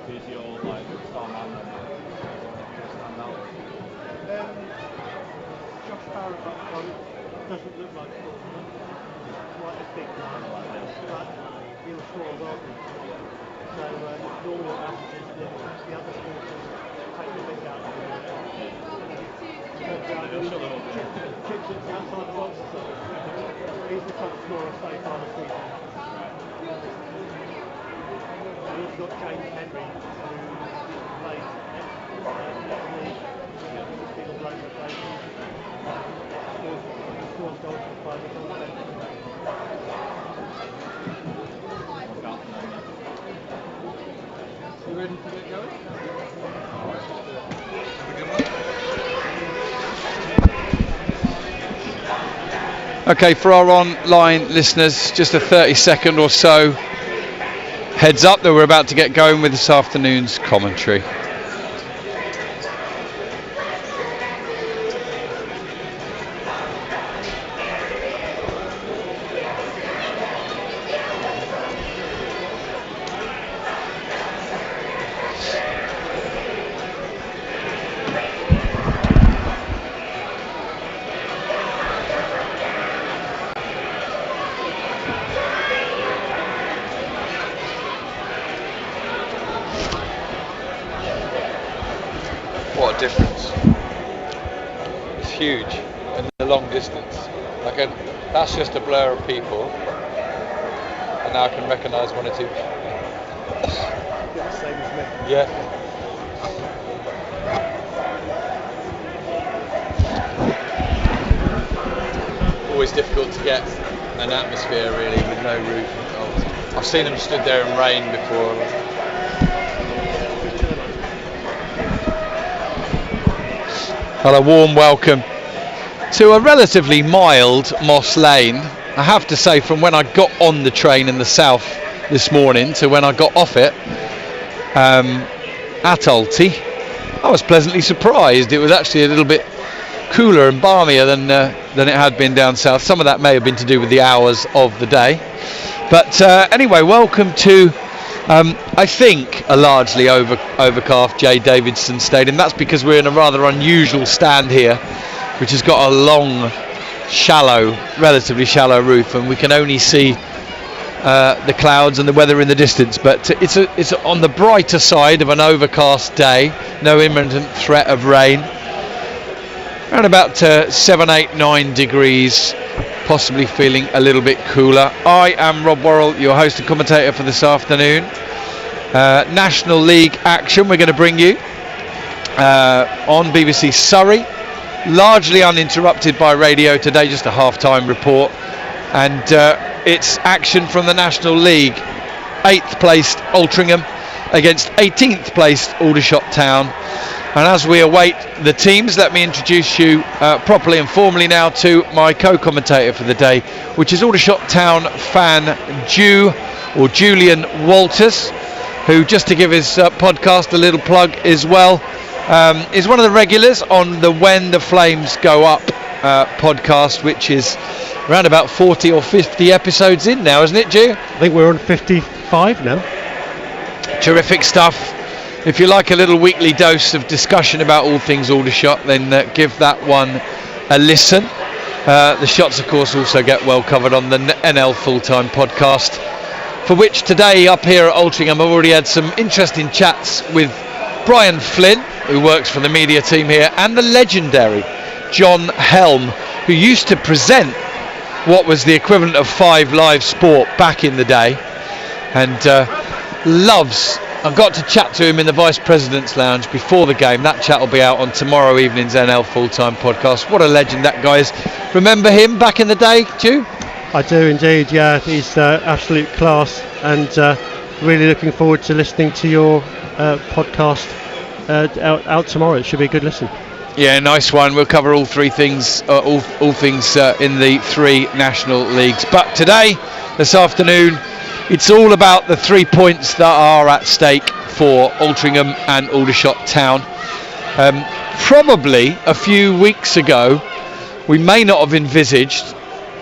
who's your like star man then? Stand out. Josh Barrett up front doesn't look like quite a big man, but he'll score well. So normally what happens is the other sporters take the big out of him. Chips it outside the box. He's the top scorer so far this season. He's got James Henry, who plays next league. Big all over the place. Scores goals for 5 years on the bench. You ready to get going? Okay, for our online listeners, just a 30-second or so heads up that we're about to get going with this afternoon's commentary. What a difference. It's huge in the long distance. That's just a blur of people. And now I can recognise one or two. Same as me. Yeah. Always difficult to get an atmosphere really with no roof. I've seen them stood there in rain before. Well, a warm welcome to a relatively mild Moss Lane. I have to say, from when I got on the train in the south this morning to when I got off it at Alty, I was pleasantly surprised. It was actually a little bit cooler and balmier than it had been down south. Some of that may have been to do with the hours of the day. But anyway, welcome to I think a largely overcast J. Davidson Stadium. That's because we're in a rather unusual stand here, which has got a long, relatively shallow roof, and we can only see the clouds and the weather in the distance. But it's on the brighter side of an overcast day. No imminent threat of rain. Around about 7, 8, 9 degrees. Possibly feeling a little bit cooler. I am Rob Worrell, your host and commentator for this afternoon. National League action we're going to bring you on BBC Surrey, largely uninterrupted by radio today, just a half-time report, and it's action from the National League. 8th placed Altrincham against 18th placed Aldershot Town. And as we await the teams, let me introduce you properly and formally now to my co-commentator for the day, which is Aldershot Town fan Julian Walters, who, just to give his podcast a little plug as well, is one of the regulars on the When the Flames Go Up podcast, which is around about 40 or 50 episodes in now, isn't it, Ju? I think we're on 55 now. Terrific stuff. If you like a little weekly dose of discussion about all things Aldershot, then give that one a listen. The shots, of course, also get well covered on the NL Full-Time podcast, for which today up here at Altrincham I've already had some interesting chats with Brian Flynn, who works for the media team here, and the legendary John Helm, who used to present what was the equivalent of 5 Live Sport back in the day, and I've got to chat to him in the Vice President's Lounge before the game. That chat will be out on tomorrow evening's NL Full-Time podcast. What a legend that guy is. Remember him back in the day, Stu? I do indeed, yeah. He's absolute class, and really looking forward to listening to your podcast out tomorrow. It should be a good listen. Yeah, nice one. We'll cover all three things, all things in the 3 national leagues. But today, this afternoon, it's all about the 3 points that are at stake for Altrincham and Aldershot Town. Probably a few weeks ago, we may not have envisaged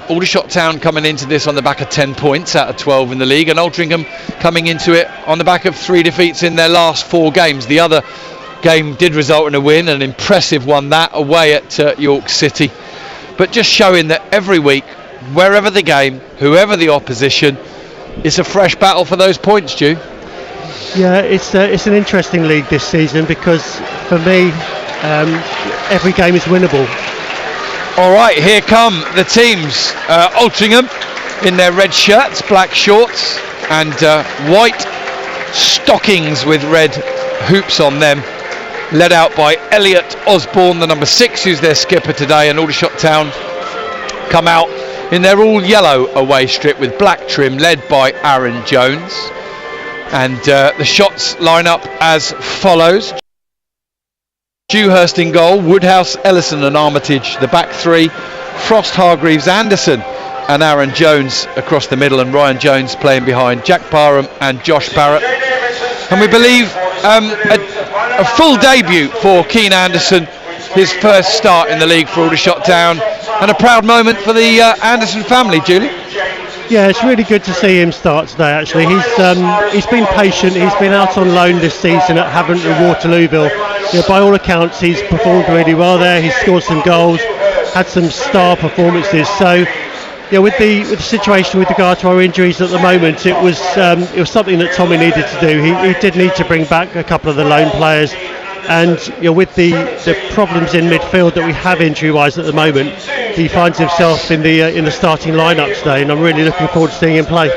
Aldershot Town coming into this on the back of 10 points out of 12 in the league, and Altrincham coming into it on the back of 3 defeats in their last 4 games. The other game did result in a win, an impressive one that, away at York City. But just showing that every week, wherever the game, whoever the opposition, it's a fresh battle for those points, Stu. Yeah, it's an interesting league this season because for me, every game is winnable. All right, here come the teams. Altrincham in their red shirts, black shorts, and white stockings with red hoops on them, led out by Elliot Osborne, the number 6, who's their skipper today. And Aldershot Town come out in their all yellow away strip with black trim, led by Aaron Jones. And the shots line up as follows: Dewhurst in goal, Woodhouse, Ellison and Armitage the back 3, Frost, Hargreaves, Anderson and Aaron Jones across the middle, and Ryan Jones playing behind Jack Parham and Josh Barrett. And we believe a full debut for Keane Anderson, his first start in the league for Aldershot Town, and a proud moment for the Anderson family, Julie. Yeah, it's really good to see him start today. Actually, he's been patient. He's been out on loan this season at Havant and Waterlooville. You know, by all accounts, he's performed really well there. He's scored some goals, had some star performances. So, yeah, with the situation with regard to our injuries at the moment, it was something that Tommy needed to do. He did need to bring back a couple of the loan players. And you know, with the problems in midfield that we have injury-wise at the moment, he finds himself in the starting lineup today, and I'm really looking forward to seeing him play.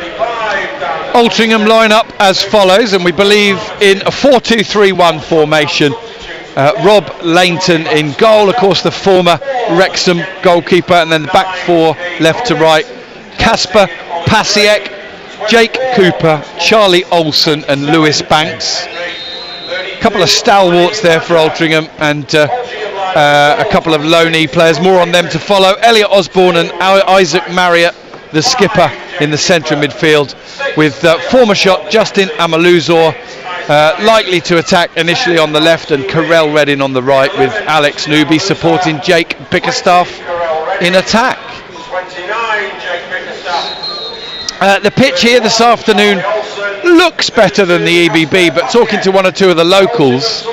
Altrincham line up as follows, and we believe in a 4-2-3-1 formation. Rob Lainton in goal, of course the former Wrexham goalkeeper, and then the back 4 left to right: Kasper Pasiek, Jake Cooper, Charlie Olsen and Lewis Banks. A couple of stalwarts there for Altrincham, and a couple of loanee players, more on them to follow. Elliot Osborne and Isaac Marriott, the skipper, in the centre of midfield, with former shot Justin Amaluzor likely to attack initially on the left, and Carell Redding on the right, with Alex Newby supporting Jake Bickerstaff in attack. The pitch here this afternoon looks better than the EBB, but talking to one or two of the locals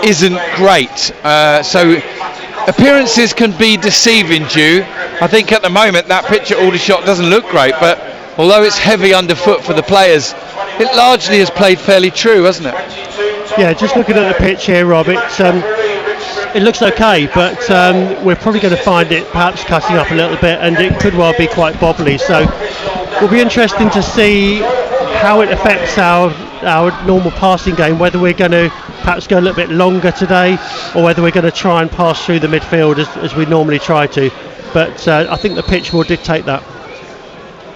isn't great. So appearances can be deceiving, Dew. I think at the moment that pitch at Aldershot doesn't look great, but although it's heavy underfoot for the players, it largely has played fairly true, hasn't it? Yeah, just looking at the pitch here, Rob, it looks okay, but we're probably going to find it perhaps cutting up a little bit, and it could well be quite bobbly. So it'll be interesting to see how it affects our normal passing game, whether we're going to perhaps go a little bit longer today, or whether we're going to try and pass through the midfield as we normally try to. But I think the pitch will dictate that.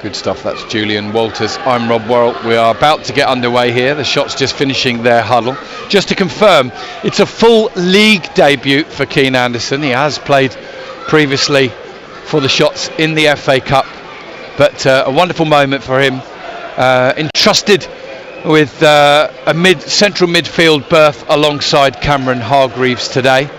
Good stuff. That's Julian Walters. I'm Rob Worrell. We are about to get underway here. The Shots just finishing their huddle. Just to confirm, it's a full league debut for Keane Anderson. He has played previously for the Shots in the FA Cup, but a wonderful moment for him. Entrusted with a central midfield berth alongside Cameron Hargreaves today.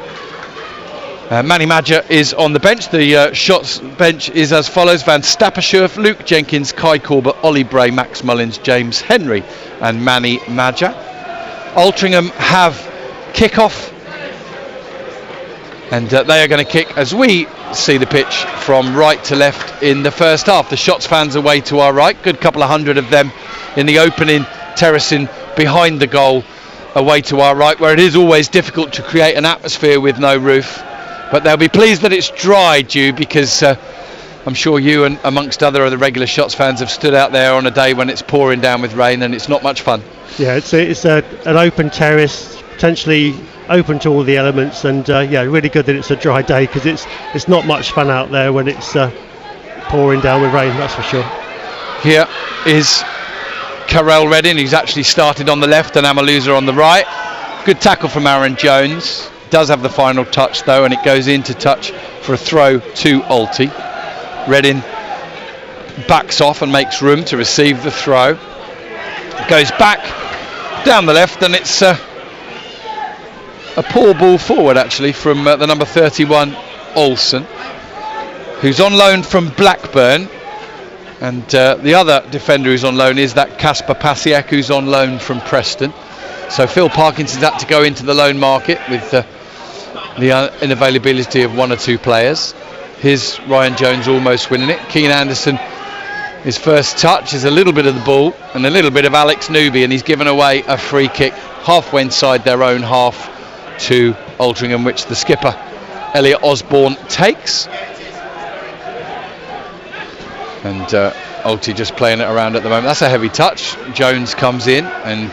Manny Madger is on the bench. The Shots bench is as follows: Van Stappershoef, Luke Jenkins, Kai Corbett, Ollie Bray, Max Mullins, James Henry and Manny Madger. Altrincham have kick-off, and they are going to kick, as we see the pitch, from right to left in the first half. The Shots fans away to our right, good couple of hundred of them in the opening terracing behind the goal away to our right, where it is always difficult to create an atmosphere with no roof. But they'll be pleased that it's dry, Dew, because I'm sure you and amongst other of the regular Shots fans have stood out there on a day when it's pouring down with rain, and it's not much fun. Yeah, it's an open terrace, potentially open to all the elements, and yeah, really good that it's a dry day, because it's not much fun out there when it's pouring down with rain, that's for sure. Here is Carell Redding, who's actually started on the left, and Amaluzor on the right. Good tackle from Aaron Jones. Does have the final touch though, and it goes into touch for a throw to Alty. Redding backs off and makes room to receive the throw. Goes back down the left, and it's a poor ball forward actually from the number 31 Olsen, who's on loan from Blackburn, and the other defender who's on loan is that Kasper Pasiak, who's on loan from Preston. So Phil Parkinson's had to go into the loan market with the inavailability of one or two players. Here's Ryan Jones almost winning it. Keane Anderson, his first touch is a little bit of the ball and a little bit of Alex Newby, and he's given away a free kick halfway inside their own half to Altrincham, which the skipper Elliot Osborne takes. And Alti just playing it around at the moment. That's a heavy touch. Jones comes in and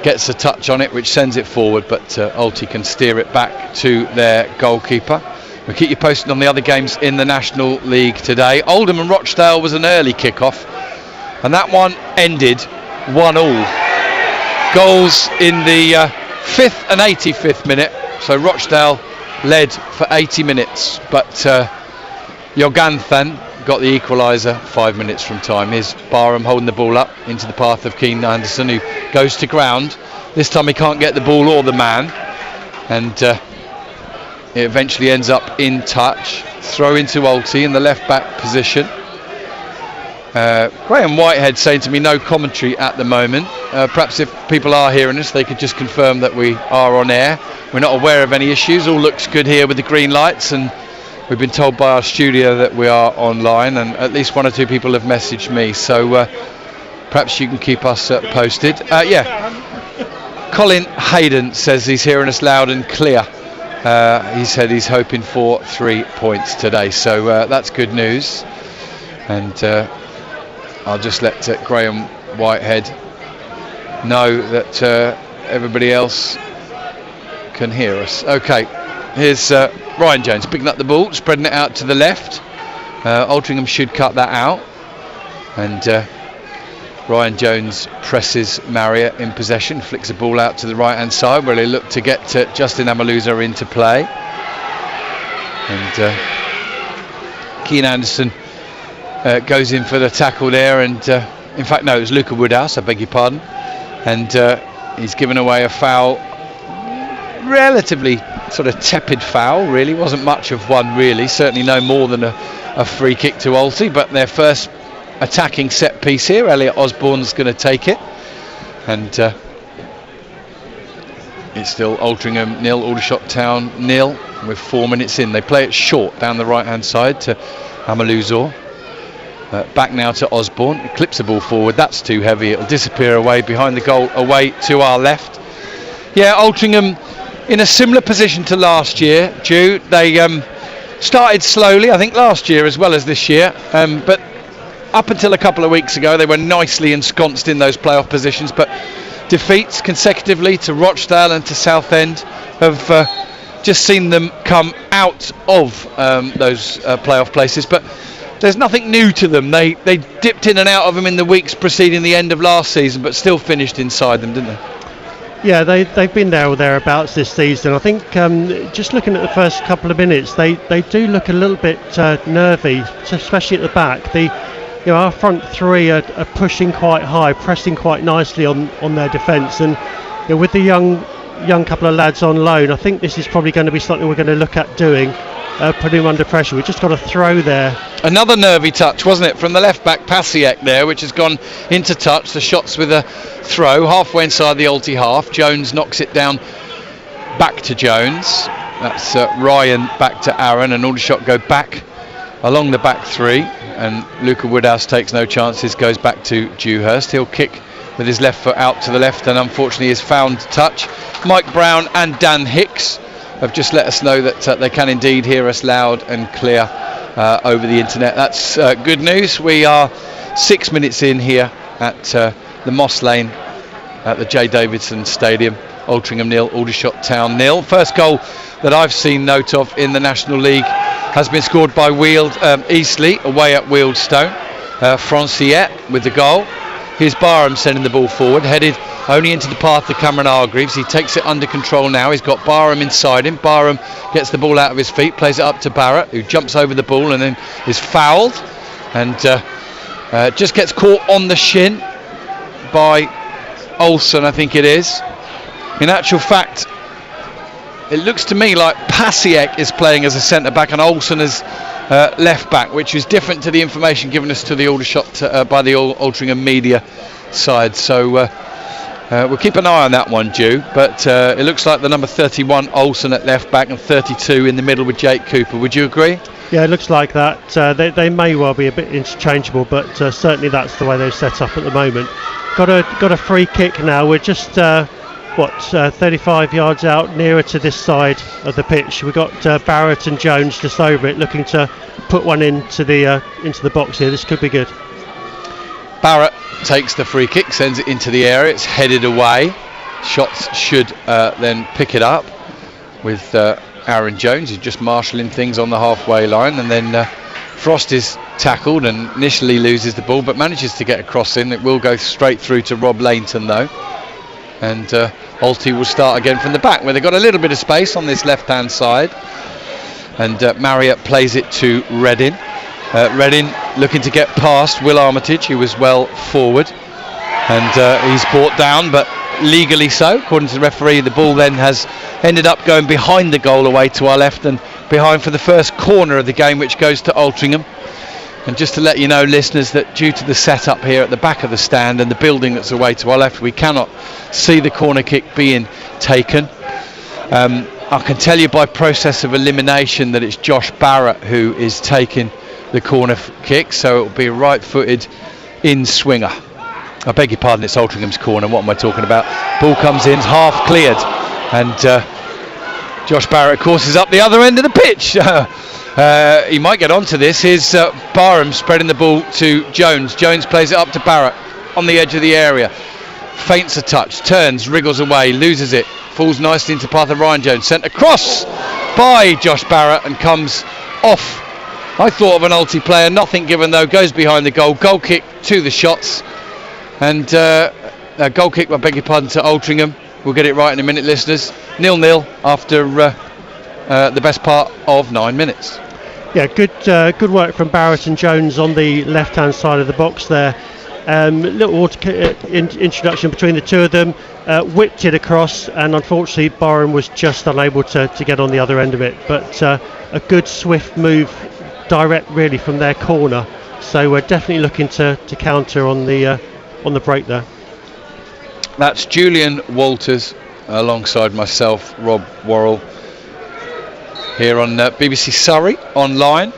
gets a touch on it, which sends it forward, but Alti can steer it back to their goalkeeper. We'll keep you posted on the other games in the National League today. Oldham and Rochdale was an early kick-off, and that one ended 1-1. Goals in the 5th and 85th minute, so Rochdale led for 80 minutes, but Joganthan got the equaliser 5 minutes from time. Here's Barham holding the ball up into the path of Keane Anderson, who goes to ground. This time he can't get the ball or the man, and it eventually ends up in touch. Throw into Alti in the left back position. Graham Whitehead saying to me no commentary at the moment. Perhaps if people are hearing us, they could just confirm that we are on air. We're not aware of any issues. All looks good here with the green lights, and we've been told by our studio that we are online, and at least one or two people have messaged me, so perhaps you can keep us posted. Colin Hayden says he's hearing us loud and clear. He said he's hoping for 3 points today, so that's good news. And I'll just let Graham Whitehead know that everybody else can hear us. Okay, here's Ryan Jones picking up the ball, spreading it out to the left. Altrincham should cut that out, and Ryan Jones presses Marriott in possession, flicks the ball out to the right hand side where they look to get Justin Amaluza into play, and Keane Anderson goes in for the tackle there, and in fact no, it was Luca Woodhouse, I beg your pardon, and he's given away a foul, relatively sort of tepid foul, really wasn't much of one really, certainly no more than a free kick to Alti, but their first attacking set piece here. Elliot Osborne's going to take it, and it's still Altrincham 0, Aldershot Town 0 with 4 minutes in. They play it short down the right hand side to Amaluzor. Back now to Osborne. He clips the ball forward. That's too heavy. It'll disappear away behind the goal, away to our left. Yeah, Altrincham in a similar position to last year. They started slowly, I think last year as well as this year, but up until a couple of weeks ago they were nicely ensconced in those playoff positions, but defeats consecutively to Rochdale and to Southend have just seen them come out of those playoff places, but there's nothing new to them. They dipped in and out of them in the weeks preceding the end of last season, but still finished inside them, didn't they? Yeah, they've been there or thereabouts this season. I think just looking at the first couple of minutes, they do look a little bit nervy, especially at the back. Our front three are pushing quite high, pressing quite nicely on their defence, and with the young couple of lads on loan, I think this is probably going to be something we're going to look at doing, putting them under pressure. We've just got a throw there. Another nervy touch, wasn't it, from the left back Pasiak there, which has gone into touch. The shot's with a throw halfway inside the Alti half. Jones knocks it down back to Jones. That's Ryan back to Aaron, and Aldershot go back along the back three, and Luca Woodhouse takes no chances, goes back to Dewhurst. He'll kick with his left foot out to the left, and unfortunately is found touch. Mike Brown and Dan Hicks have just let us know that they can indeed hear us loud and clear over the internet. That's good news. We are 6 minutes in here at the Moss Lane at the J Davidson Stadium. Altrincham 0, Aldershot Town 0. First goal that I've seen note of in the National League has been scored by Eastleigh away at Wealdstone. Franciette with the goal. Here's Barham sending the ball forward, headed only into the path of Cameron Hargreaves. He takes it under control now. He's got Barham inside him. Barham gets the ball out of his feet, plays it up to Barrett, who jumps over the ball and then is fouled, and just gets caught on the shin by Olsen, I think it is. In actual fact, it looks to me like Pasiak is playing as a centre back, and Olsen has left back, which is different to the information given us to the Aldershot by the Altrincham media side. So we'll keep an eye on that one, Dew. But it looks like the number 31 Olsen at left back and 32 in the middle with Jake Cooper. Would you agree? Yeah, it looks like that. They may well be a bit interchangeable, but certainly that's the way they're set up at the moment. Got a free kick now. We're just 35 yards out, nearer to this side of the pitch. We've got Barrett and Jones just over it, looking to put one into the box here. This could be good. Barrett takes the free kick, sends it into the area. It's headed away. Shots should then pick it up with Aaron Jones. He's just marshalling things on the halfway line, and then Frost is tackled and initially loses the ball, but manages to get a cross in. It will go straight through to Rob Lainton though, and Alty will start again from the back, where they've got a little bit of space on this left hand side, and Marriott plays it to Reddin. Reddin looking to get past Will Armitage, who was well forward, and he's brought down, but legally so according to the referee. The ball then has ended up going behind the goal away to our left, and behind for the first corner of the game, which goes to Altrincham. And just to let you know, listeners, that due to the setup here at the back of the stand and the building that's away to our left, we cannot see the corner kick being taken. I can tell you by process of elimination that it's Josh Barrett who is taking the corner kick, so it will be a right-footed in swinger. I beg your pardon, it's Altringham's corner. What am I talking about? Ball comes in, half cleared, and Josh Barrett, of course, is up the other end of the pitch. He might get onto this. Here's Barham spreading the ball to Jones. Jones plays it up to Barrett on the edge of the area. Feints a touch, turns, wriggles away, loses it, falls nicely into path of Ryan Jones. Sent across by Josh Barrett and comes off. I thought of an Alty player, nothing given though, goes behind the goal. Goal kick to the shots. And a goal kick, I beg your pardon, to Altrincham. We'll get it right in a minute, listeners. 0-0 after the best part of 9 minutes. Yeah, good work from Barrett and Jones on the left-hand side of the box there. Little introduction between the two of them. Whipped it across, and unfortunately Barham was just unable to get on the other end of it. But a good swift move, direct really from their corner. So we're definitely looking to counter on the break there. That's Julian Walters alongside myself, Rob Worrell, here on BBC Surrey online.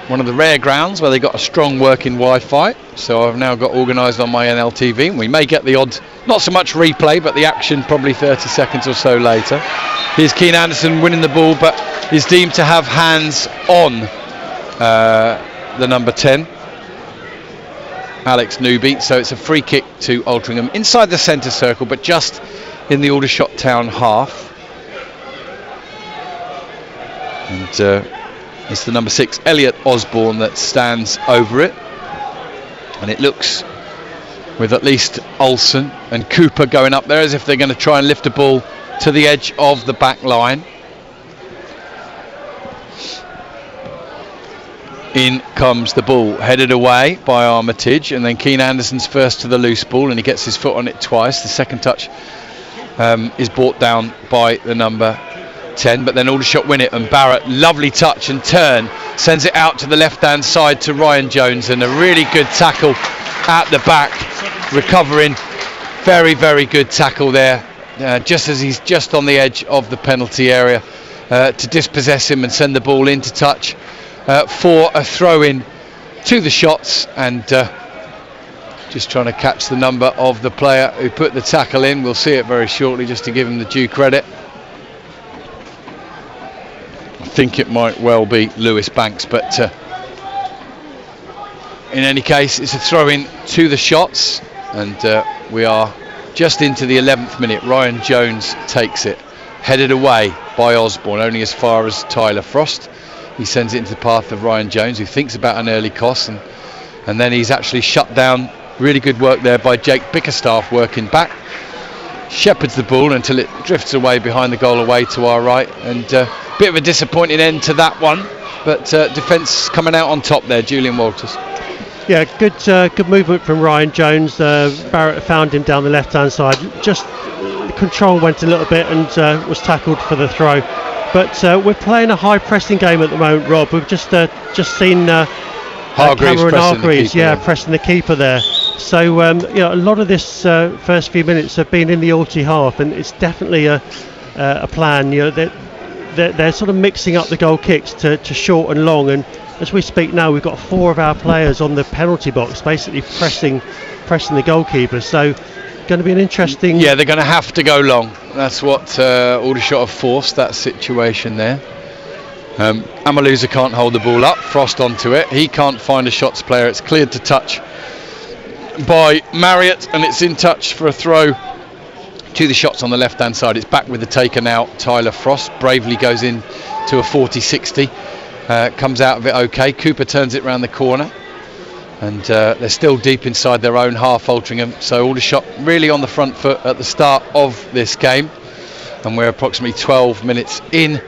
One of the rare grounds where they got a strong working Wi-Fi, so I've now got organised on my NLTV, and we may get the odd, not so much replay, but the action probably 30 seconds or so later. Here's Keane Anderson winning the ball, but is deemed to have hands on the number 10, Alex Newby. So it's a free kick to Altrincham inside the centre circle, but just in the Aldershot town half. And it's the number 6, Elliot Osborne, that stands over it. And it looks, with at least Olsen and Cooper going up there, as if they're going to try and lift a ball to the edge of the back line. In comes the ball, headed away by Armitage, and then Keane Anderson's first to the loose ball, and he gets his foot on it twice. The second touch is brought down by the number 10, but then Aldershot win it, and Barrett, lovely touch and turn, sends it out to the left hand side to Ryan Jones, and a really good tackle at the back, recovering. Very, very good tackle there, just as he's just on the edge of the penalty area, to dispossess him and send the ball into touch for a throw in to the shots. And just trying to catch the number of the player who put the tackle in. We'll see it very shortly, just to give him the due credit. I think it might well be Lewis Banks, but in any case, it's a throw in to the shots, and we are just into the 11th minute. Ryan Jones takes it, headed away by Osborne, only as far as Tyler Frost. He sends it into the path of Ryan Jones, who thinks about an early cross, and then he's actually shut down. Really good work there by Jake Bickerstaff, working back, shepherds the ball until it drifts away behind the goal away to our right, and bit of a disappointing end to that one, but defence coming out on top there. Julian Walters. Yeah, good movement from Ryan Jones. Barrett found him down the left hand side, just control went a little bit, and was tackled for the throw. But we're playing a high pressing game at the moment, Rob. We've just seen Hargreaves pressing the keeper there. So a lot of this first few minutes have been in the Alty half, and it's definitely a plan. They're sort of mixing up the goal kicks to short and long, and as we speak now, we've got 4 of our players on the penalty box, basically pressing the goalkeeper. So going to be an interesting. Yeah, they're going to have to go long. That's what Aldershot have forced, that situation there. Amaluza can't hold the ball up. Frost onto it. He can't find a shots player. It's cleared to touch by Marriott, and it's in touch for a throw to the shots on the left hand side. It's back with the taker now. Tyler Frost bravely goes in to a 40-60. Comes out of it okay. Cooper turns it round the corner, and they're still deep inside their own half, Altrincham. So Aldershot really on the front foot at the start of this game, and we're approximately 12 minutes in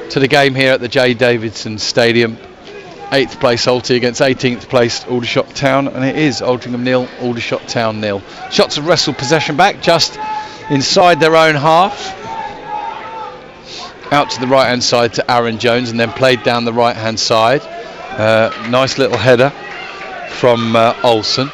to the game here at the J Davidson Stadium. 8th place Alty against 18th place Aldershot Town, and it is Altrincham 0, Aldershot Town 0. Shots have wrestled possession back just inside their own half, out to the right hand side to Aaron Jones, and then played down the right hand side. Nice little header from Olsen.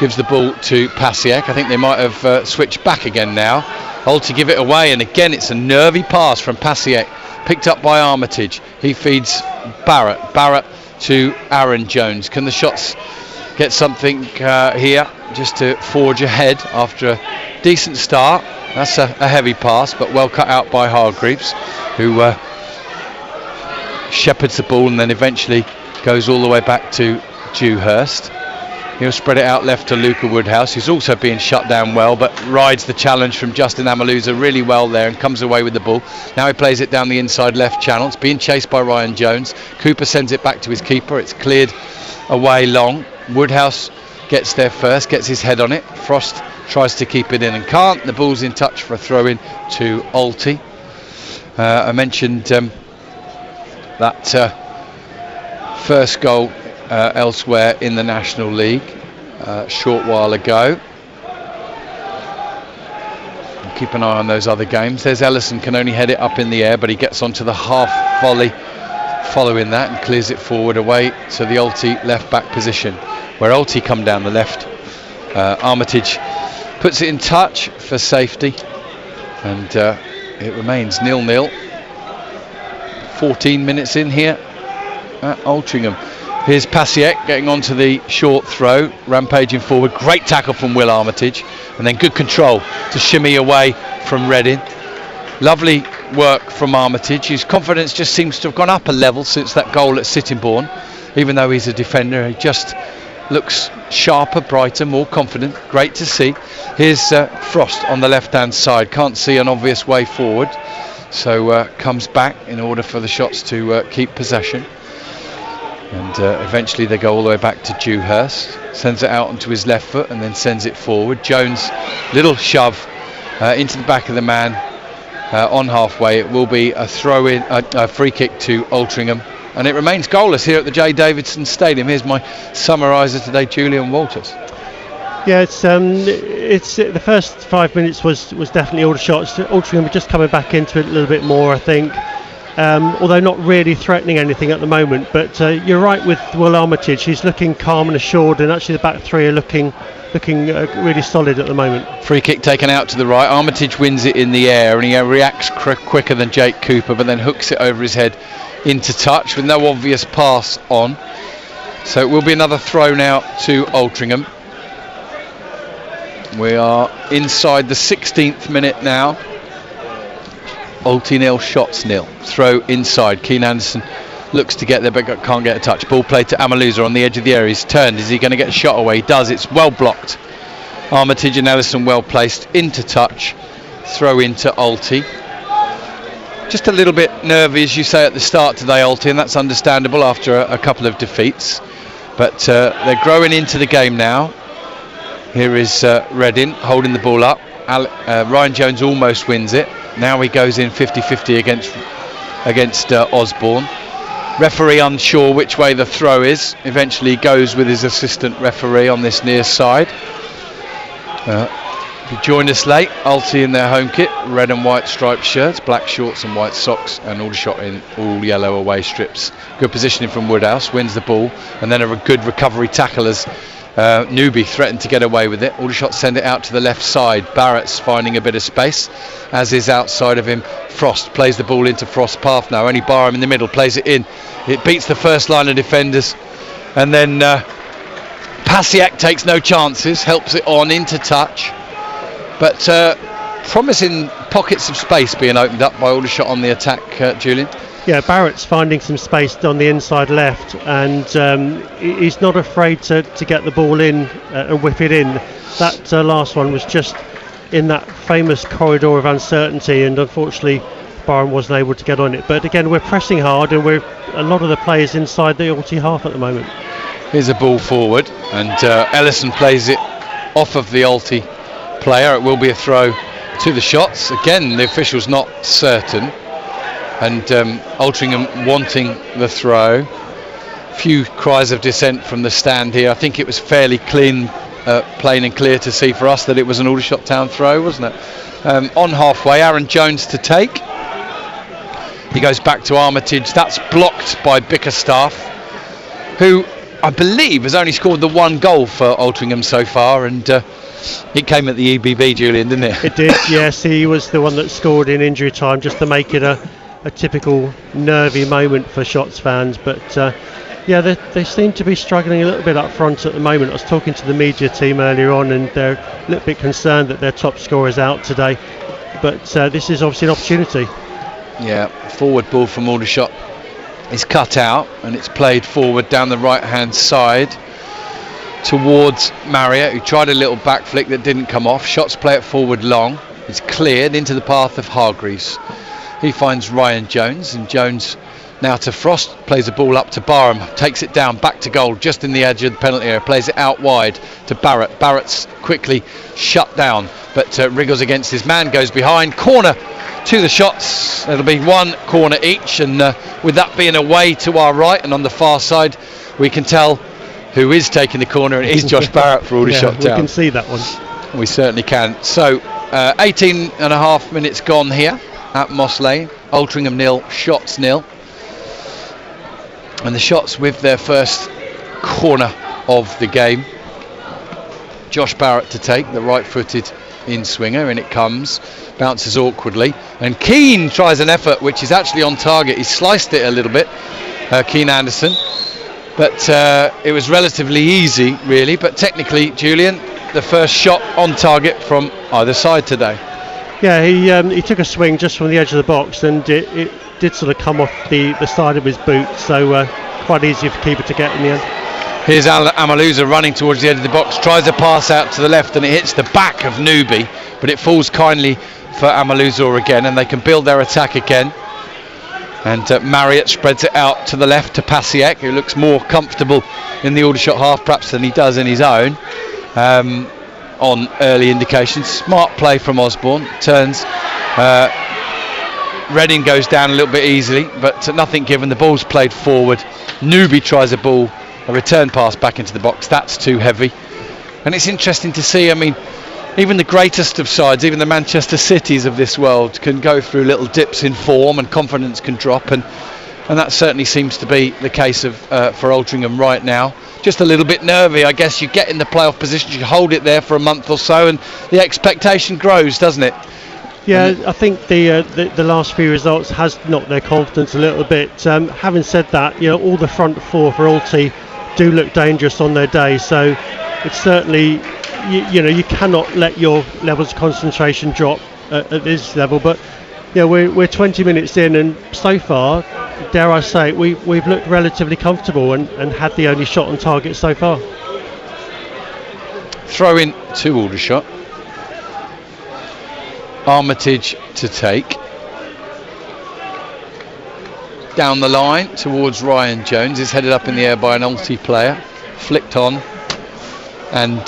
Gives the ball to Pasiek. I think they might have switched back again now. Alty give it away, and again it's a nervy pass from Pasiek, picked up by Armitage. He feeds Barrett to Aaron Jones. Can the shots get something here just to forge ahead after a decent start? That's a heavy pass, but well cut out by Hargreaves, who shepherds the ball and then eventually goes all the way back to Dewhurst. He'll spread it out left to Luca Woodhouse, who's also being shut down well, but rides the challenge from Justin Amaluza really well there and comes away with the ball. Now he plays it down the inside left channel. It's being chased by Ryan Jones. Cooper sends it back to his keeper. It's cleared away long. Woodhouse gets there first, gets his head on it. Frost tries to keep it in and can't. The ball's in touch for a throw in to Alty. I mentioned that first goal elsewhere in the National League a short while ago. And keep an eye on those other games. There's Ellison, can only head it up in the air, but he gets onto the half volley following that and clears it forward away to the Alty left back position, where Alty come down the left. Armitage puts it in touch for safety, and it remains 0-0. 14 minutes in here at Altrincham. Here's Pasiek getting onto the short throw, rampaging forward. Great tackle from Will Armitage, and then good control to shimmy away from Redding. Lovely work from Armitage, whose confidence just seems to have gone up a level since that goal at Sittingbourne. Even though he's a defender, he just looks sharper, brighter, more confident. Great to see. Here's Frost on the left hand side, can't see an obvious way forward, so comes back in order for the shots to keep possession. And eventually they go all the way back to Dewhurst. Sends it out onto his left foot and then sends it forward. Jones, little shove into the back of the man on halfway. It will be a throw in, a free kick to Altrincham, and it remains goalless here at the J Davidson Stadium. Here's my summariser today, Julian Walters. Yeah, it's the first 5 minutes was definitely Aldershot. Altrincham were just coming back into it a little bit more, I think. Although not really threatening anything at the moment, but you're right with Will Armitage. He's looking calm and assured, and actually the back three are looking really solid at the moment. Free kick taken out to the right. Armitage wins it in the air, and he reacts quicker than Jake Cooper, but then hooks it over his head into touch with no obvious pass on. So it will be another throw now to Altrincham. We are inside the 16th minute now. Alty 0, Shots 0. Throw inside. Keane Anderson looks to get there but can't get a touch. Ball played to Amaluza on the edge of the area. He's turned. Is he going to get a shot away? He does. It's well blocked. Armitage and Ellison well placed into touch. Throw into Alty. Just a little bit nervy, as you say, at the start today, Alty, and that's understandable after a couple of defeats. But they're growing into the game now. Here is Redding holding the ball up. Ryan Jones almost wins it. Now he goes in 50-50 against Osborne. Referee unsure which way the throw is. Eventually goes with his assistant referee on this near side. If you joined us late, Alti in their home kit, red and white striped shirts, black shorts and white socks, and Aldershot in all yellow away strips. Good positioning from Woodhouse, wins the ball, and then a good recovery tackle as Newby threatened to get away with it. Aldershot send it out to the left side. Barrett's finding a bit of space, as is outside of him. Frost plays the ball into Frost's path now. Only Barham in the middle, plays it in. It beats the first line of defenders, and then Pasiak takes no chances, helps it on into touch. But promising pockets of space being opened up by Aldershot on the attack, Julian. Yeah, Barrett's finding some space on the inside left, and he's not afraid to get the ball in and whip it in. That last one was just in that famous corridor of uncertainty, and unfortunately Barham wasn't able to get on it. But again, we're pressing hard, and we're a lot of the players inside the Alty half at the moment. Here's a ball forward, and Ellison plays it off of the Alty player. It will be a throw to the Shots. Again, the official's not certain, and Altrincham wanting the throw. Few cries of dissent from the stand here. I think it was fairly plain and clear to see for us that it was an Aldershot Town throw, wasn't it? On halfway, Aaron Jones to take. He goes back to Armitage. That's blocked by Bickerstaff, who I believe has only scored the one goal for Altrincham so far, and it came at the EBB, Julian, didn't it? It did, yes. He was the one that scored in injury time, just to make it a typical nervy moment for Shots fans. But yeah, they seem to be struggling a little bit up front at the moment. I was talking to the media team earlier on, and they're a little bit concerned that their top scorer is out today. But this is obviously an opportunity. Yeah, forward ball from Aldershot is cut out, and it's played forward down the right hand side towards Marriott, who tried a little back flick that didn't come off. Shots play it forward long. It's cleared into the path of Hargreaves. He finds Ryan Jones, and Jones now to Frost, plays the ball up to Barham, takes it down back to goal just in the edge of the penalty area, plays it out wide to Barrett. Barrett's quickly shut down, but wriggles against his man, goes behind, corner to the Shots. It'll be one corner each, and with that being away to our right and on the far side, we can tell who is taking the corner, and it is Josh Barrett for Aldershot Town. We can see that one. We certainly can. So 18 and a half minutes gone here at Moss Lane. Altrincham 0, Shots 0, and the Shots with their first corner of the game. Josh Barrett to take, the right-footed in-swinger, and it comes, bounces awkwardly, and Keane tries an effort which is actually on target. He sliced it a little bit, Keane Anderson, but it was relatively easy really. But technically, Julian, the first shot on target from either side today. Yeah, he took a swing just from the edge of the box, and it did sort of come off the side of his boot, so quite easy for keeper to get in the end. Here's Amaluza running towards the edge of the box, tries a pass out to the left, and it hits the back of Newby, but it falls kindly for Amaluza again, and they can build their attack again. And Marriott spreads it out to the left to Pasiak, who looks more comfortable in the Aldershot half perhaps than he does in his own, on early indications. Smart play from Osborne, turns, Redding goes down a little bit easily, but nothing given. The ball's played forward. Newby tries a return pass back into the box. That's too heavy. And it's interesting to see, I mean, even the greatest of sides, even the Manchester Cities of this world, can go through little dips in form, and confidence can drop, and that certainly seems to be the case of for Altrincham right now. Just a little bit nervy, I guess. You get in the playoff position, you hold it there for a month or so, and the expectation grows, doesn't it? Yeah, I think the last few results has knocked their confidence a little bit. Having said that, you know, all the front four for Alty do look dangerous on their day, so it's certainly, you know, you cannot let your levels of concentration drop at this level. But yeah, we're 20 minutes in, and so far, dare I say, we've looked relatively comfortable and had the only shot on target so far. Throw in to Aldershot. Armitage to take. Down the line towards Ryan Jones. Is headed up in the air by an Alty player. Flicked on, and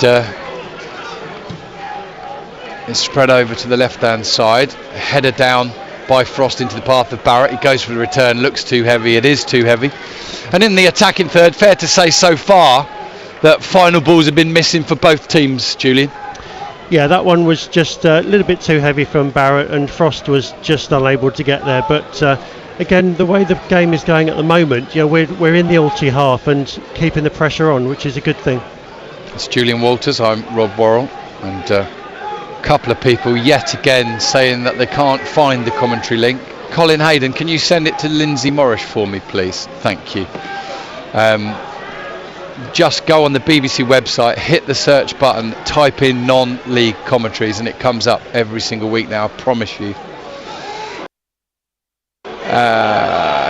it's spread over to the left-hand side. Header down by Frost into the path of Barrett. He goes for the return. Looks too heavy. It is too heavy. And in the attacking third, fair to say so far that final balls have been missing for both teams, Julian. Yeah, that one was just a little bit too heavy from Barrett, and Frost was just unable to get there. But again, the way the game is going at the moment, we're in the Alty half and keeping the pressure on, which is a good thing. It's Julian Walters, I'm Rob Worrell, and a couple of people yet again saying that they can't find the commentary link. Colin Hayden, can you send it to Lindsay Morris for me, please? Thank you. Just go on the BBC website, hit the search button, type in non-league commentaries, and it comes up every single week now, I promise you.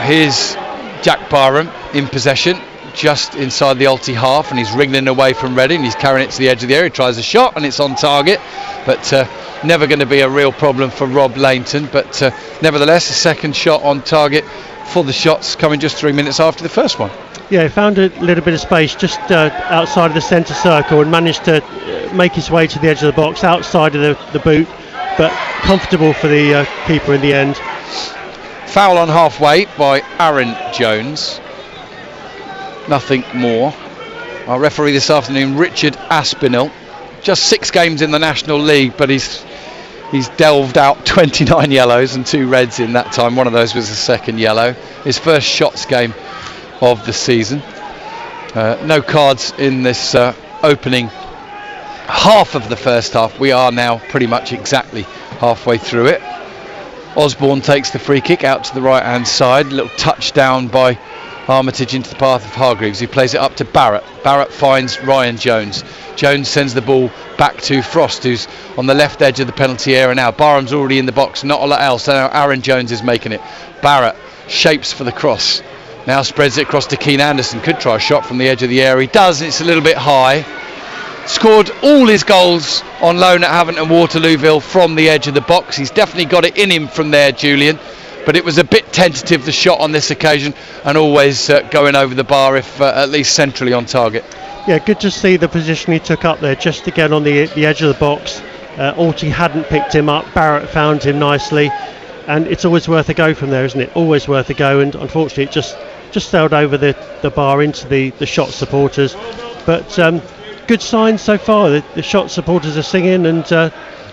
Here's Jack Barham in possession, just inside the Alty half, and he's wriggling away from Reading. He's carrying it to the edge of the area, he tries a shot and it's on target, but never going to be a real problem for Rob Lainton. But nevertheless, a second shot on target for the shots coming just 3 minutes after the first one. Yeah, he found a little bit of space just outside of the centre circle and managed to make his way to the edge of the box, outside of the boot, but comfortable for the keeper in the end. Foul on halfway by Aaron Jones. Nothing more. Our referee this afternoon, Richard Aspinall. Just 6 games in the National League, but he's delved out 29 yellows and 2 reds in that time. One of those was a second yellow. His first shots game of the season. No cards in this opening half of the first half. We are now pretty much exactly halfway through it. Osborne takes the free kick out to the right hand side. A little touchdown by Armitage into the path of Hargreaves, who plays it up to Barrett. Barrett finds Ryan Jones. Jones sends the ball back to Frost, who's on the left edge of the penalty area now. Barham's already in the box, not a lot else. Now Aaron Jones is making it. Barrett shapes for the cross. Now spreads it across to Keane Anderson. Could try a shot from the edge of the area. He does, it's a little bit high. Scored all his goals on loan at Havant and Waterlooville from the edge of the box. He's definitely got it in him from there, Julian. But it was a bit tentative, the shot on this occasion, and always going over the bar, if at least centrally on target. Yeah, good to see the position he took up there, just again on the edge of the box. Alty hadn't picked him up. Barrett found him nicely, and it's always worth a go from there, isn't it? Always worth a go, and unfortunately it just sailed over the bar into the shot supporters. But good signs so far. The shot supporters are singing, and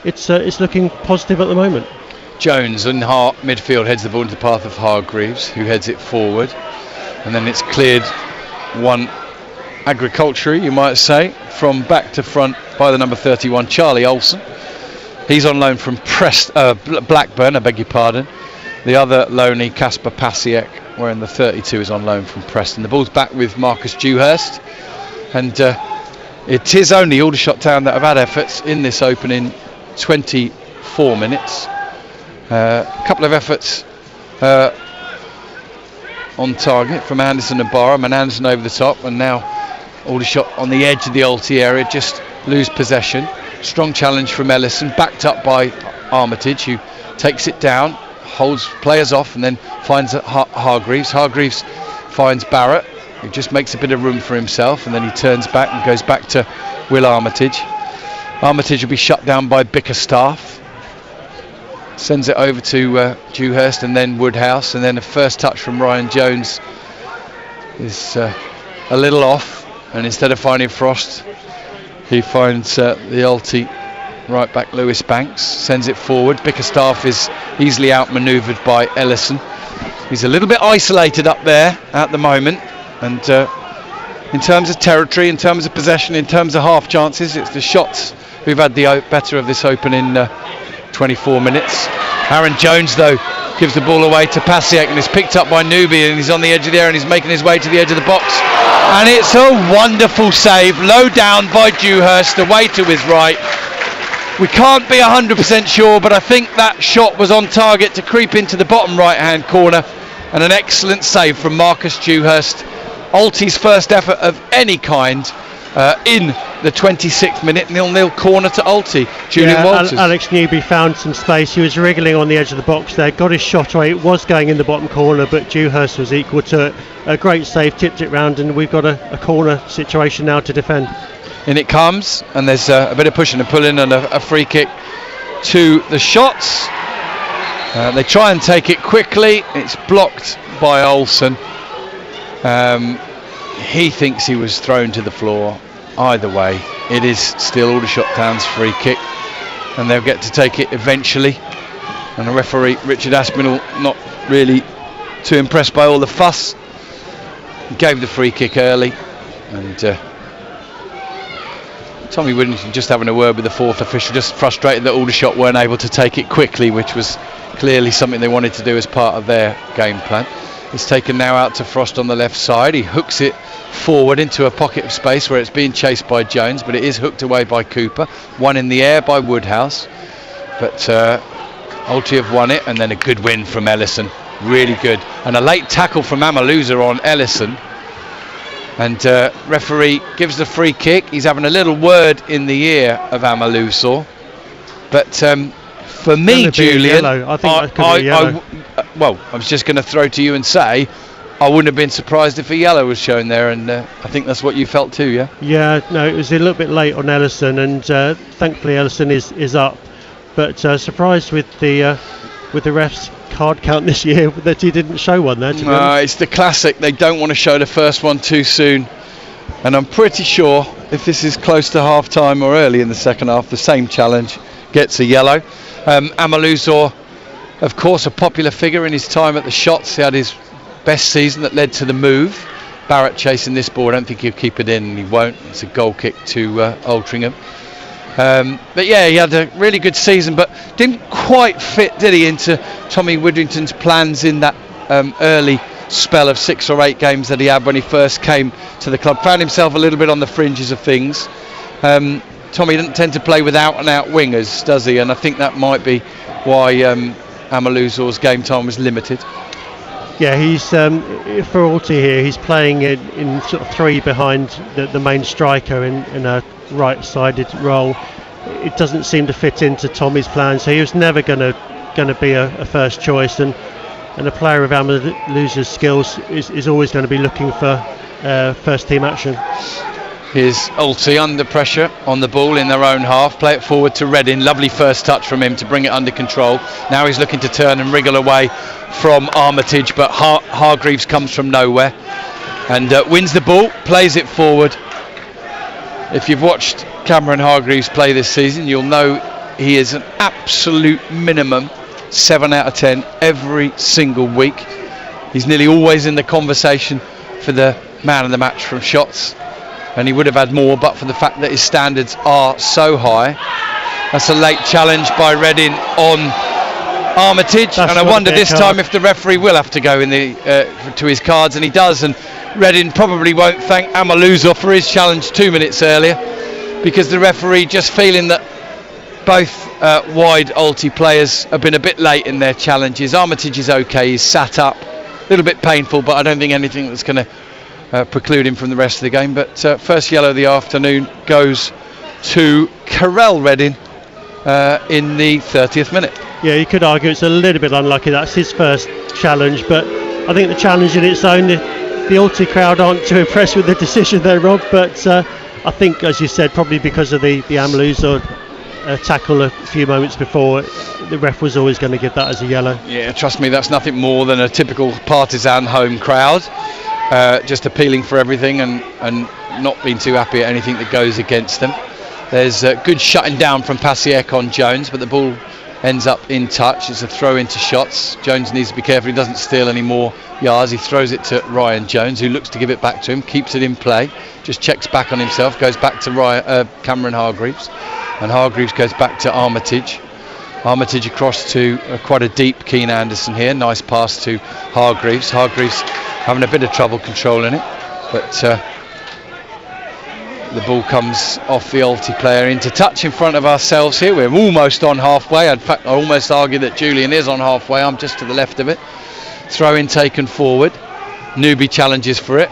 it's looking positive at the moment. Jones in midfield heads the ball into the path of Hargreaves, who heads it forward, and then it's cleared one agriculturally, you might say, from back to front by the number 31, Charlie Olsen. He's on loan from Blackburn, I beg your pardon. The other loanee, Kasper Pasiek, wearing the 32, is on loan from Preston. The ball's back with Marcus Dewhurst, and it is only Aldershot Town that have had efforts in this opening 24 minutes. A couple of efforts on target from Anderson and Barham, and Anderson over the top, and now Aldershot on the edge of the Alty area, just lose possession. Strong challenge from Ellison, backed up by Armitage, who takes it down, holds players off, and then finds Hargreaves. Hargreaves finds Barrett, who just makes a bit of room for himself, and then he turns back and goes back to Will Armitage. Armitage will be shut down by Bickerstaff. Sends it over to Dewhurst and then Woodhouse, and then a first touch from Ryan Jones is a little off, and instead of finding Frost, he finds the Alty right back Lewis Banks, sends it forward. Bickerstaff is easily outmanoeuvred by Ellison. He's a little bit isolated up there at the moment, and in terms of territory, in terms of possession, in terms of half chances, it's the shots who've had the better of this opening 24 minutes. Aaron Jones though gives the ball away to Pasiek, and is picked up by Newby, and he's on the edge of the area, and he's making his way to the edge of the box, and it's a wonderful save, low down by Dewhurst, away to his right. We can't be 100% sure, but I think that shot was on target to creep into the bottom right hand corner, and an excellent save from Marcus Dewhurst. Alty's first effort of any kind in the 26th minute, 0-0 corner to Alty. Julian Walters. Alex Newby found some space. He was wriggling on the edge of the box there, got his shot away. It was going in the bottom corner, but Dewhurst was equal to it. A great save, tipped it round, and we've got a corner situation now to defend. In it comes, and there's a bit of pushing and pulling, and a free kick to the shots. They try and take it quickly. It's blocked by Olsen. He thinks he was thrown to the floor. Either way, it is still Aldershot Town's free kick, and they'll get to take it eventually. And the referee, Richard Aspinall, not really too impressed by all the fuss. He gave the free kick early, and Tommy Whittington just having a word with the fourth official, just frustrated that Aldershot weren't able to take it quickly, which was clearly something they wanted to do as part of their game plan. It's taken now out to Frost on the left side. He hooks it forward into a pocket of space where it's being chased by Jones, but it is hooked away by Cooper. One in the air by Woodhouse, but Alty have won it, and then a good win from Ellison. Really good, and a late tackle from Amaluza on Ellison, and referee gives the free kick. He's having a little word in the ear of Amaluza, but for me, Julian, I think that could be yellow. Well, I was just going to throw to you and say I wouldn't have been surprised if a yellow was shown there, and I think that's what you felt too, yeah? Yeah, no, it was a little bit late on Ellison, and thankfully Ellison is up, but surprised with the refs' card count this year that he didn't show one there. It's the classic, they don't want to show the first one too soon, and I'm pretty sure if this is close to half time or early in the second half, the same challenge gets a yellow. Amaluza, of course, a popular figure in his time at the Shots. He had his best season that led to the move. Barrett chasing this ball, I don't think he'll keep it in, and he won't. It's a goal kick to Altrincham. But yeah, he had a really good season, but didn't quite fit, did he, into Tommy Widdrington's plans in that early spell of 6 or 8 games that he had when he first came to the club. Found himself a little bit on the fringes of things. Tommy doesn't tend to play with out-and-out wingers, does he? And I think that might be why Amaluza's game time was limited. Yeah, he's for Alty here, he's playing in sort of 3 behind the main striker in a right-sided role. It doesn't seem to fit into Tommy's plan, so he was never going to be a first choice, and a player of Amaluza's skills is always going to be looking for first team action. Here's Alty under pressure on the ball in their own half. Play it forward to Reddin. Lovely first touch from him to bring it under control. Now he's looking to turn and wriggle away from Armitage, but Hargreaves comes from nowhere and wins the ball, plays it forward. If you've watched Cameron Hargreaves play this season, you'll know he is an absolute minimum 7 out of 10 every single week. He's nearly always in the conversation for the man of the match from Shots, and he would have had more but for the fact that his standards are so high. That's a late challenge by Reddin on Armitage, and I wonder this time if the referee will have to go in to his cards, and he does, and Reddin probably won't thank Amaluza for his challenge 2 minutes earlier, because the referee just feeling that both wide Alty players have been a bit late in their challenges. Armitage is okay, he's sat up, a little bit painful, but I don't think anything that's going to preclude him from the rest of the game. But first yellow of the afternoon goes to Carell Reddin in the 30th minute. Yeah, you could argue it's a little bit unlucky. That's his first challenge, but I think the challenge in its own, the Alty crowd aren't too impressed with the decision there, Rob, but I think, as you said, probably because of the Amaluza tackle a few moments before, the ref was always going to give that as a yellow. Yeah, trust me, that's nothing more than a typical partisan home crowd, just appealing for everything and not being too happy at anything that goes against them. There's good shutting down from Pasiek on Jones, but the ball ends up in touch. It's a throw into Shots. Jones needs to be careful he doesn't steal any more yards. He throws it to Ryan Jones, who looks to give it back to him, keeps it in play, just checks back on himself, goes back to Cameron Hargreaves, and Hargreaves goes back to Armitage. Armitage across to quite a deep Keane Anderson here. Nice pass to Hargreaves. Hargreaves having a bit of trouble controlling it, but the ball comes off the Alty player into touch in front of ourselves here. We're almost on halfway. In fact, I almost argue that Julian is on halfway. I'm just to the left of it. Throw in taken forward. Newbie challenges for it.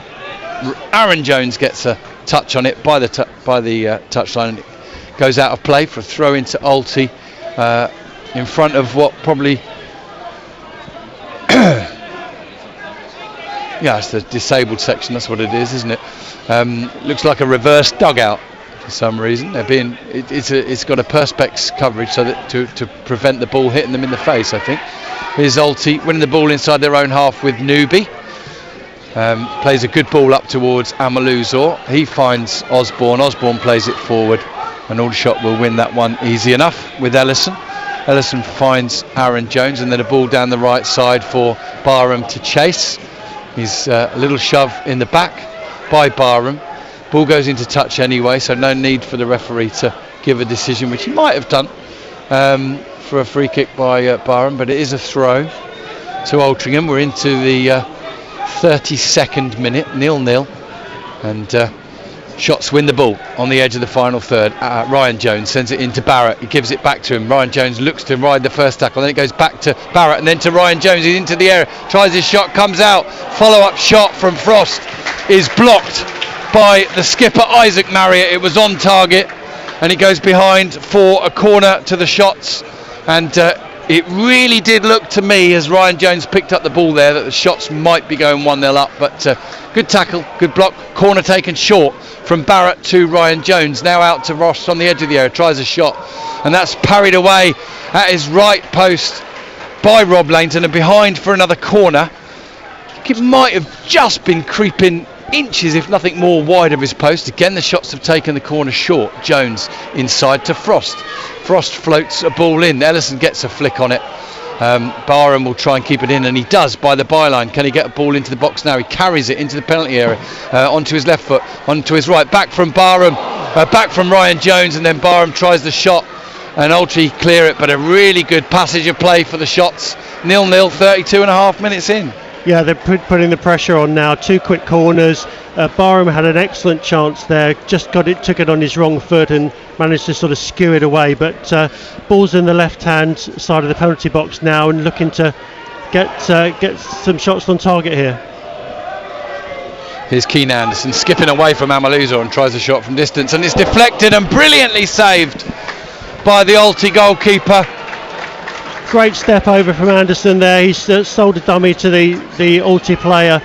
Aaron Jones gets a touch on it by the touchline, and it goes out of play for a throw into Alty in front of what probably yeah, it's the disabled section, that's what it is, isn't it? Looks like a reverse dugout for some reason. They're being it's got a perspex coverage so that to prevent the ball hitting them in the face, I think. Here's Alty winning the ball inside their own half with Newby. plays a good ball up towards Amaluzor. He finds Osborne. Osborne plays it forward, and Aldershot will win that one easy enough with Ellison. Ellison finds Aaron Jones, and then a ball down the right side for Barham to chase. He's a little shove in the back by Barham. Ball goes into touch anyway, so no need for the referee to give a decision, which he might have done for a free kick by Barham, but it is a throw to Altrincham. We're into the 32nd minute, 0-0, and Shots win the ball on the edge of the final third. Ryan Jones sends it into Barrett. He gives it back to him. Ryan Jones looks to ride the first tackle. Then it goes back to Barrett and then to Ryan Jones. He's into the area. Tries his shot. Comes out. Follow-up shot from Frost is blocked by the skipper, Isaac Marriott. It was on target. And it goes behind for a corner to the Shots. And it really did look to me, as Ryan Jones picked up the ball there, that the Shots might be going 1-0 up. But good tackle, good block. Corner taken short from Barrett to Ryan Jones. Now out to Ross on the edge of the area. Tries a shot. And that's parried away at his right post by Rob Langton. And behind for another corner. It might have just been creeping inches, if nothing more, wide of his post. Again, the Shots have taken the corner short. Jones inside to Frost. Frost floats a ball in. Ellison gets a flick on it. Barham will try and keep it in, and he does by the byline. Can he get a ball into the box now? He carries it into the penalty area, onto his left foot, onto his right. Back from Barham, back from Ryan Jones, and then Barham tries the shot, and Altrincham clear it. But a really good passage of play for the Shots. 0-0, 32.5 minutes in. Yeah, they're putting the pressure on now. Two quick corners. Barham had an excellent chance there. Just took it on his wrong foot and managed to sort of skew it away. But ball's in the left-hand side of the penalty box now, and looking to get some shots on target here. Here's Keane Anderson skipping away from Amaluzor and tries a shot from distance, and it's deflected and brilliantly saved by the Alti goalkeeper. Great step over from Anderson there. He's sold a dummy to the Alti player.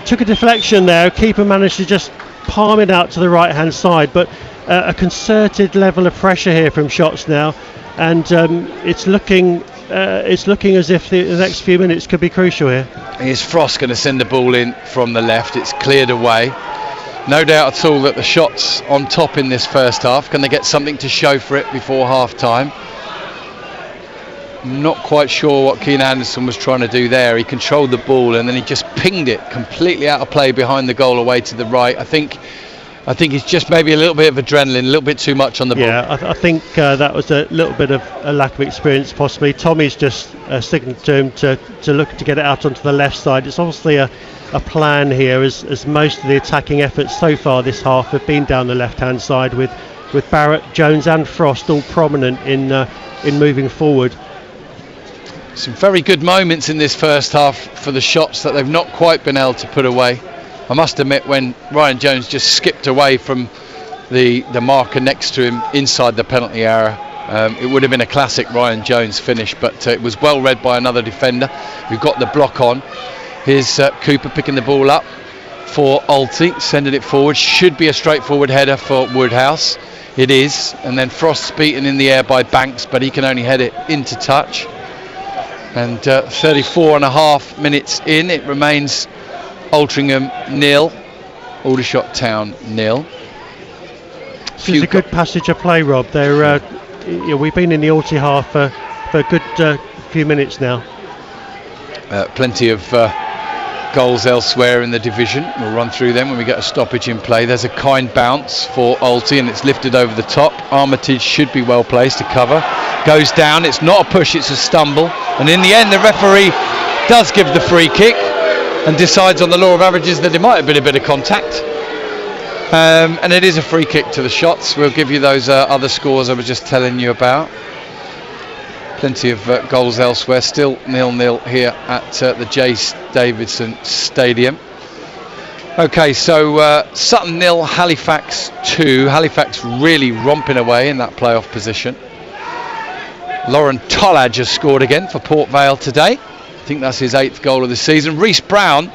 Took a deflection there. Keeper managed to just palm it out to the right hand side, but a concerted level of pressure here from Shots now, and it's looking as if the next few minutes could be crucial here. Here's Frost going to send the ball in from the left. It's cleared away. No doubt at all that the Shots on top in this first half. Can they get something to show for it before half time? Not quite sure what Keane Anderson was trying to do there. He controlled the ball and then he just pinged it completely out of play behind the goal away to the right. I think it's just maybe a little bit of adrenaline, a little bit too much on the ball. Yeah, I think that was a little bit of a lack of experience possibly. Tommy's just signalled to him to look to get it out onto the left side. It's obviously a plan here, as most of the attacking efforts so far this half have been down the left hand side, with Barrett, Jones and Frost all prominent in moving forward. Some very good moments in this first half for the Shots that they've not quite been able to put away. I must admit, when Ryan Jones just skipped away from the marker next to him inside the penalty area, it would have been a classic Ryan Jones finish, but it was well read by another defender who got the block on. Here's Cooper picking the ball up for Alti, sending it forward. Should be a straightforward header for Woodhouse. It is, and then Frost's beaten in the air by Banks, but he can only head it into touch. And 34.5 minutes in, it remains Altrincham 0, Aldershot Town 0. This is a good passage of play, Rob. We've been in the Alti half for a good few minutes now. Plenty of goals elsewhere in the division. We'll run through them when we get a stoppage in play. There's a kind bounce for Alti and it's lifted over the top. Armitage should be well placed to cover. Goes down, it's not a push, it's a stumble, and in the end the referee does give the free kick and decides on the law of averages that it might have been a bit of contact, and it is a free kick to the Shots. We'll give you those other scores I was just telling you about. Plenty of goals elsewhere, still 0-0 here at the J. Davidson Stadium. Okay, so Sutton 0, Halifax 2. Halifax really romping away in that playoff position. Lauren Tollage has scored again for Port Vale today. I think that's his 8th goal of the season. Reece Brown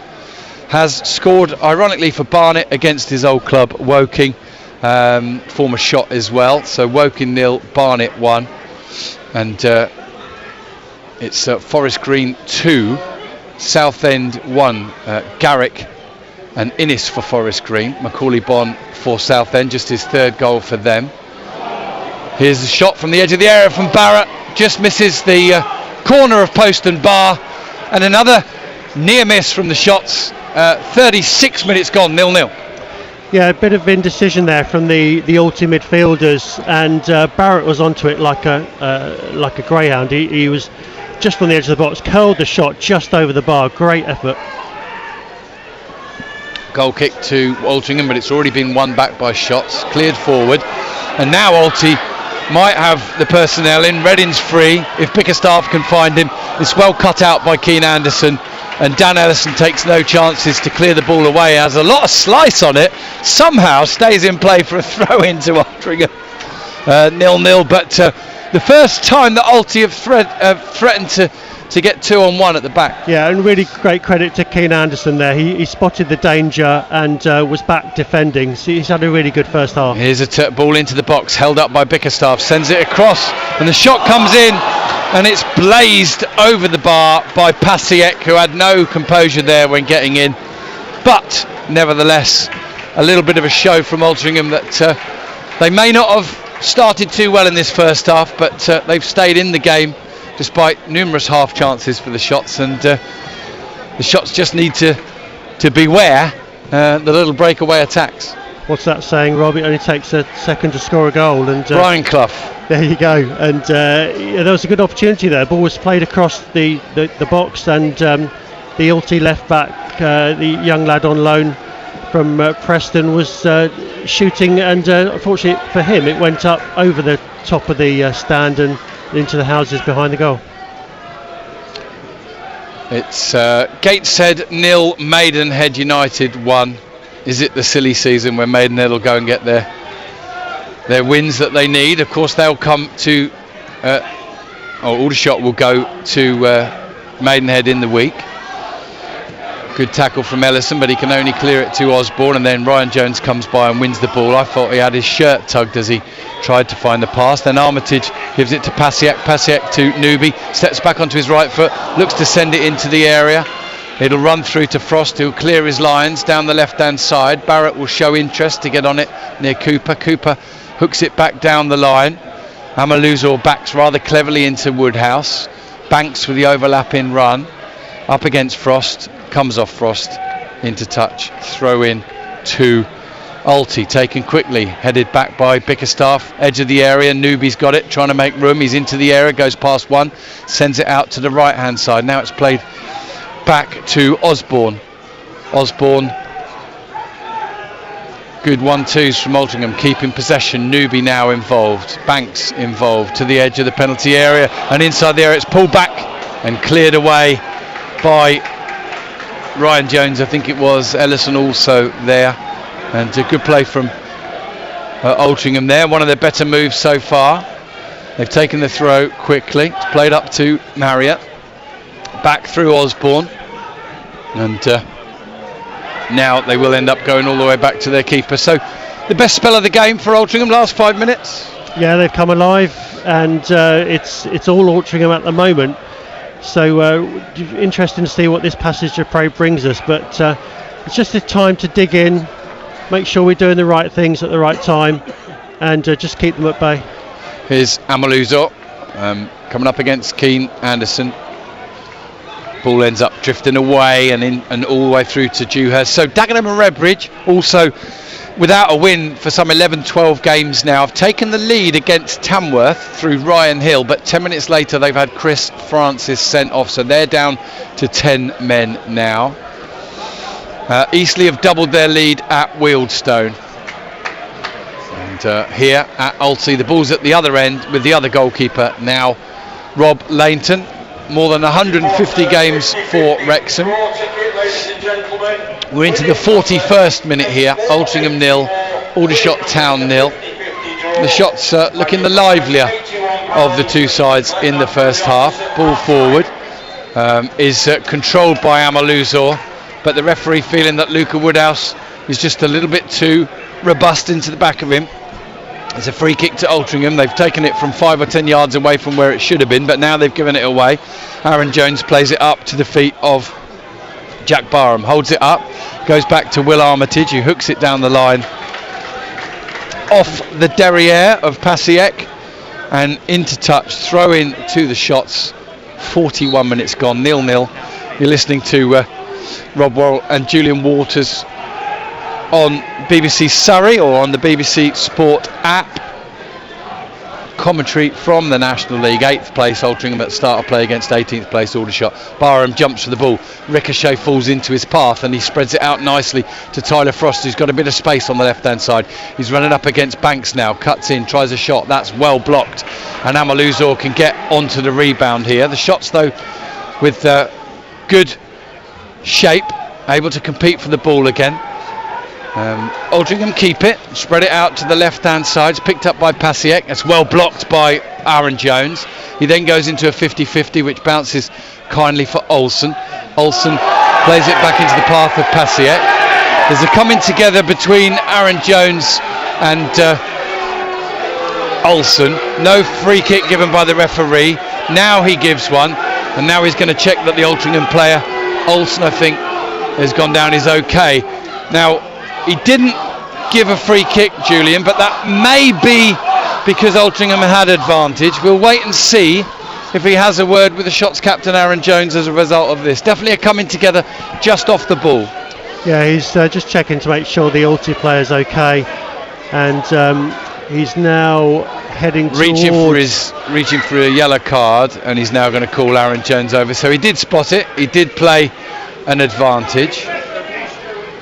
has scored, ironically, for Barnet against his old club, Woking. Former Shot as well. So Woking 0, Barnet 1. And it's Forest Green 2, Southend 1. Garrick and Innes for Forest Green. Macaulay Bonne for Southend, just his third goal for them. Here's the shot from the edge of the area from Barrett, just misses the corner of post and bar, and another near miss from the shots. 36 minutes gone, 0-0. Yeah, a bit of indecision there from the Alty midfielders, and Barrett was onto it like a greyhound. He was just on the edge of the box, curled the shot just over the bar. Great effort. Goal kick to Altrincham, but it's already been won back by shots, cleared forward, and now Alty might have the personnel in. Reddin's free if Bickerstaff can find him. It's well cut out by Keane Anderson, and Dan Ellison takes no chances to clear the ball away. Has a lot of slice on it, somehow stays in play for a throw into Altrincham. 0-0, but the first time that Alty have threatened to get 2-on-1 at the back. Yeah, and really great credit to Keane Anderson there. He spotted the danger and was back defending. So he's had a really good first half. Here's a ball into the box, held up by Bickerstaff, sends it across, and the shot comes in, and it's blazed over the bar by Pasiek, who had no composure there when getting in. But nevertheless, a little bit of a show from Altrincham that they may not have started too well in this first half, but they've stayed in the game despite numerous half chances for the shots, and the shots just need to beware the little breakaway attacks. What's that saying, Rob? It only takes a second to score a goal. And Brian Clough. There you go. And there was a good opportunity there. Ball was played across the box, and the Alty left back, the young lad on loan from Preston, was shooting, and unfortunately for him it went up over the top of the stand and into the houses behind the goal. It's Gateshead 0, Maidenhead United 1. Is it the silly season when Maidenhead will go and get their wins that they need? Of course they'll come to Aldershot will go to Maidenhead in the week. Good tackle from Ellison, but he can only clear it to Osborne, and then Ryan Jones comes by and wins the ball. I thought he had his shirt tugged as he tried to find the pass. Then Armitage gives it to Pasiek to Newby, steps back onto his right foot, looks to send it into the area. It'll run through to Frost, who'll clear his lines down the left hand side. Barrett will show interest to get on it near Cooper. Cooper hooks it back down the line. Amaluzor backs rather cleverly into Woodhouse. Banks with the overlapping run up against Frost, comes off Frost into touch, throw in to Alty, taken quickly, headed back by Bickerstaff, edge of the area. Newby's got it, trying to make room. He's into the area, goes past one, sends it out to the right hand side. Now it's played back to Osborne. Good 1-2s from Altrincham, keeping possession. Newby now involved, Banks involved, to the edge of the penalty area, and inside the area it's pulled back and cleared away by Ryan Jones, I think it was. Ellison also there, and a good play from Altrincham there. One of their better moves so far. They've taken the throw quickly. It's played up to Marriott, back through Osborne, and now they will end up going all the way back to their keeper. So the best spell of the game for Altrincham, last 5 minutes. Yeah, they've come alive, and it's all Altrincham at the moment. So interesting to see what this passage of play brings us, but it's just a time to dig in, make sure we're doing the right things at the right time, and just keep them at bay. Here's Amaluzor coming up against Keane Anderson. Ball ends up drifting away and in and all the way through to Dewhurst. So Dagenham and Redbridge, also without a win for some 11-12 games now, have taken the lead against Tamworth through Ryan Hill, but 10 minutes later they've had Chris Francis sent off, so they're down to 10 men now. Eastleigh have doubled their lead at Wealdstone, and here at Alty the ball's at the other end with the other goalkeeper now, Rob Lainton. More than 150 games for Wrexham. We're into the 41st minute here. Altrincham 0, Aldershot Town 0. The shots looking the livelier of the two sides in the first half. Ball forward is controlled by Amaluzor, but the referee feeling that Luca Woodhouse is just a little bit too robust into the back of him. It's a free kick to Altrincham. They've taken it from 5 or 10 yards away from where it should have been, but now they've given it away. Aaron Jones plays it up to the feet of Jack Barham holds it up, goes back to Will Armitage, who hooks it down the line off the derriere of Pasiek and into touch, throw in to the shots. 41 minutes gone, 0-0. You're listening to Rob Worrell and Julian Waters on BBC Surrey or on the BBC Sport app. Commentary from the National League. 8th place Altrincham at start of play against 18th place Aldershot. Barham jumps for the ball, ricochet falls into his path and he spreads it out nicely to Tyler Frost, who's got a bit of space on the left hand side. He's running up against Banks now, cuts in, tries a shot, that's well blocked, and Amaluzor can get onto the rebound here. The shots though with good shape, able to compete for the ball again. Altrincham keep it, spread it out to the left hand side. It's picked up by Pasiek. It's well blocked by Aaron Jones. He then goes into a 50-50 which bounces kindly for Olsen. Olsen plays it back into the path of Pasiek. There's a coming together between Aaron Jones and Olsen. No free kick given by the referee. Now he gives one, and now he's going to check that the Altrincham player, Olsen I think, has gone down, is okay. Now he didn't give a free kick, Julian, but that may be because Altrincham had advantage. We'll wait and see if he has a word with the shots captain Aaron Jones as a result of this. Definitely a coming together just off the ball. Yeah, he's just checking to make sure the Alti player's okay, and he's now heading reaching for a yellow card, and he's now going to call Aaron Jones over. So he did spot it, he did play an advantage,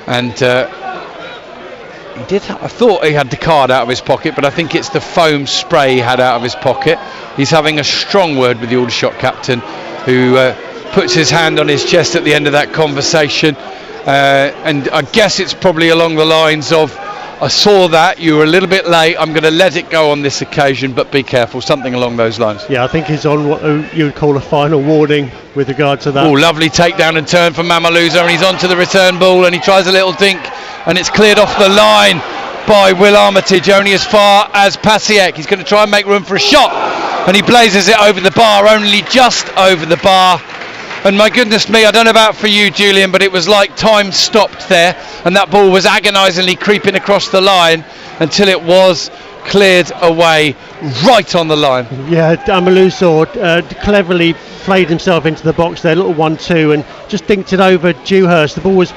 and I thought he had the card out of his pocket, but I think it's the foam spray he had out of his pocket. He's having a strong word with the Aldershot captain, who puts his hand on his chest at the end of that conversation, and I guess it's probably along the lines of, I saw that, you were a little bit late, I'm going to let it go on this occasion, but be careful, something along those lines. Yeah, I think he's on what you would call a final warning with regard to that. Oh, lovely takedown and turn from Mamaluza, and he's onto the return ball, and he tries a little dink, and it's cleared off the line by Will Armitage, only as far as Pasiek. He's going to try and make room for a shot, and he blazes it over the bar, only just over the bar. And my goodness me, I don't know about for you, Julian, but it was like time stopped there, and that ball was agonisingly creeping across the line until it was cleared away right on the line. Yeah, Amaluzor cleverly played himself into the box there, little 1-2, and just dinked it over Dewhurst. The ball was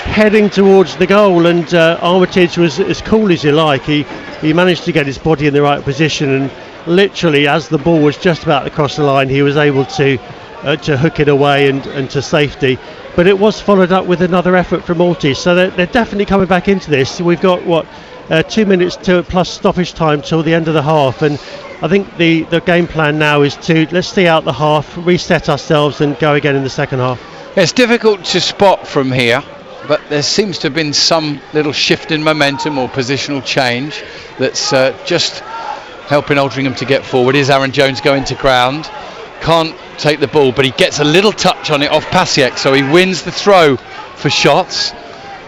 heading towards the goal, and Armitage was as cool as you like. He managed to get his body in the right position, and literally as the ball was just about to cross the line, he was able to hook it away and to safety. But it was followed up with another effort from Maltese, so they're definitely coming back into this. We've got 2 minutes plus stoppage time till the end of the half, and I think the game plan now is to let's stay out the half, reset ourselves, and go again in the second half. It's difficult to spot from here, but there seems to have been some little shift in momentum or positional change that's just helping Altrincham to get forward. Is Aaron Jones going to ground? Can't take the ball, but he gets a little touch on it off Pasiek, so he wins the throw for shots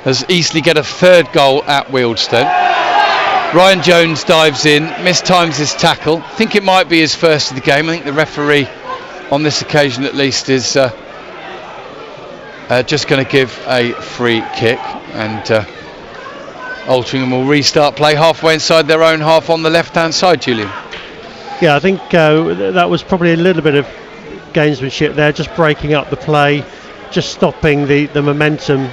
as Eastleigh get a third goal at Wealdstone. Ryan Jones dives in, mistimes his tackle. I think it might be his first of the game. I think the referee on this occasion at least is just going to give a free kick, and Altrincham will restart play halfway inside their own half on the left hand side. Julian? Yeah, I think that was probably a little bit of gamesmanship there, just breaking up the play, just stopping the momentum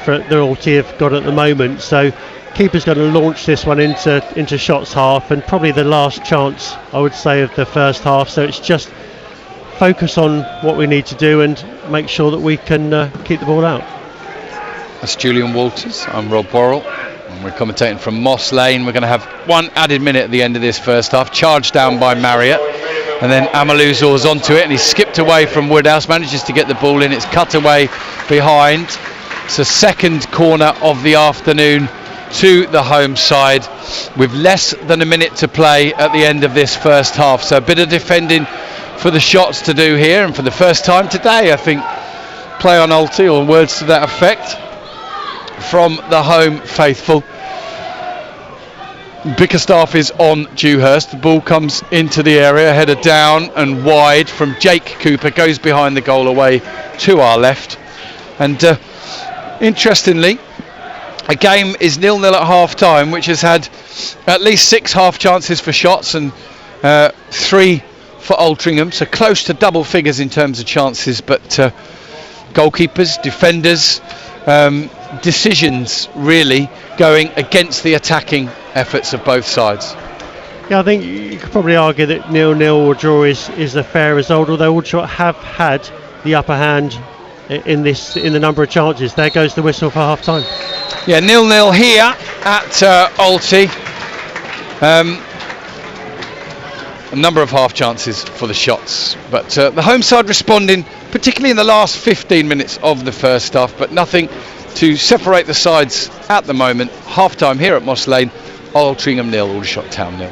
for the Alti have got at the moment. So keeper's going to launch this one into shots half, and probably the last chance, I would say, of the first half. So it's just focus on what we need to do and make sure that we can keep the ball out. That's Julian Walters. I'm Rob Worrell, and we're commentating from Moss Lane. We're going to have one added minute at the end of this first half. Charged down by Marriott, and then Amaluzor's onto it, and he's skipped away from Woodhouse, manages to get the ball in. It's cut away behind. It's a second corner of the afternoon to the home side with less than a minute to play at the end of this first half. So a bit of defending for the shots to do here, and for the first time today, I think, play on Alti, or words to that effect, from the home faithful. Bickerstaff is on Dewhurst. The ball comes into the area, header down and wide from Jake Cooper, goes behind the goal away to our left, And interestingly, a game is 0-0 at half time, which has had at least 6 half chances for shots and 3 for Altrincham, so close to double figures in terms of chances, but goalkeepers, defenders, decisions really going against the attacking efforts of both sides. Yeah, I think you could probably argue that 0-0 or draw is a fair result, although Aldershot have had the upper hand in the number of chances. There goes the whistle for half time. Yeah, 0-0 here at Alti. A number of half chances for the shots, but the home side responding, particularly in the last 15 minutes of the first half, but nothing to separate the sides at the moment. Half time here at Moss Lane, Altrincham 0, Aldershot Town 0.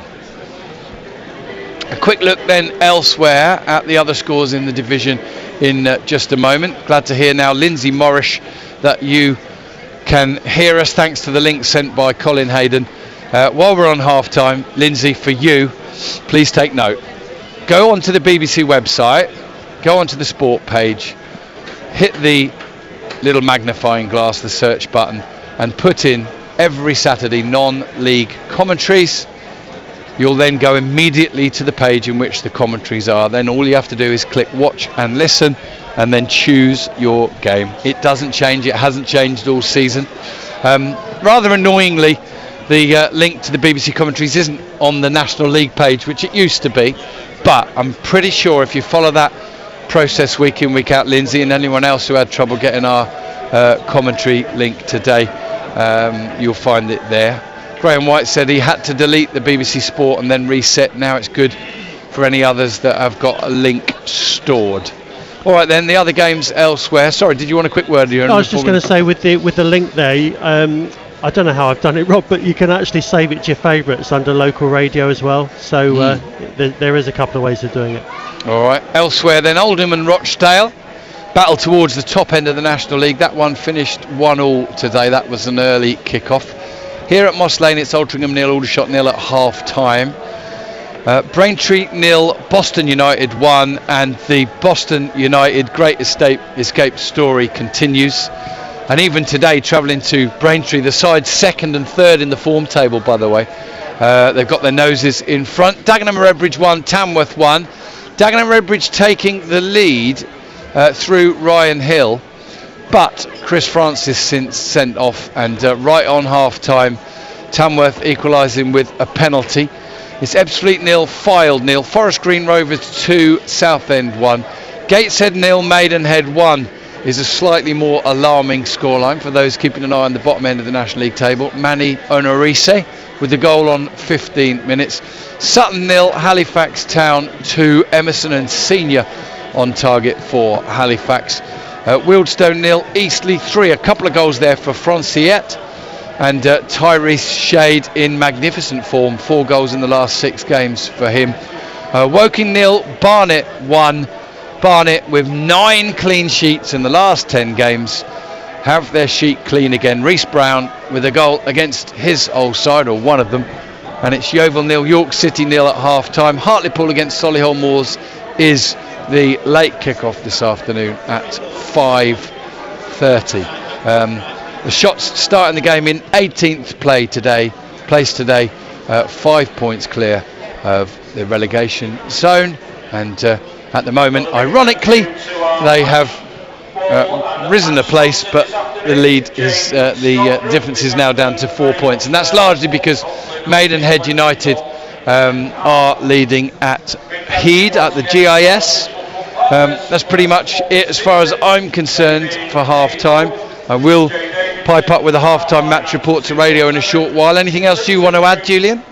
A quick look then elsewhere at the other scores in the division in just a moment. Glad to hear now, Lindsay Morrish, that you can hear us thanks to the link sent by Colin Hayden. While we're on half time, Lindsay, for you, please take note. Go onto the BBC website, go onto the sport page, hit the little magnifying glass, the search button, and put in every Saturday non-league commentaries. You'll then go immediately to the page in which the commentaries are. Then all you have to do is click watch and listen, and then choose your game. It doesn't change, it hasn't changed all season. Rather annoyingly, the link to the BBC commentaries isn't on the National League page, which it used to be, but I'm pretty sure if you follow that process week in, week out, Lindsay, and anyone else who had trouble getting our commentary link today, you'll find it there. Graham White said he had to delete the BBC Sport and then reset. Now it's good for any others that have got a link stored. All right then, the other games elsewhere. Sorry, did you want a quick word? I was just going to say with the link there, I don't know how I've done it, Rob, but you can actually save it to your favourites under local radio as well. So there is a couple of ways of doing it. All right. Elsewhere then, Oldham and Rochdale battle towards the top end of the National League. That one finished 1-1 today. That was an early kick-off. Here at Moss Lane, it's Altrincham 0, Aldershot 0 at half time. Braintree 0, Boston United 1, and the Boston United Great Escape story continues. And even today, travelling to Braintree, the side's 2nd and 3rd in the form table, by the way. They've got their noses in front. Dagenham and Redbridge 1, Tamworth 1. Dagenham and Redbridge taking the lead through Ryan Hill. But Chris Francis since sent off, and right on half time, Tamworth equalising with a penalty. It's Ebbsfleet 0, Fylde 0, Forest Green Rovers 2, Southend 1, Gateshead 0, Maidenhead 1 is a slightly more alarming scoreline for those keeping an eye on the bottom end of the National League table. Manny Onorise with the goal on 15 minutes. Sutton 0, Halifax Town 2, Emerson and Senior on target for Halifax. Wealdstone 0, Eastleigh 3, a couple of goals there for Franciette, and Tyrese Shade in magnificent form, 4 goals in the last 6 games for him. Woking 0, Barnet 1. Barnet with 9 clean sheets in the last 10 games have their sheet clean again. Reece Brown with a goal against his old side, or one of them, and it's Yeovil 0, York City 0 at half time. Hartlepool against Solihull Moors is the late kick-off this afternoon at 5:30. The shots starting the game in 18th place today, 5 points clear of the relegation zone, and at the moment, ironically, they have risen a place, but the lead is the difference is now down to 4 points, and that's largely because Maidenhead United are leading at Heed at the GIS. That's pretty much it as far as I'm concerned for half time. I will pipe up with a half-time match report to radio in a short while. Anything else you want to add, Julian?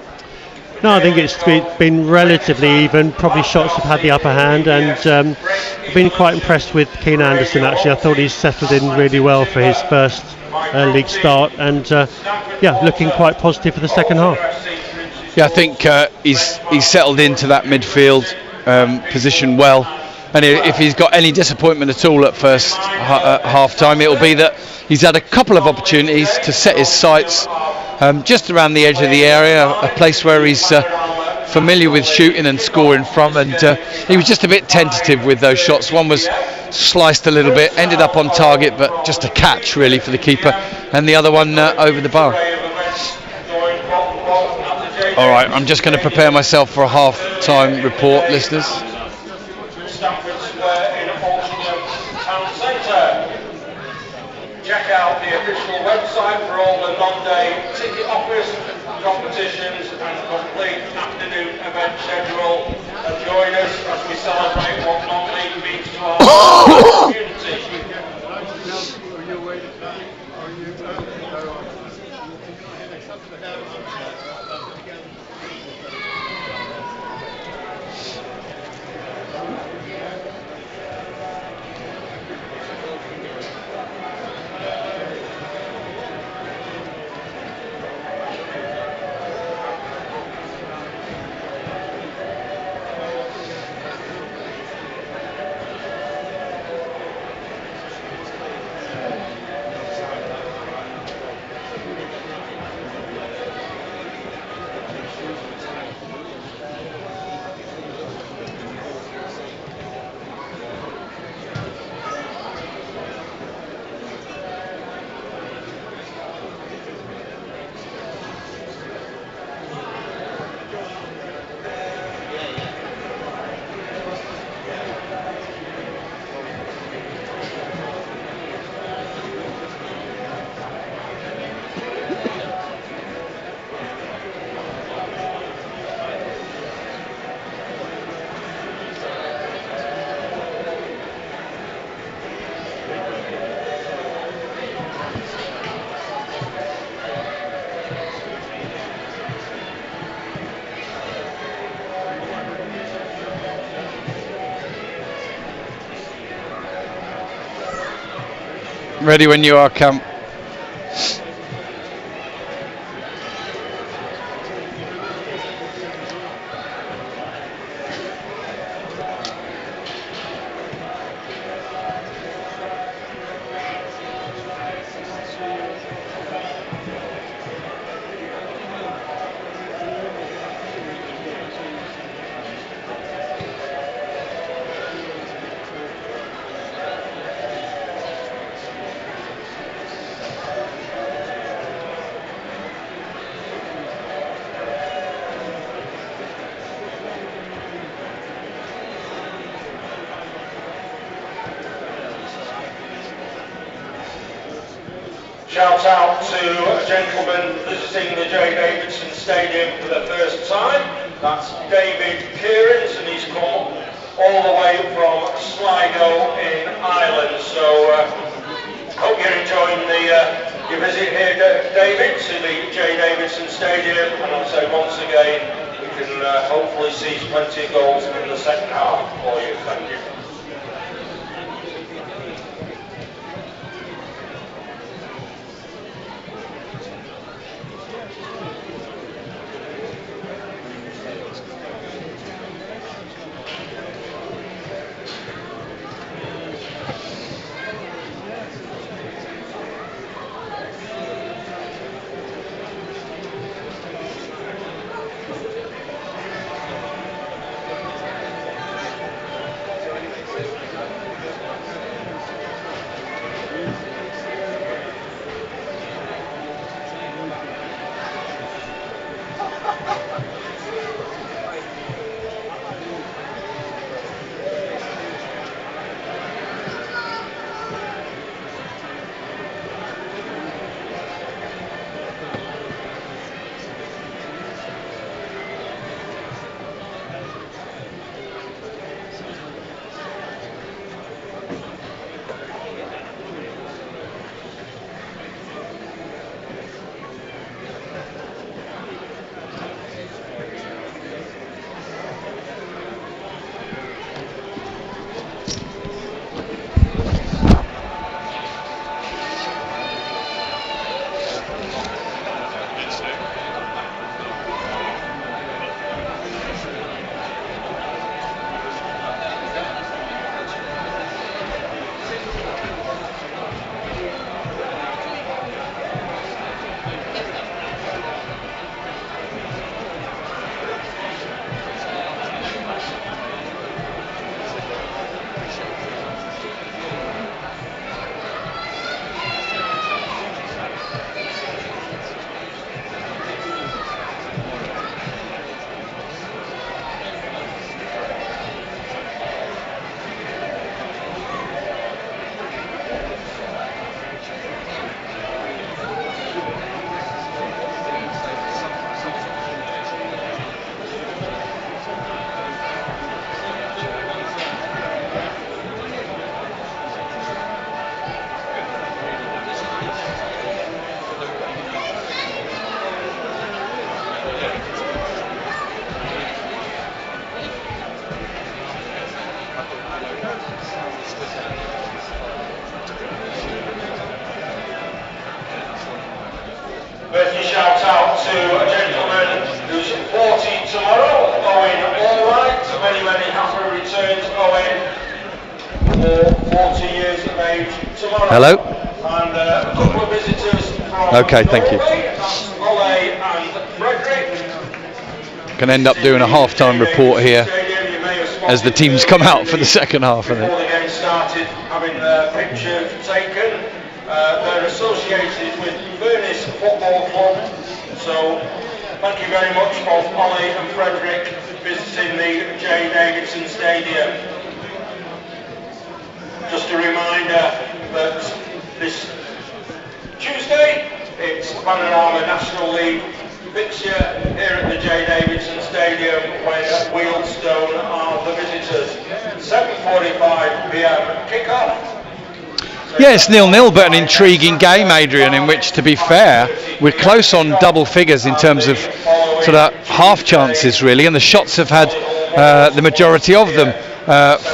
No, I think it's been relatively even. Probably shots have had the upper hand, and I've been quite impressed with Keane Anderson. Actually, I thought he's settled in really well for his first league start, and looking quite positive for the second half. Yeah, I think he's settled into that midfield position well, and if he's got any disappointment at all at first half time, it'll be that he's had a couple of opportunities to set his sights just around the edge of the area, a place where he's familiar with shooting and scoring from, and he was just a bit tentative with those shots. One was sliced a little bit, ended up on target, but just a catch really for the keeper, and the other one over the bar. All right, I'm just going to prepare myself for a half-time report, listeners. Stamford Square in Altrincham Town Centre. Check out the official website for all the non-day ticket offers, competitions and complete afternoon event schedule. And join us as we celebrate what non-league means to our community. Ready when you are, Cam. Shout out to a gentleman visiting the J. Davidson Stadium for the first time. That's David Kierans, and he's come all the way from Sligo in Ireland. So hope you're enjoying your visit here, David, to the J. Davidson Stadium. And I'll say once again, we can hopefully see plenty of goals in the second half for you. Thank you. Birthday shout out to a gentleman who's 40 tomorrow, Owen Allright. Many, many happy returns, Owen, for 40 years of age tomorrow. Hello. And a couple of visitors from Okay, thank you. That's Ollie and Frederick. Can end up doing a half-time report here as the teams come out for the second half, I think. Before the game started, having their picture taken. They're associated with Furness Football Club, so thank you very much both Ollie and Frederick visiting the J. Davidson Stadium. Just a reminder that this Tuesday it's Panorama National League fixture here at the J. Davidson Stadium when Wealdstone are the visitors. 7:45 p.m. kick-off. Yes, 0-0, but an intriguing game, Adrian, in which, to be fair, we're close on double figures in terms of sort of half chances, really, and the shots have had the majority of them.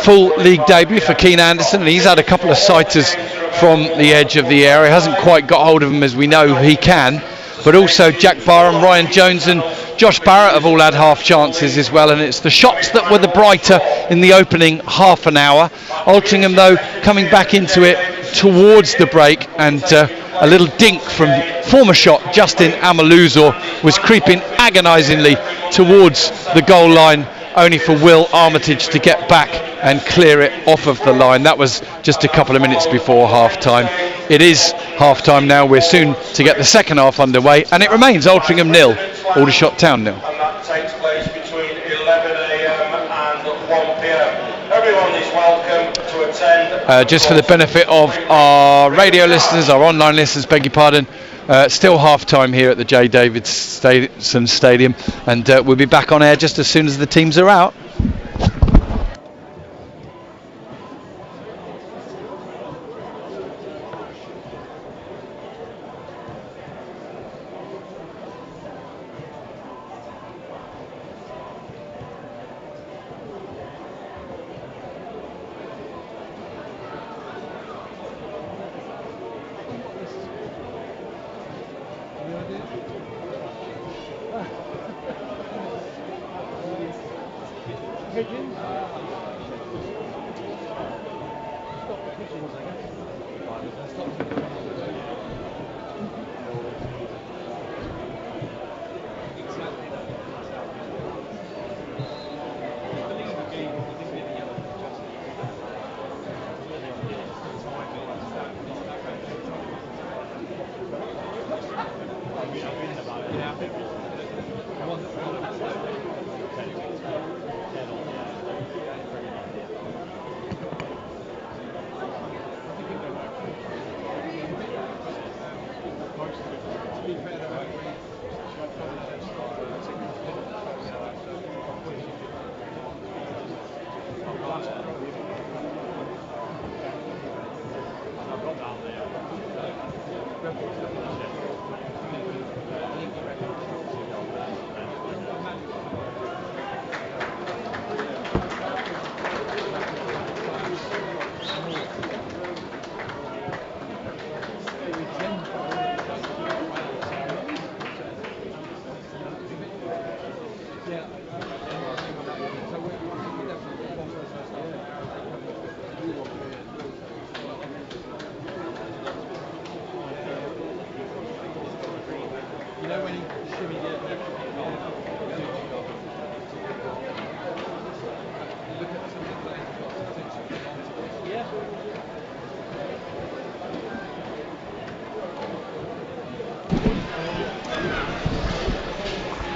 Full league debut for Keane Anderson, and he's had a couple of sighters from the edge of the area. Hasn't quite got hold of them as we know he can, but also Jack Barham, Ryan Jones and Josh Barrett have all had half chances as well, and it's the shots that were the brighter in the opening half an hour. Altrincham, though, coming back into it towards the break, and a little dink from former shot Justin Amaluzor was creeping agonisingly towards the goal line, only for Will Armitage to get back and clear it off of the line. That was just a couple of minutes before half-time. It is half-time now. We're soon to get the second half underway, and it remains Altrincham 0, Aldershot Town 0. And that takes place between 11 a.m. and 1 p.m. Everyone is welcome to attend. Just for the benefit of our radio listeners, our online listeners, beg your pardon, still half-time here at the J. Davidson Stadium, and we'll be back on air just as soon as the teams are out.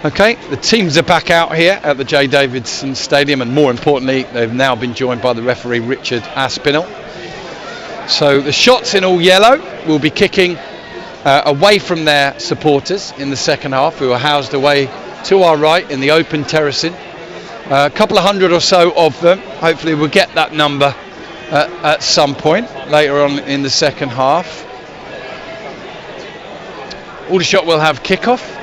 Okay, the teams are back out here at the J. Davidson Stadium, and more importantly, they've now been joined by the referee Richard Aspinall. So the shots in all yellow will be kicking away from their supporters in the second half, who are housed away to our right in the open terracing. A couple of hundred or so of them. Hopefully we'll get that number at some point later on in the second half. Aldershot will have kick-off.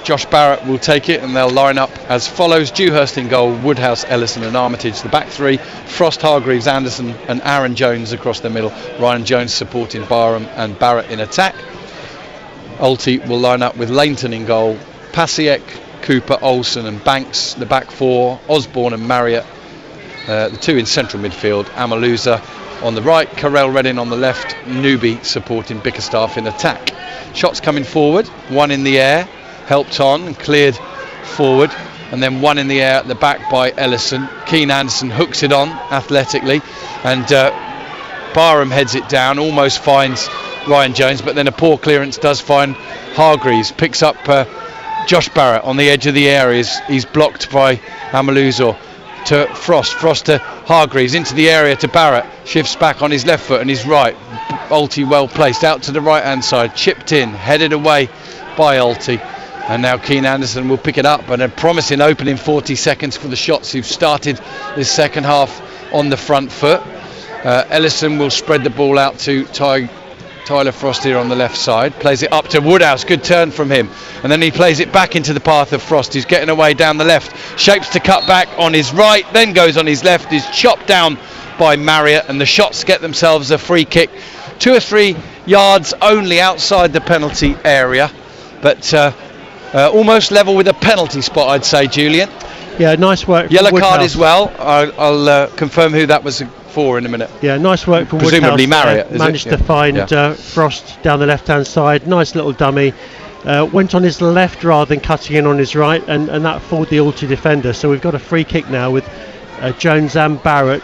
Josh Barrett will take it, and they'll line up as follows: Dewhurst in goal, Woodhouse, Ellison and Armitage the back three, Frost, Hargreaves, Anderson and Aaron Jones across the middle, Ryan Jones supporting Barham and Barrett in attack. Alty will line up with Lainton in goal, Pasiek, Cooper, Olsen and Banks, the back four, Osborne and Marriott, the two in central midfield, Amaluza on the right, Carell Redding on the left, Newby supporting Bickerstaff in attack. Shots coming forward, one in the air, helped on and cleared forward, and then one in the air at the back by Ellison. Keane Anderson hooks it on athletically, and Barham heads it down, almost finds Ryan Jones, but then a poor clearance does find Hargreaves, picks up Josh Barrett on the edge of the area. He's blocked by Amaluza to Frost to Hargreaves, into the area to Barrett, shifts back on his left foot and his right. Alty well placed out to the right hand side, chipped in, headed away by Alty, and now Keane Anderson will pick it up, and a promising opening 40 seconds for the Shots, who've started this second half on the front foot. Ellison will spread the ball out to Tyler Frost here on the left side, plays it up to Woodhouse, good turn from him, and then he plays it back into the path of Frost, who's getting away down the left, shapes to cut back on his right, then goes on his left, is chopped down by Marriott, and the Shots get themselves a free kick, 2 or 3 yards only outside the penalty area, but almost level with a penalty spot, I'd say, Julian. Yeah, nice work. Yellow card as well. I'll confirm who that was for in a minute. Yeah, nice work from presumably Woodhouse. Marriott. Managed to find Frost down the left-hand side. Nice little dummy. Went on his left rather than cutting in on his right, and that fooled the Alty defender. So we've got a free kick now with Jones and Barrett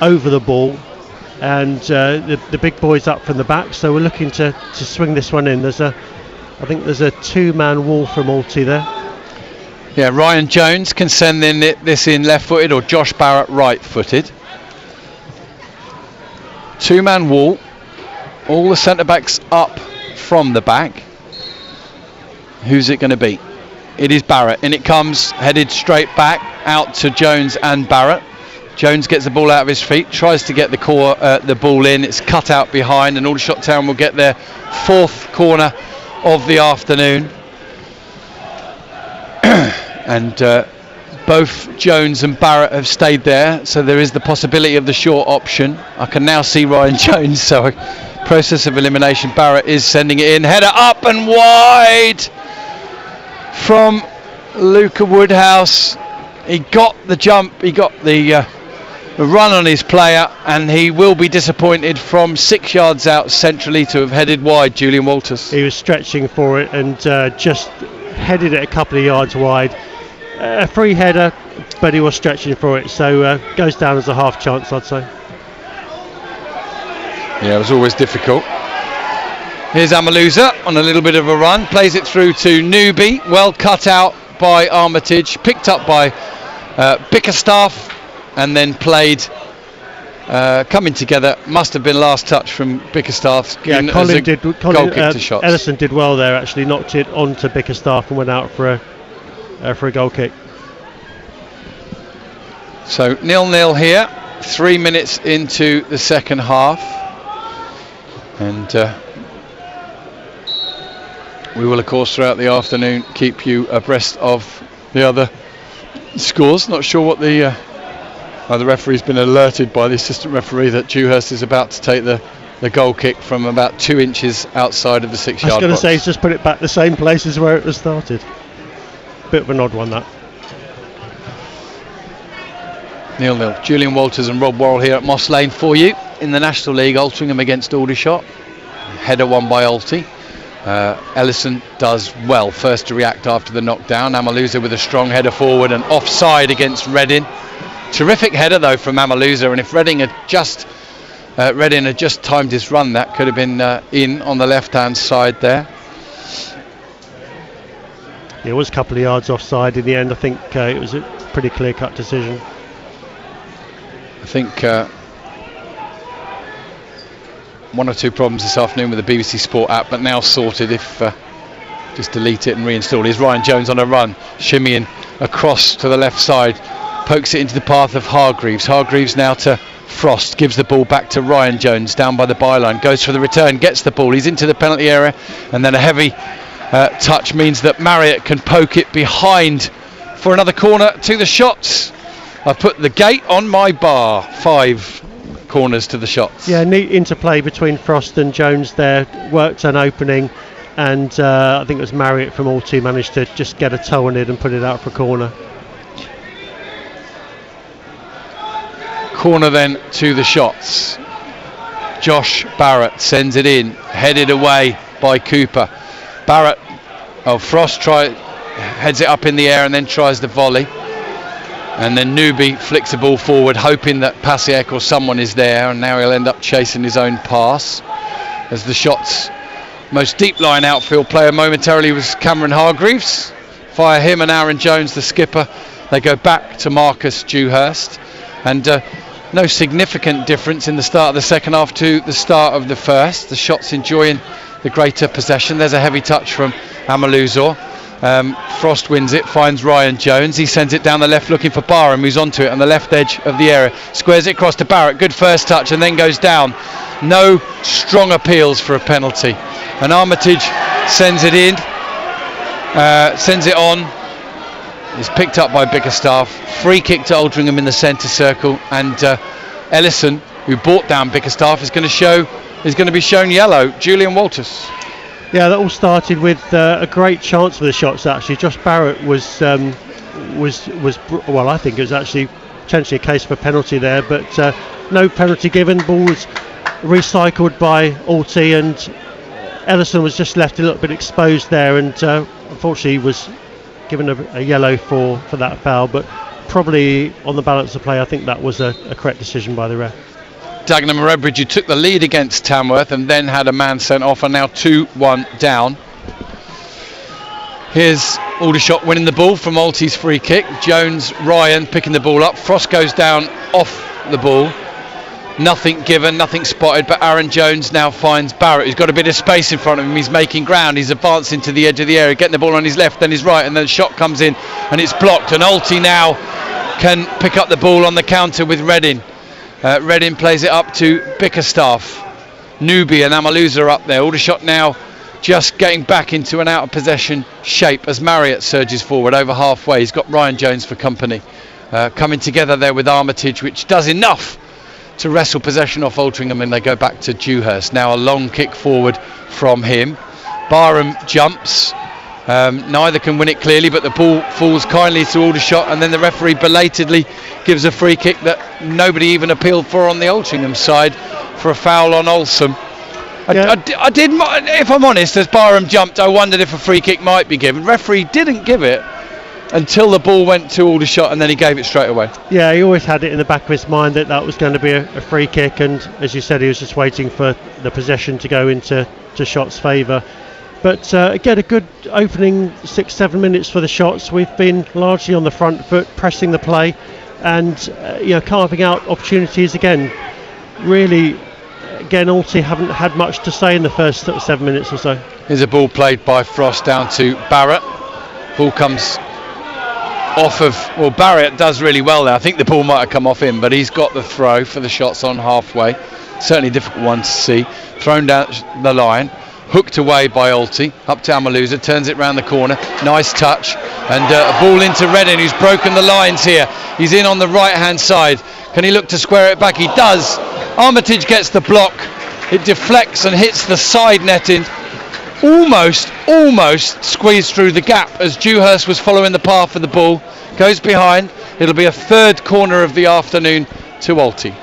over the ball, and the big boys up from the back. So we're looking to swing this one in. I think there's a 2-man wall from Alty there. Yeah, Ryan Jones can send this in left-footed, or Josh Barrett right-footed. 2-man wall, all the centre-backs up from the back. Who's it going to be? It is Barrett, and it comes headed straight back out to Jones and Barrett. Jones gets the ball out of his feet, tries to get the ball in, it's cut out behind, and Aldershot Town will get their 4th corner of the afternoon. And both Jones and Barrett have stayed there, so there is the possibility of the short option. I can now see Ryan Jones, so process of elimination. Barrett is sending it in, header up and wide from Luca Woodhouse. He got the jump, he got the run on his player, and he will be disappointed from 6 yards out centrally to have headed wide. Julian Walters. He was stretching for it and just headed it a couple of yards wide. A free header, but he was stretching for it, so goes down as a half chance, I'd say. Yeah, it was always difficult. Here's Amaluza on a little bit of a run, plays it through to Newby, well cut out by Armitage, picked up by Bickerstaff, and then played coming together. Must have been last touch from Bickerstaff. Yeah, goal kick to Shots. Ellison did well there, actually knocked it onto Bickerstaff and went out for a goal kick. So 0-0 here, 3 minutes into the second half, and we will of course throughout the afternoon keep you abreast of the other scores. Not sure what the referee's been alerted by the assistant referee that Dewhurst is about to take the goal kick from about 2 inches outside of the 6 yard box. I was going to say he's just put it back the same place as where it was started. Bit of an odd one, that. 0-0. Julian Walters and Rob Worrell here at Moss Lane for you in the National League. Altrincham against Aldershot. Header won by Alty. Ellison does well first to react after the knockdown. Amaluza with a strong header forward and offside against Reading. Terrific header though from Amaluza, and if Reading had just timed his run, that could have been in on the left hand side there. It was a couple of yards offside in the end. I think it was a pretty clear-cut decision. I think 1 or 2 problems this afternoon with the BBC Sport app, but now sorted. If just delete it and reinstall. Here's Ryan Jones on a run, shimmying across to the left side, pokes it into the path of Hargreaves. Hargreaves now to Frost, gives the ball back to Ryan Jones down by the byline, goes for the return, gets the ball, he's into the penalty area, and then a heavy touch means that Marriott can poke it behind for another corner to the Shots. I put the gate on my bar. 5 corners to the Shots. Yeah, neat interplay between Frost and Jones there. Worked an opening and I think it was Marriott from Alty managed to just get a toe on it and put it out for a corner. Corner then to the shots. Josh Barrett sends it in, headed away by Cooper. Frost heads it up in the air and then tries the volley. And then Newby flicks the ball forward, hoping that Pasiek or someone is there, and now he'll end up chasing his own pass. As the Shot's most deep line outfield player momentarily was Cameron Hargreaves. Via him and Aaron Jones, the skipper, they go back to Marcus Dewhurst. And no significant difference in the start of the second half to the start of the first. The Shots enjoying the greater possession. There's a heavy touch from Amaluzor. Frost wins it, finds Ryan Jones. He sends it down the left looking for Barham, who's onto it on the left edge of the area. Squares it across to Barrett. Good first touch and then goes down. No strong appeals for a penalty. And Armitage sends it in, sends it on. It's picked up by Bickerstaff. Free kick to Altrincham in the centre circle, and Ellison, who brought down Bickerstaff, is going to be shown yellow. Julian Walters. Yeah, that all started with a great chance for the Shots. Actually, Josh Barrett was well, I think it was actually potentially a case for a penalty there, but no penalty given. Ball was recycled by Alty, and Ellison was just left a little bit exposed there, and unfortunately was given a yellow for that foul, but probably on the balance of play I think that was a correct decision by the ref. Dagenham and Redbridge, who took the lead against Tamworth and then had a man sent off, are now 2-1 down. Here's Aldershot winning the ball from Alty's free kick. Jones, Ryan picking the ball up. Frost goes down off the ball. Nothing given, nothing spotted, but Aaron Jones now finds Barrett, who's got a bit of space in front of him. He's making ground, he's advancing to the edge of the area, getting the ball on his left, then his right, and then the shot comes in and it's blocked, and Alty now can pick up the ball on the counter with Reddin. Reddin plays it up to Bickerstaff. Newby and Amaluzor are up there. Aldershot now just getting back into an out of possession shape as Marriott surges forward over halfway. He's got Ryan Jones for company. Coming together there with Armitage, which does enough to wrestle possession off Altrincham, and they go back to Dewhurst. Now a long kick forward from him. Barham jumps. Neither can win it clearly, but the ball falls kindly to Aldershot, and then the referee belatedly gives a free kick that nobody even appealed for on the Altrincham side for a foul on Olsson. Yeah. I did, if I'm honest, as Barham jumped, I wondered if a free kick might be given. Referee didn't give it until the ball went to Aldershot, and then he gave it straight away. Yeah, he always had it in the back of his mind that was going to be a free kick, and as you said, he was just waiting for the possession to go into Shots' favour. But again, a good opening 6-7 minutes for the Shots. We've been largely on the front foot, pressing the play, and carving out opportunities again. Really, again, Alty haven't had much to say in the first 7 minutes or so. Here's a ball played by Frost down to Barrett. Ball comes off of, well, Barrett does really well there. I think the ball might have come off him, but he's got the throw for the Shots on halfway. Certainly a difficult one to see. Thrown down the line. Hooked away by Alty, up to Amaluzor, turns it round the corner, nice touch, and a ball into Reddin, who's broken the lines here. He's in on the right hand side. Can he look to square it back? He does. Armitage gets the block, it deflects and hits the side netting, almost squeezed through the gap as Dewhurst was following the path of the ball, goes behind. It'll be a third corner of the afternoon to Alty.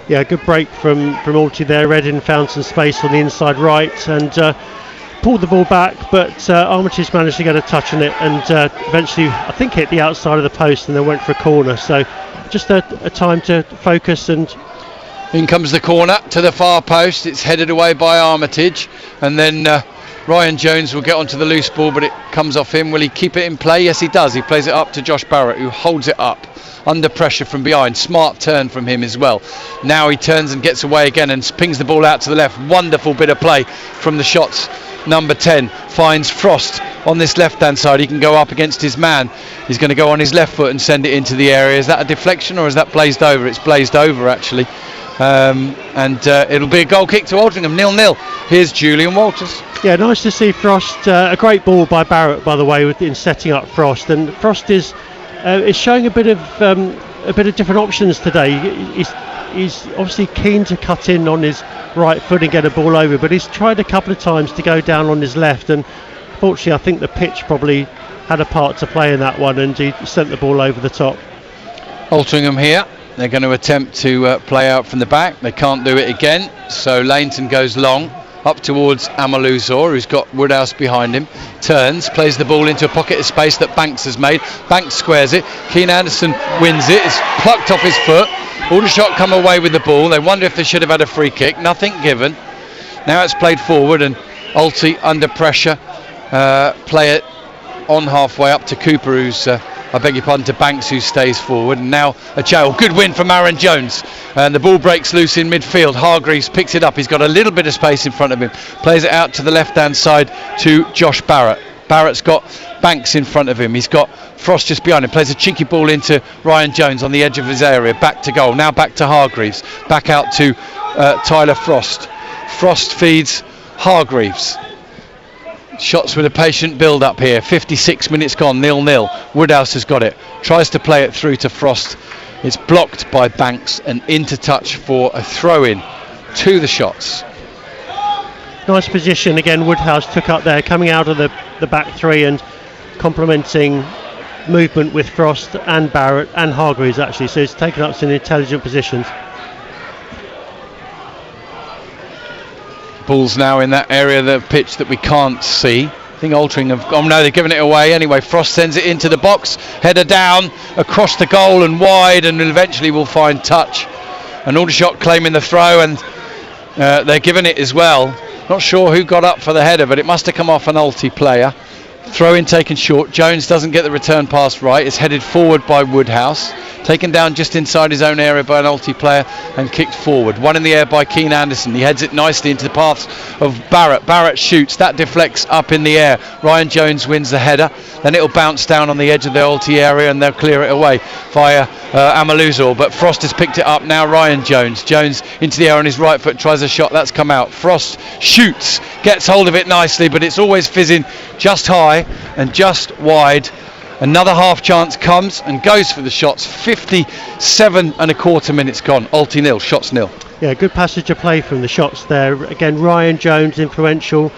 Yeah, good break from Alty there. Reddin found some space on the inside right and pulled the ball back, but Armitage managed to get a touch on it and eventually I think hit the outside of the post and then went for a corner. So just a time to focus, and in comes the corner to the far post. It's headed away by Armitage, and then Ryan Jones will get onto the loose ball, but it comes off him. Will he keep it in play? Yes, he does. He plays it up to Josh Barrett, who holds it up under pressure from behind. Smart turn from him as well. Now he turns and gets away again and pings the ball out to the left. Wonderful bit of play from the Shots. Number 10 finds Frost on this left hand side. He can go up against his man. He's going to go on his left foot and send it into the area. Is that a deflection or is that blazed over? It's blazed over actually. It'll be a goal kick to Altrincham, 0-0. Here's Julian Walters. Yeah, nice to see Frost. A great ball by Barrett, by the way, in setting up Frost. And Frost is showing a bit of different options today. He's he's obviously keen to cut in on his right foot and get a ball over, but he's tried a couple of times to go down on his left, and fortunately I think the pitch probably had a part to play in that one, and he sent the ball over the top. Altrincham here, they're going to attempt to play out from the back. They can't do it again, so Laneton goes long up towards Amaluzor, who's got Woodhouse behind him, turns, plays the ball into a pocket of space that Banks has made. Banks squares it, Keane Anderson wins it, it's plucked off his foot. Aldershot come away with the ball. They wonder if they should have had a free kick. Nothing given. Now it's played forward, and Alti under pressure play it on halfway up to Cooper, who's I beg your pardon, to Banks, who stays forward. And now a jail. Good win from Aaron Jones, and the ball breaks loose in midfield. Hargreaves picks it up. He's got a little bit of space in front of him, plays it out to the left hand side to Josh Barrett. Barrett's got Banks in front of him. He's got Frost just behind him. Plays a cheeky ball into Ryan Jones on the edge of his area. Back to goal. Now back to Hargreaves. Back out to Tyler Frost. Frost feeds Hargreaves. Shots with a patient build up here. 56 minutes gone. 0-0. Woodhouse has got it. Tries to play it through to Frost. It's blocked by Banks and into touch for a throw in to the shots. Nice position again. Woodhouse took up there, coming out of the back three and complementing movement with Frost and Barrett and Hargreaves actually. So he's taken up some intelligent positions. Ball's now in that area of the pitch that we can't see. I think Altrincham have... Oh no, they're giving it away anyway. Frost sends it into the box. Header down, across the goal and wide, and eventually will find touch. And Aldershot claiming the throw, and they're giving it as well. Not sure who got up for the header, but it must have come off an Alti player. Throw in taken short. Jones doesn't get the return pass right. It's headed forward by Woodhouse. Taken down just inside his own area by an Alti player and kicked forward. One in the air by Keane Anderson. He heads it nicely into the paths of Barrett. Barrett shoots. That deflects up in the air. Ryan Jones wins the header. Then it'll bounce down on the edge of the Alti area and they'll clear it away via Amaluzor. But Frost has picked it up. Now Ryan Jones. Jones into the air on his right foot. Tries a shot. That's come out. Frost shoots. Gets hold of it nicely, but it's always fizzing just high and just wide. Another half chance comes and goes for the shots. 57 and a quarter minutes gone. Alti nil, shots nil. Yeah, good passage of play from the shots there. Again, Ryan Jones influential,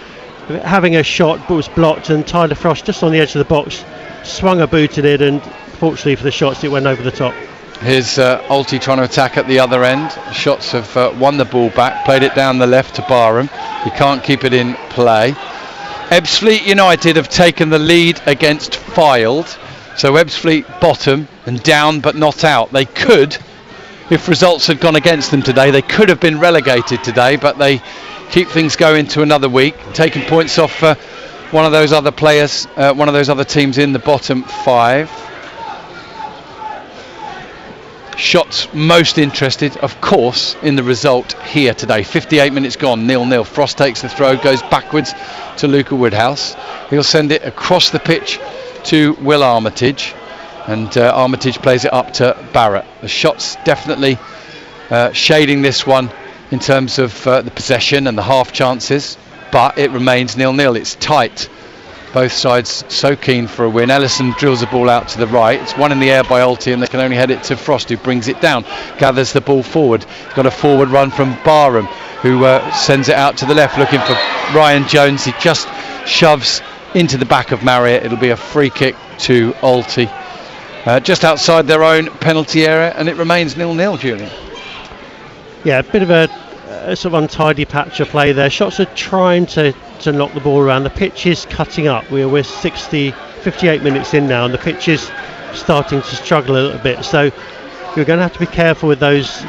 having a shot but was blocked, and Tyler Frost just on the edge of the box swung a boot at it, and fortunately for the shots it went over the top. Here's Alti trying to attack at the other end. Shots have won the ball back, played it down the left to Barham. He can't keep it in play. Ebbsfleet United have taken the lead against Fylde, so Ebbsfleet bottom and down but not out. They could, if results had gone against them today, they could have been relegated today, but they keep things going to another week, taking points off one of those other players, one of those other teams in the bottom five. Shots most interested, of course, in the result here today. 58 minutes gone, 0-0. Frost takes the throw, goes backwards to Luca Woodhouse. He'll send it across the pitch to Will Armitage, and Armitage plays it up to Barrett. The shots definitely shading this one in terms of the possession and the half chances, but it remains 0-0. It's tight. Both sides so keen for a win. Ellison drills the ball out to the right. It's one in the air by Alti, and they can only head it to Frost, who brings it down, gathers the ball forward. He's got a forward run from Barham, who sends it out to the left looking for Ryan Jones. He just shoves into the back of Marriott. It'll be a free kick to Alti just outside their own penalty area, and it remains 0-0, Julian. Yeah, a bit of a sort of untidy patch of play there. Shots are trying to knock the ball around. The pitch is cutting up. We're 58 minutes in now, and the pitch is starting to struggle a little bit. So you're going to have to be careful with those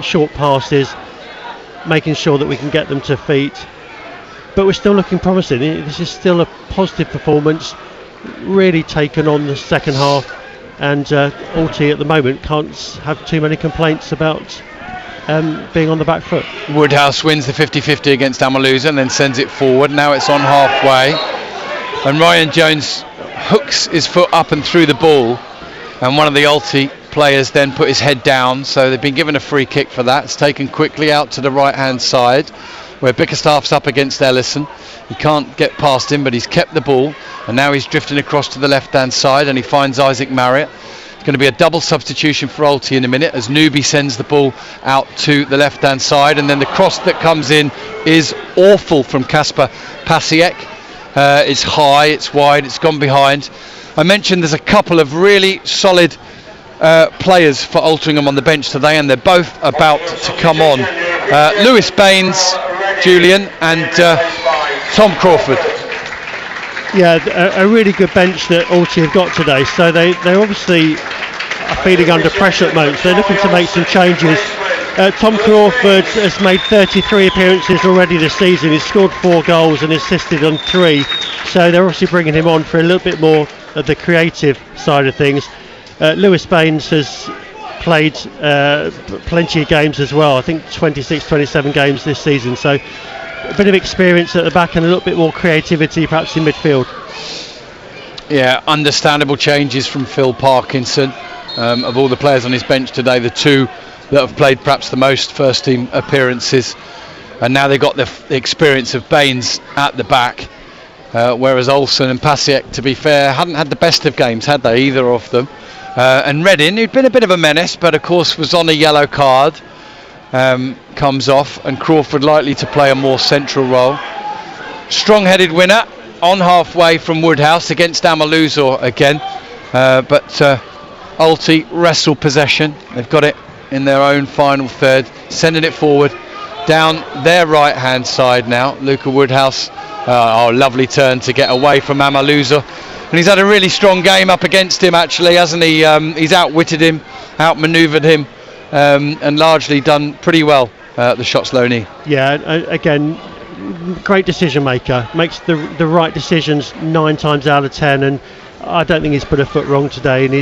short passes, making sure that we can get them to feet. But we're still looking promising. This is still a positive performance, really taken on the second half, and Alti at the moment can't have too many complaints about being on the back foot. Woodhouse wins the 50-50 against Amaluzor and then sends it forward. Now it's on halfway, and Ryan Jones hooks his foot up and through the ball, and one of the Alti players then put his head down, so they've been given a free kick for that. It's taken quickly out to the right hand side where Bickerstaff's up against Ellison. He can't get past him, but he's kept the ball, and now he's drifting across to the left hand side, and he finds Isaac Marriott. Going to be a double substitution for Alty in a minute as Newby sends the ball out to the left-hand side, and then the cross that comes in is awful from Kasper Pasiek. It's high, it's wide, it's gone behind. I mentioned there's a couple of really solid players for Altrincham on the bench today, and they're both about to come on. Lewis Baines, Julian, and Tom Crawford. Yeah, a really good bench that Alty have got today. So they obviously are feeling under pressure at the moment. So they're looking to make some changes. Tom Crawford has made 33 appearances already this season. He's scored 4 goals and assisted on 3. So they're obviously bringing him on for a little bit more of the creative side of things. Lewis Baines has played plenty of games as well. I think 26, 27 games this season. So a bit of experience at the back and a little bit more creativity perhaps in midfield. Yeah, understandable changes from Phil Parkinson. Of all the players on his bench today, the 2 that have played perhaps the most first team appearances, and now they've got the experience of Baines at the back, whereas Olsen and Pasiek, to be fair, hadn't had the best of games, had they, either of them. And Reddin, who'd been a bit of a menace but of course was on a yellow card, comes off, and Crawford likely to play a more central role. Strong-headed winner on halfway from Woodhouse against Amaluzor again, but Alty wrestle possession. They've got it in their own final third, sending it forward down their right hand side now. Luca Woodhouse, lovely turn to get away from Amaluzor, and he's had a really strong game up against him actually, hasn't he? He's outwitted him, outmanoeuvred him, and largely done pretty well at the Shot Slow Knee. Yeah, again, great decision maker, makes the right decisions 9 times out of 10, and I don't think he's put a foot wrong today. And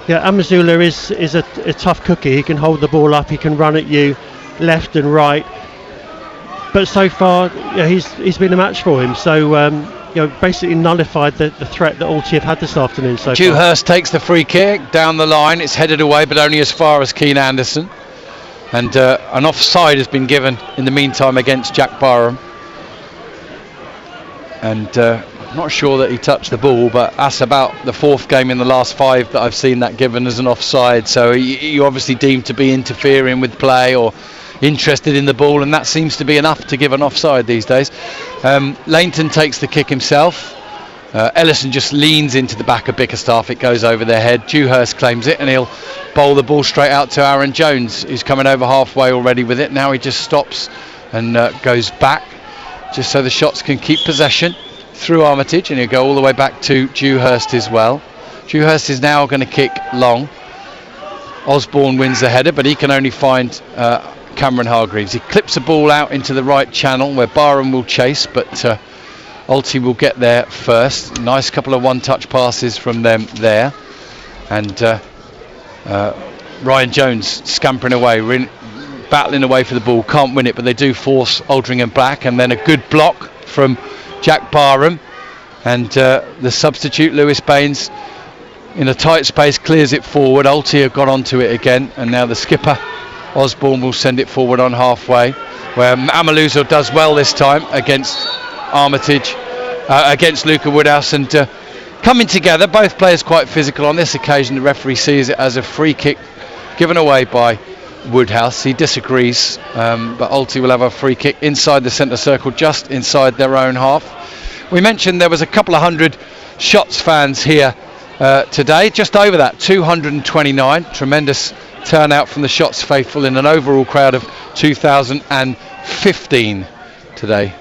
Amazula is a tough cookie. He can hold the ball up, he can run at you left and right, but so far he's been a match for him. So basically nullified the threat that Alty have had this afternoon so far. Dewhurst takes the free kick down the line. It's headed away, but only as far as Keane Anderson, and an offside has been given in the meantime against Jack Barham, and I'm not sure that he touched the ball, but that's about the 4th game in the last 5 that I've seen that given as an offside. So you obviously deemed to be interfering with play or interested in the ball, and that seems to be enough to give an offside these days. Lainton takes the kick himself. Ellison just leans into the back of Bickerstaff. It goes over their head. Dewhurst claims it, and he'll bowl the ball straight out to Aaron Jones, who's coming over halfway already with it. Now he just stops and goes back, just so the Shots can keep possession through Armitage, and he'll go all the way back to Dewhurst as well. Dewhurst is now going to kick long. Osborne wins the header, but he can only find Cameron Hargreaves. He clips the ball out into the right channel where Barham will chase, but Alty will get there first. Nice couple of one-touch passes from them there, and Ryan Jones scampering away, battling away for the ball, can't win it, but they do force Aldrincham back, and then a good block from Jack Barham, and the substitute Lewis Baines in a tight space clears it forward. Alty have got onto it again, and now the skipper Osborne will send it forward on halfway, where Amaluzor does well this time against Armitage, against Luca Woodhouse, and coming together, both players quite physical. On this occasion the referee sees it as a free kick given away by Woodhouse. He disagrees, but Alty will have a free kick inside the centre circle, just inside their own half. We mentioned there was a couple of hundred Shots fans here today, just over that, 229. Tremendous turnout from the Shots faithful in an overall crowd of 2,015 today.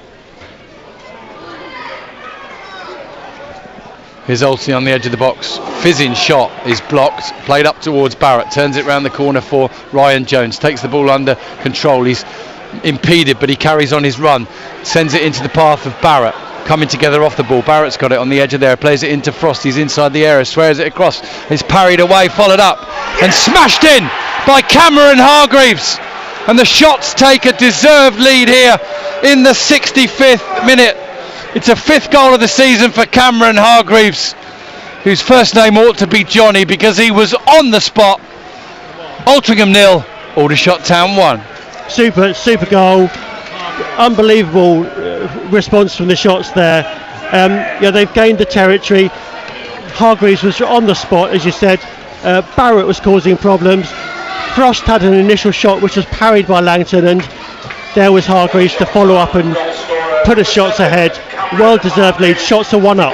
Here's Alty on the edge of the box. Fizzing shot is blocked, played up towards Barrett, turns it round the corner for Ryan Jones, takes the ball under control. He's impeded, but he carries on his run, sends it into the path of Barrett, coming together off the ball. Barrett's got it on the edge of there, plays it into Frost. He's inside the area, swears it across, it's parried away, followed up and smashed in by Cameron Hargreaves, and the Shots take a deserved lead here in the 65th minute. It's a 5th goal of the season for Cameron Hargreaves, whose first name ought to be Johnny because he was on the spot. Altrincham 0, Aldershot Town 1. Super goal. Unbelievable response from the Shots there. They've gained the territory. Hargreaves was on the spot, as you said, Barrett was causing problems. Frost had an initial shot which was parried by Langton, and there was Hargreaves to follow up and put us shots ahead. Well deserved lead. Shots are 1 up.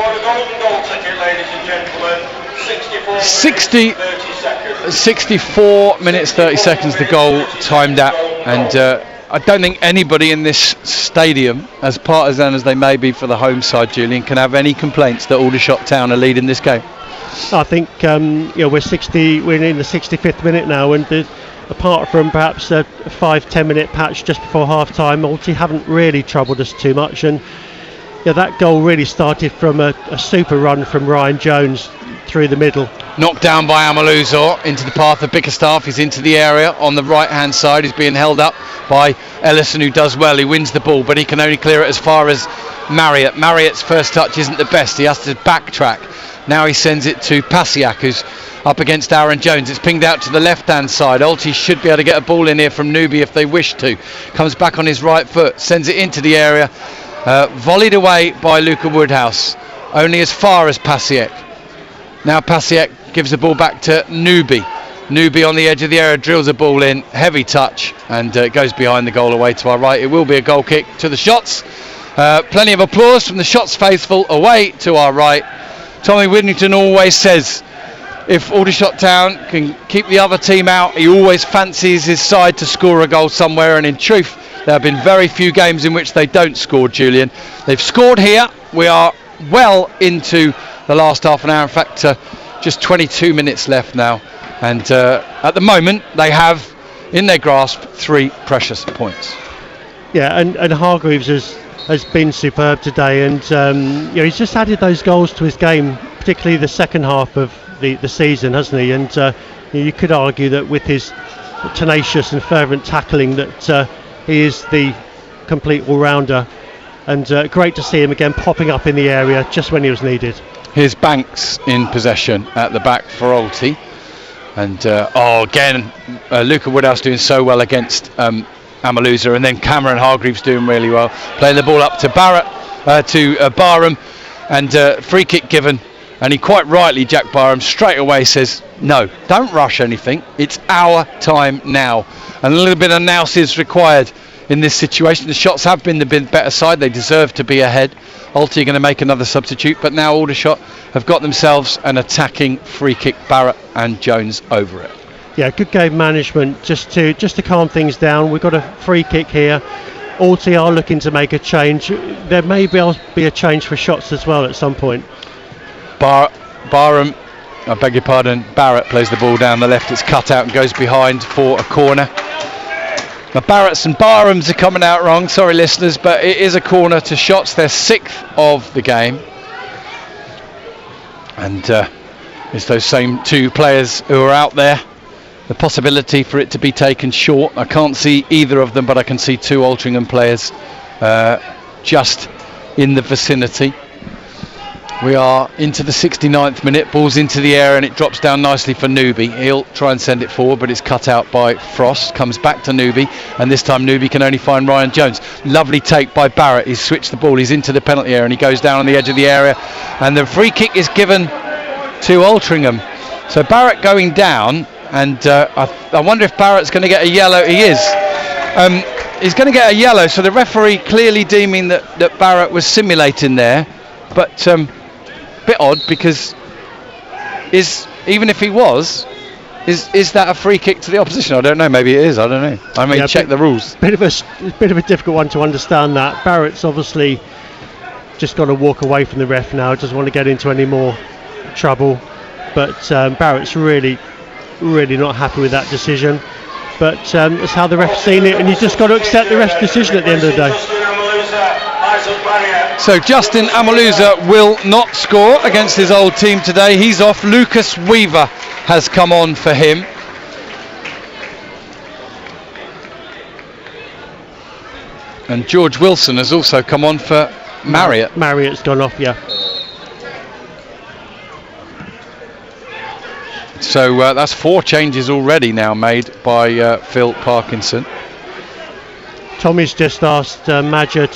64 minutes 30 seconds the goal timed at, and I don't think anybody in this stadium, as partisan as they may be for the home side, Julian, can have any complaints that Aldershot Town are leading this game. I think we're in the 65th minute now, and apart from perhaps a 5-10 minute patch just before half time, Alty haven't really troubled us too much. And that goal really started from a super run from Ryan Jones through the middle. Knocked down by Amaluzor into the path of Bickerstaff. He's into the area on the right hand side. He's being held up by Ellison, who does well. He wins the ball, but he can only clear it as far as Marriott. Marriott's first touch isn't the best. He has to backtrack. Now he sends it to Pasiak, who's up against Aaron Jones. It's pinged out to the left hand side. Alty should be able to get a ball in here from Newby if they wish to. Comes back on his right foot, sends it into the area. Volleyed away by Luca Woodhouse, only as far as Pasiak. Now Pasiak gives the ball back to Newby. Newby on the edge of the area drills a ball in, heavy touch, and it goes behind the goal away to our right. It will be a goal kick to the Shots. Plenty of applause from the Shots faithful away to our right. Tommy Whittington always says if Aldershot Town can keep the other team out, he always fancies his side to score a goal somewhere, and in truth there have been very few games in which they don't score, Julian. They've scored here. We are well into the last half an hour. In fact, just 22 minutes left now, and at the moment they have in their grasp 3 precious points. Yeah, and Hargreaves has been superb today, and he's just added those goals to his game, particularly the second half of the season, hasn't he? And you could argue that with his tenacious and fervent tackling that he is the complete all-rounder, and great to see him again popping up in the area just when he was needed. Here's Banks in possession at the back for Alty, and again Luca Woodhouse doing so well against Amaluzor, and then Cameron Hargreaves doing really well, playing the ball up to Barham, and free kick given, and he quite rightly, Jack Barham, straight away says no, don't rush anything, it's our time now, and a little bit of nous is required in this situation. The Shots have been the better side, they deserve to be ahead. Alty are going to make another substitute, but now Aldershot have got themselves an attacking free kick, Barrett and Jones over it. Yeah, good game management just to calm things down. We've got a free kick here. Alty are looking to make a change. There may be a change for Shots as well at some point. Barham, I beg your pardon, Barrett plays the ball down the left. It's cut out and goes behind for a corner. Now Barrett's and Barham's are coming out wrong, sorry listeners, but it is a corner to Shots, their 6th of the game. And it's those same 2 players who are out there. The possibility for it to be taken short, I can't see either of them, but I can see 2 Altrincham players just in the vicinity. We are into the 69th minute, ball's into the air and it drops down nicely for Newby. He'll try and send it forward, but it's cut out by Frost. Comes back to Newby, and this time Newby can only find Ryan Jones. Lovely take by Barrett. He's switched the ball, he's into the penalty area, and he goes down on the edge of the area, and the free kick is given to Altrincham. So Barrett going down, and I wonder if Barrett's going to get a yellow. He is. He's going to get a yellow, so the referee clearly deeming that Barrett was simulating there, but bit odd, because even if he was, is that a free kick to the opposition? I don't know, maybe it is, I don't know. I mean, check the rules. Bit of a difficult one to understand that. Barrett's obviously just got to walk away from the ref now, doesn't want to get into any more trouble, but Barrett's really not happy with that decision, but it's how the ref's seen it, and you've just got to accept the ref's decision at the end of the day. So Justin Amaluzor will not score against his old team today. He's off. Lucas Weaver has come on for him. And George Wilson has also come on for Marriott. Marriott's gone off, yeah. So that's 4 changes already now made by Phil Parkinson. Tommy's just asked Madger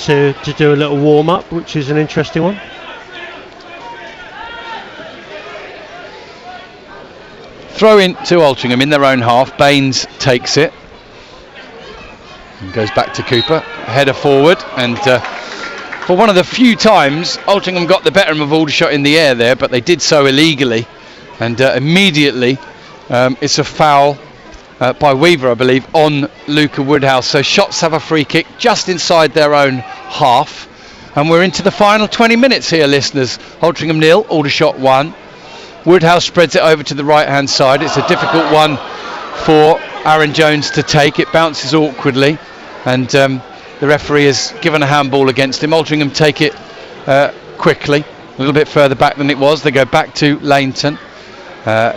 to do a little warm-up, which is an interesting one. Throw in to Altrincham in their own half. Baines takes it and goes back to Cooper. Header forward, and for one of the few times Altrincham got the better of Aldershot in the air there, but they did so illegally, and immediately it's a foul by Weaver, I believe, on Luca Woodhouse. So Shots have a free kick just inside their own half, and we're into the final 20 minutes here, listeners. Altrincham 0, Aldershot 1. Woodhouse spreads it over to the right hand side. It's a difficult one for Aaron Jones to take. It bounces awkwardly, and the referee has given a handball against him. Altrincham take it quickly, a little bit further back than it was. They go back to Laneton.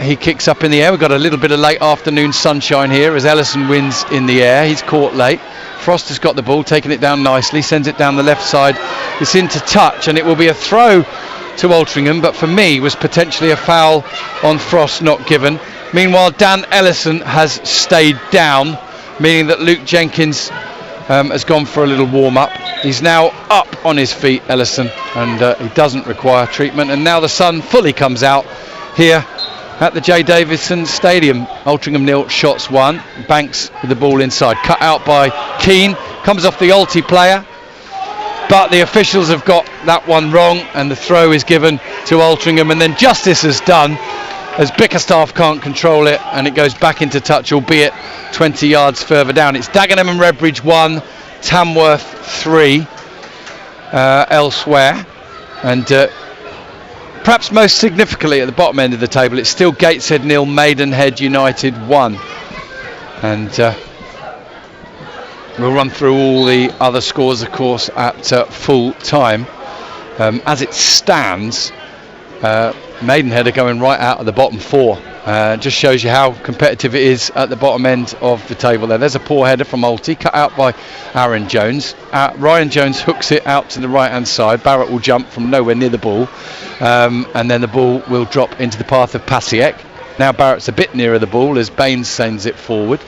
He kicks up in the air. We've got a little bit of late afternoon sunshine here as Ellison wins in the air. He's caught late. Frost has got the ball, taking it down nicely, sends it down the left side. It's into touch, and it will be a throw to Altrincham, but for me was potentially a foul on Frost not given. Meanwhile, Dan Ellison has stayed down, meaning that Luke Jenkins has gone for a little warm-up. He's now up on his feet, Ellison, and he doesn't require treatment. And now the sun fully comes out here at the J. Davison Stadium. Altrincham 0, Shots 1. Banks with the ball inside, cut out by Keane, comes off the Alti player, but the officials have got that one wrong, and the throw is given to Altrincham, and then justice is done as Bickerstaff can't control it, and it goes back into touch, albeit 20 yards further down. It's Dagenham and Redbridge 1, Tamworth 3 elsewhere, and perhaps most significantly at the bottom end of the table, it's still Gateshead 0, Maidenhead United 1. And we'll run through all the other scores, of course, at full time. As it stands, Maidenhead are going right out of the bottom 4. Just shows you how competitive it is at the bottom end of the table there. There's a poor header from Alti, cut out by Aaron Jones. Ryan Jones hooks it out to the right hand side. Barrett will jump from nowhere near the ball, and then the ball will drop into the path of Pasiek. Now Barrett's a bit nearer the ball as Baines sends it forward,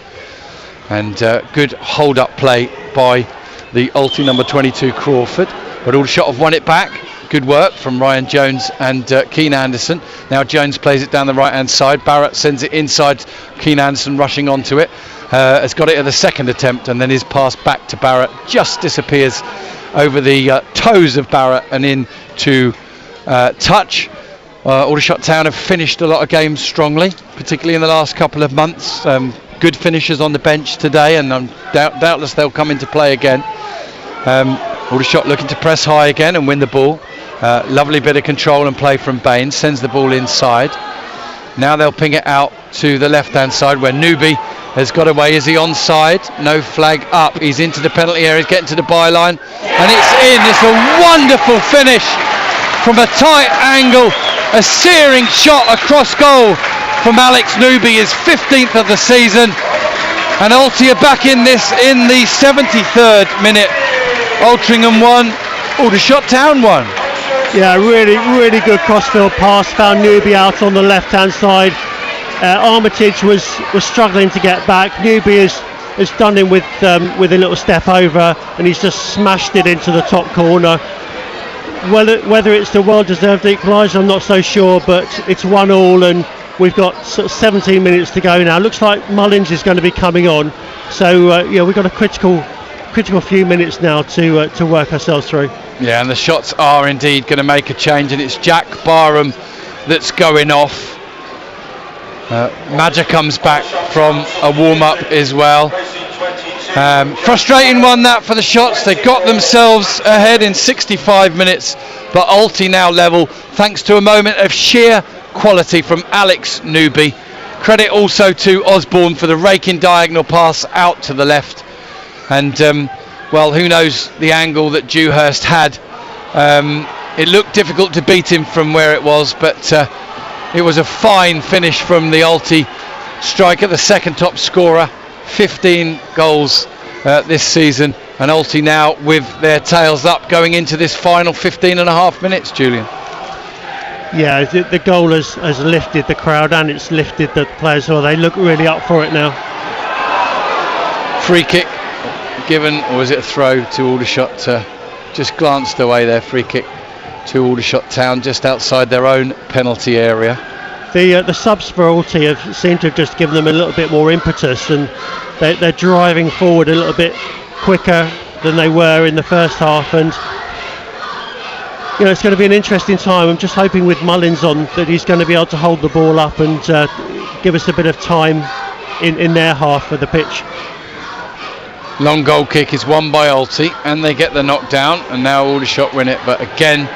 and good hold up play by the Alti number 22 Crawford, but Aldershot have won it back. Good work from Ryan Jones and Keane Anderson. Now Jones plays it down the right hand side. Barrett sends it inside. Keane Anderson rushing onto it. Has got it at the second attempt, and then his pass back to Barrett just disappears over the toes of Barrett and into touch. Aldershot Town have finished a lot of games strongly, particularly in the last couple of months. Good finishers on the bench today, and doubtless they'll come into play again. Aldershot looking to press high again and win the ball. Lovely bit of control and play from Baines, sends the ball inside. Now they'll ping it out to the left hand side where Newby has got away. Is he onside? No flag up. He's into the penalty area, he's getting to the byline, and it's in. It's a wonderful finish from a tight angle, a searing shot across goal from Alex Newby, his 15th of the season, and Alti are back in this in the 73rd minute. Altrincham 1, Aldershot Town 1. Yeah, really good crossfield pass, found Newby out on the left hand side. Armitage was struggling to get back. Newby has done him with a little step over, and he's just smashed it into the top corner. Whether it's the well-deserved equaliser, I'm not so sure, but it's 1-1, and we've got sort of 17 minutes to go now. Looks like Mullins is going to be coming on, so we've got a critical few minutes now to work ourselves through. Yeah, and the Shots are indeed going to make a change, and it's Jack Barham that's going off. Madger comes back from a warm-up as well. Frustrating one that for the Shots. They got themselves ahead in 65 minutes, but Alti now level thanks to a moment of sheer quality from Alex Newby. Credit also to Osborne for the raking diagonal pass out to the left. And well, who knows the angle that Dewhurst had. It looked difficult to beat him from where it was, but it was a fine finish from the Alti striker, the second top scorer, 15 goals this season, and Alti now with their tails up going into this final 15 and a half minutes, Julian. Yeah, the goal has lifted the crowd, and it's lifted the players, so they look really up for it now. Free kick given, or was it a throw to Aldershot? Just glanced away there. Free kick to Aldershot Town just outside their own penalty area. The subs for Alti have seemed to have just given them a little bit more impetus, and they're driving forward a little bit quicker than they were in the first half. And you know, it's going to be an interesting time. I'm just hoping with Mullins on that he's going to be able to hold the ball up and give us a bit of time in their half of the pitch. Long goal kick is won by Alti, and they get the knockdown, and now Aldershot win it. But again,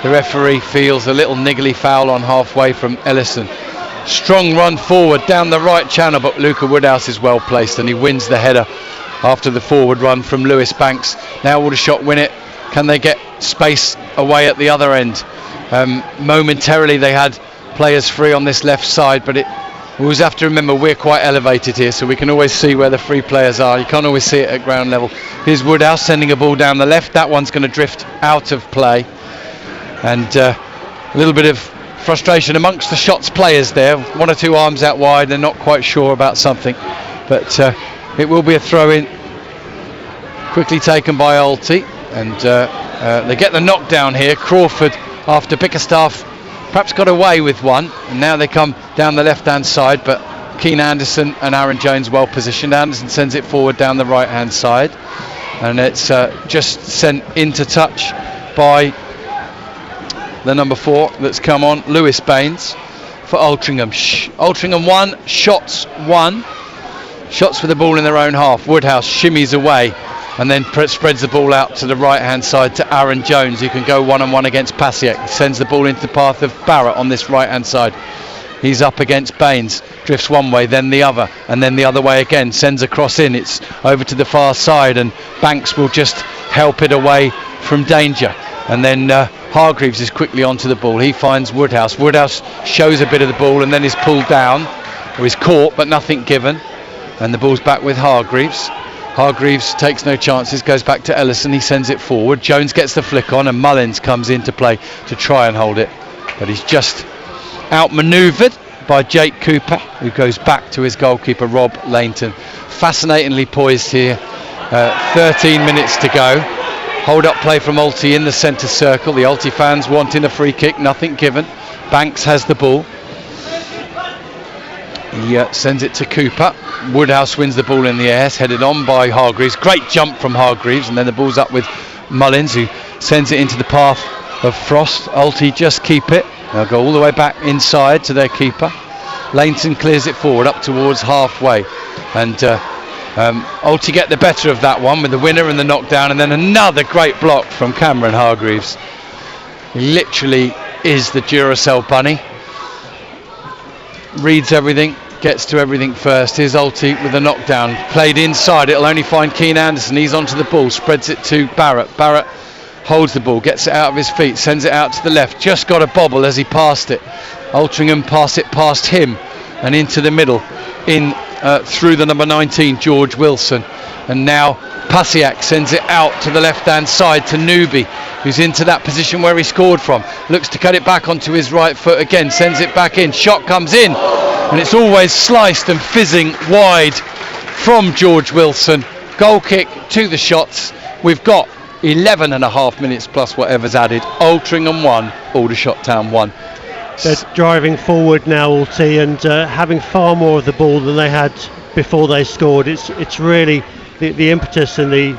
the referee feels a little niggly foul on halfway from Ellison. Strong run forward down the right channel, but Luca Woodhouse is well placed, and he wins the header after the forward run from Lewis Banks. Now Aldershot win it. Can they get space away at the other end? Momentarily they had players free on this left side, but we always have to remember we're quite elevated here, so we can always see where the free players are. You can't always see it at ground level. Here's Woodhouse sending a ball down the left. That one's going to drift out of play, and a little bit of frustration amongst the Shots players there. One or two arms out wide, they're not quite sure about something, but it will be a throw in, quickly taken by Alti, and they get the knockdown here. Crawford, after Bickerstaff perhaps got away with one, and now they come down the left hand side, but Keane Anderson and Aaron Jones well positioned. Anderson sends it forward down the right hand side, and it's just sent into touch by the number 4 that's come on, Lewis Baines, for Altrincham. Altrincham 1, Shots 1. Shots for the ball in their own half. Woodhouse shimmies away and then spreads the ball out to the right hand side to Aaron Jones, who can go one-on-one against Pasiek. He sends the ball into the path of Barrett on this right hand side. He's up against Baines, drifts one way, then the other, and then the other way again, sends a cross in. It's over to the far side, and Banks will just help it away from danger. And then Hargreaves is quickly onto the ball. He finds Woodhouse. Woodhouse shows a bit of the ball and then is pulled down, or is caught but nothing given, and the ball's back with Hargreaves. Hargreaves takes no chances, goes back to Ellison. He sends it forward. Jones gets the flick on, and Mullins comes into play to try and hold it, but he's just outmanoeuvred by Jake Cooper, who goes back to his goalkeeper Rob Lainton. Fascinatingly poised here. 13 minutes to go. Hold up play from Alti in the centre circle. The Alti fans wanting a free kick, nothing given. Banks has the ball. He sends it to Cooper. Woodhouse wins the ball in the air, headed on by Hargreaves. Great jump from Hargreaves, and then the ball's up with Mullins, who sends it into the path of Frost. Alti just keep it. They'll go all the way back inside to their keeper. Lainton clears it forward up towards halfway, and Alti get the better of that one with the winner and the knockdown, and then another great block from Cameron Hargreaves. He literally is the Duracell bunny. Reads everything, gets to everything first. Here's Alti with a knockdown, played inside. It'll only find Keane Anderson. He's onto the ball, spreads it to Barrett. Barrett holds the ball, gets it out of his feet, sends it out to the left. Just got a bobble as he passed it. Altrincham pass it past him and into the middle, in through the number 19, George Wilson. And now Pasiak sends it out to the left hand side to Newby, who's into that position where he scored from. Looks to cut it back onto his right foot again, sends it back in. Shot comes in, and it's always sliced and fizzing wide from George Wilson. Goal kick to the Shots. We've got 11.5 minutes plus whatever's added. Altrincham 1, Aldershot Town 1. They're driving forward now, Alti, and having far more of the ball than they had before they scored. It's really the impetus and the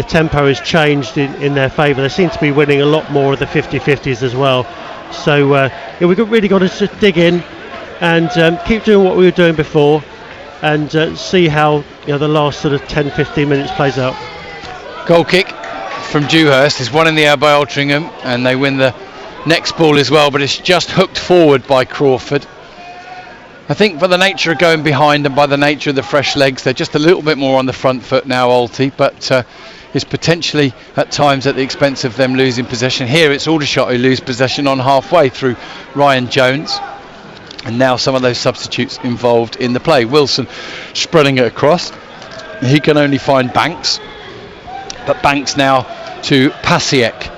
tempo has changed in their favour. They seem to be winning a lot more of the 50-50s as well. So we've really got to dig in and keep doing what we were doing before, and see how the last sort of 10-15 minutes plays out. Goal kick from Dewhurst is one in the air by Altrincham, and they win the next ball as well, but it's just hooked forward by Crawford. I think by the nature of going behind and by the nature of the fresh legs, they're just a little bit more on the front foot now, Alti, but is potentially at times at the expense of them losing possession. Here it's Aldershot who lose possession on halfway through Ryan Jones, and now some of those substitutes involved in the play. Wilson spreading it across. He can only find Banks, but Banks now to Pasiek.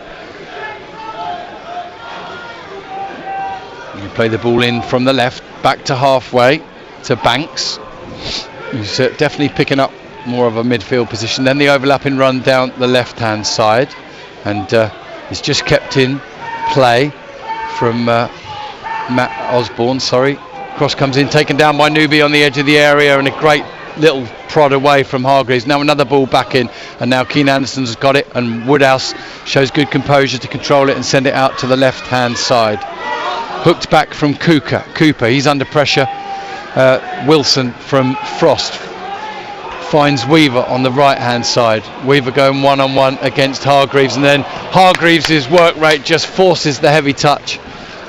You play the ball in from the left, back to halfway to Banks, who's definitely picking up more of a midfield position. Then the overlapping run down the left hand side, and it's just kept in play from Matt Osborne, sorry. Cross comes in, taken down by Newby on the edge of the area, and a great little prod away from Hargreaves. Now another ball back in, and now Keane Anderson's got it, and Woodhouse shows good composure to control it and send it out to the left hand side. Hooked back from Cooper, he's under pressure. Wilson from Frost finds Weaver on the right hand side. Weaver going one-on-one against Hargreaves, and then Hargreaves' work rate just forces the heavy touch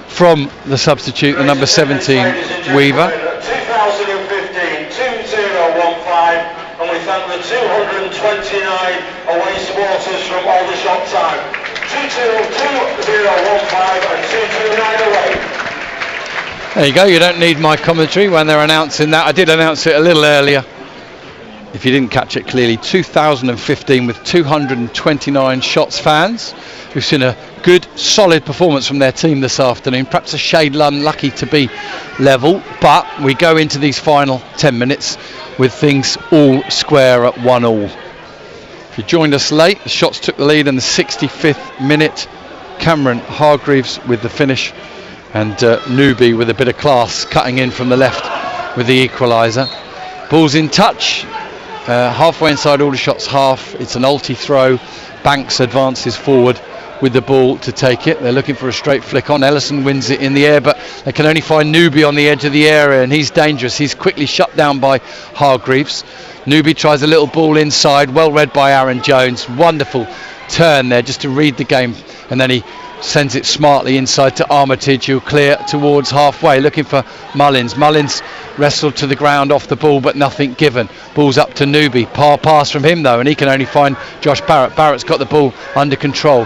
from the substitute, the number 17, Weaver. 2015, 2015, and we thank the 229 away supporters from Aldershot time. 2015 and 229 away. There you go, you don't need my commentary when they're announcing that. I did announce it a little earlier, if you didn't catch it clearly. 2015 with 229 Shots fans who've seen a good solid performance from their team this afternoon. Perhaps a shade unlucky to be level, but we go into these final 10 minutes with things all square at 1-1. If you joined us late, the Shots took the lead in the 65th minute. Cameron Hargreaves with the finish, and Newby with a bit of class cutting in from the left with the equaliser. Ball's in touch, halfway inside Aldershot's half. It's an ulti throw. Banks advances forward with the ball to take it. They're looking for a straight flick on. Ellison wins it in the air, but they can only find Newby on the edge of the area, and he's dangerous. He's quickly shut down by Hargreaves. Newby tries a little ball inside, well read by Aaron Jones. Wonderful turn there just to read the game, and then he sends it smartly inside to Armitage, who'll clear towards halfway, looking for Mullins. Mullins wrestled to the ground off the ball, but nothing given. Ball's up to Newby. Pass from him though, and he can only find Josh Barrett. Barrett's got the ball under control.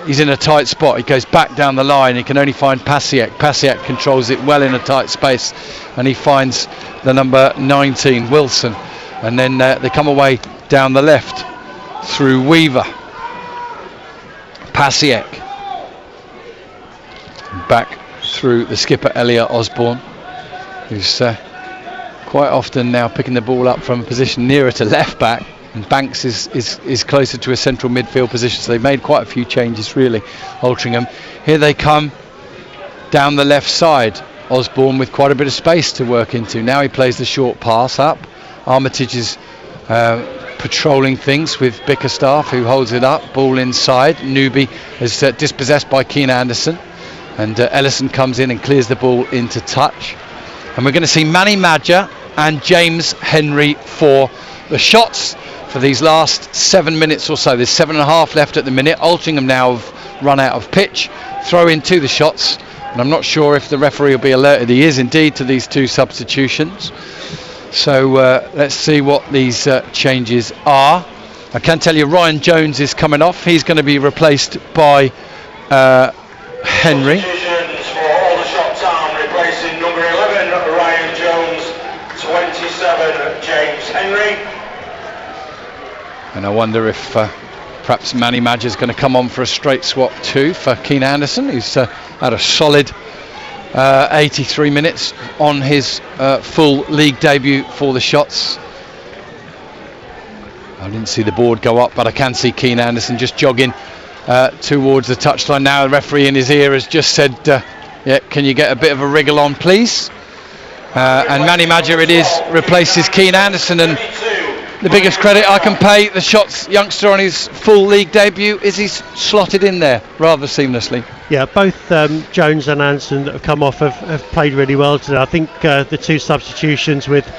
He's in a tight spot. He goes back down the line. He can only find Pasiek. Pasiek controls it well in a tight space, and he finds the number 19, Wilson. And then they come away down the left through Weaver. Pasiek. Back through the skipper Elliot Osborne, who's quite often now picking the ball up from a position nearer to left back, and Banks is closer to a central midfield position, so they've made quite a few changes really, Altrincham. Here they come down the left side. Osborne with quite a bit of space to work into. Now he plays the short pass up. Armitage is patrolling things with Bickerstaff, who holds it up. Ball inside. Newby is dispossessed by Keane Anderson, and Ellison comes in and clears the ball into touch. And we're going to see Manny Madger and James Henry for the Shots for these last 7 minutes or so. There's 7.5 left at the minute. Altrincham now have run out of pitch. Throw in to the Shots, and I'm not sure if the referee will be alerted. He is indeed to these two substitutions. So let's see what these changes are. I can tell you Ryan Jones is coming off. He's going to be replaced by Henry. Substitutions for Aldershot Town, replacing number 11 Ryan Jones, 27 James Henry. And I wonder if perhaps Manny Madger's going to come on for a straight swap too for Keane Anderson, who's had a solid 83 minutes on his full league debut for the Shots. I didn't see the board go up, but I can see Keane Anderson just jogging towards the touchline now. The referee in his ear has just said, yeah, can you get a bit of a wriggle on please? And Manny Madger it is, replaces Keane Anderson, and the biggest credit I can pay the Shots youngster on his full league debut is he's slotted in there rather seamlessly. Yeah, both Jones and Anderson that have come off have played really well today. I think the two substitutions with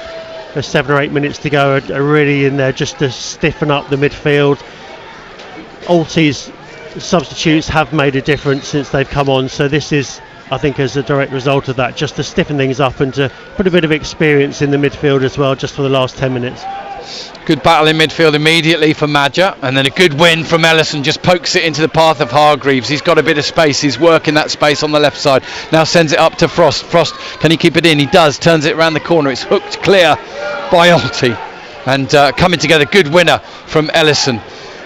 7 or 8 minutes to go are really in there just to stiffen up the midfield. Alti's substitutes have made a difference since they've come on, so this is, I think, as a direct result of that, just to stiffen things up and to put a bit of experience in the midfield as well, just for the last 10 minutes. Good battle in midfield immediately for Madger, and then a good win from Ellison, just pokes it into the path of Hargreaves. He's got a bit of space, he's working that space on the left side, now sends it up to Frost. Frost, can he keep it in? He does, turns it around the corner, it's hooked clear by Alti, and coming together, good winner from Ellison.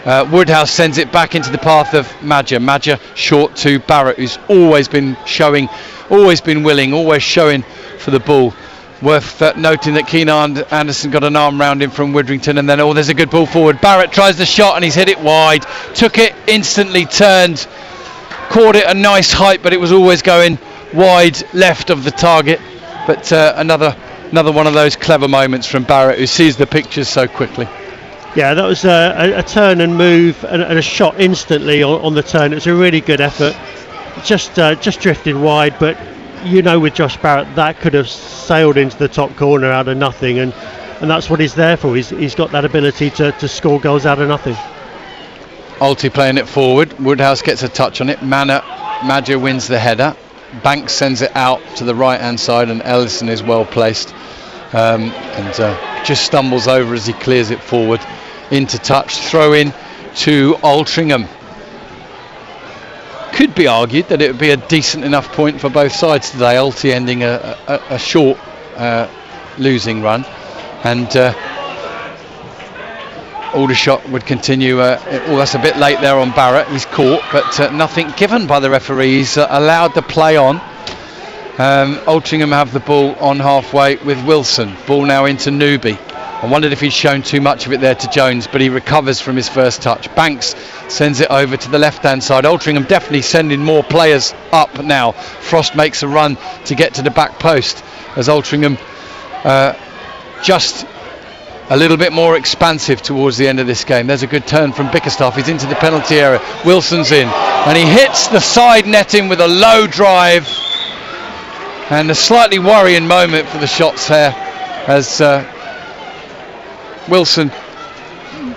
Woodhouse sends it back into the path of Madger. Madger short to Barrett, who's always been showing, always been willing, always showing for the ball. Worth noting that Keane Anderson got an arm round him from Widdrington, and then there's a good ball forward. Barrett tries the shot and he's hit it wide. Took it instantly, turned, caught it a nice height, but it was always going wide left of the target, but another one of those clever moments from Barrett, who sees the pictures so quickly. Yeah, that was a turn and move and a shot instantly on the turn. It was a really good effort. Just drifted wide, but with Josh Barrett, that could have sailed into the top corner out of nothing, and that's what he's there for. He's got that ability to score goals out of nothing. Alty playing it forward. Woodhouse gets a touch on it. Madger wins the header. Banks sends it out to the right hand side, and Ellison is well placed and just stumbles over as he clears it forward into touch. Throw in to Altrincham. Could be argued that it would be a decent enough point for both sides today. Alty ending a short losing run, and Aldershot would continue. That's a bit late there on Barrett. He's caught, but nothing given by the referees. Allowed the play on. Altrincham have the ball on halfway with Wilson. Ball now into Newby. I wondered if he'd shown too much of it there to Jones, but he recovers from his first touch. Banks sends it over to the left-hand side. Altrincham definitely sending more players up now. Frost makes a run to get to the back post as Altrincham just a little bit more expansive towards the end of this game. There's a good turn from Bickerstaff. He's into the penalty area. Wilson's in, and he hits the side netting with a low drive, and a slightly worrying moment for the shots there as Wilson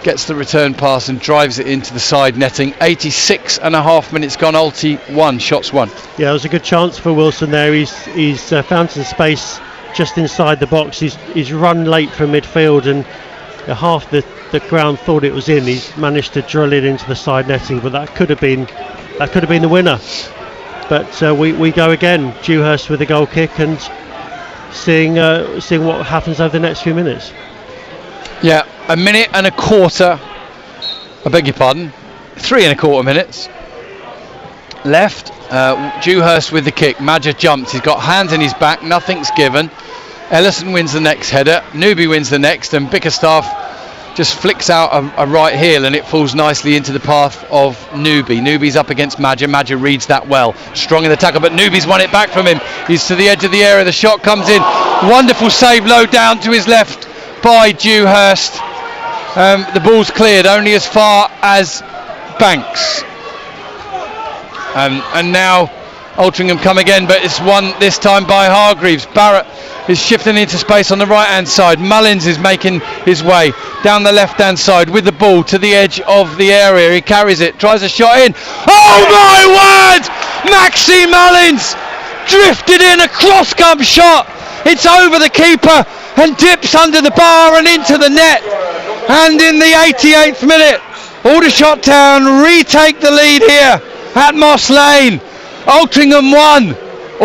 gets the return pass and drives it into the side netting. 86.5 minutes gone. Alty 1, shots 1. Yeah, it was a good chance for Wilson there. He's found some space just inside the box. He's run late from midfield, and half the ground thought it was in. He's managed to drill it into the side netting, but that could have been the winner. But we go again. Dewhurst with a goal kick, and seeing what happens over the next few minutes. Yeah, a minute and a quarter. I beg your pardon. 3.25 minutes left. Dewhurst with the kick. Madger jumps. He's got hands in his back. Nothing's given. Ellison wins the next header. Newby wins the next, and Bickerstaff just flicks out a right heel, and it falls nicely into the path of Newby. Newby's up against Madger. Madger reads that well. Strong in the tackle, but Newby's won it back from him. He's to the edge of the area. The shot comes in. Wonderful save low down to his left by Dewhurst. The ball's cleared only as far as Banks. And now Altrincham come again, but it's won this time by Hargreaves. Barrett is shifting into space on the right hand side. Mullins is making his way down the left hand side with the ball to the edge of the area. He carries it, tries a shot in. Oh my word! Maxi Mullins drifted in, a cross come shot. It's over the keeper and dips under the bar and into the net. And in the 88th minute, Aldershot Town retake the lead here at Moss Lane. Altrincham 1,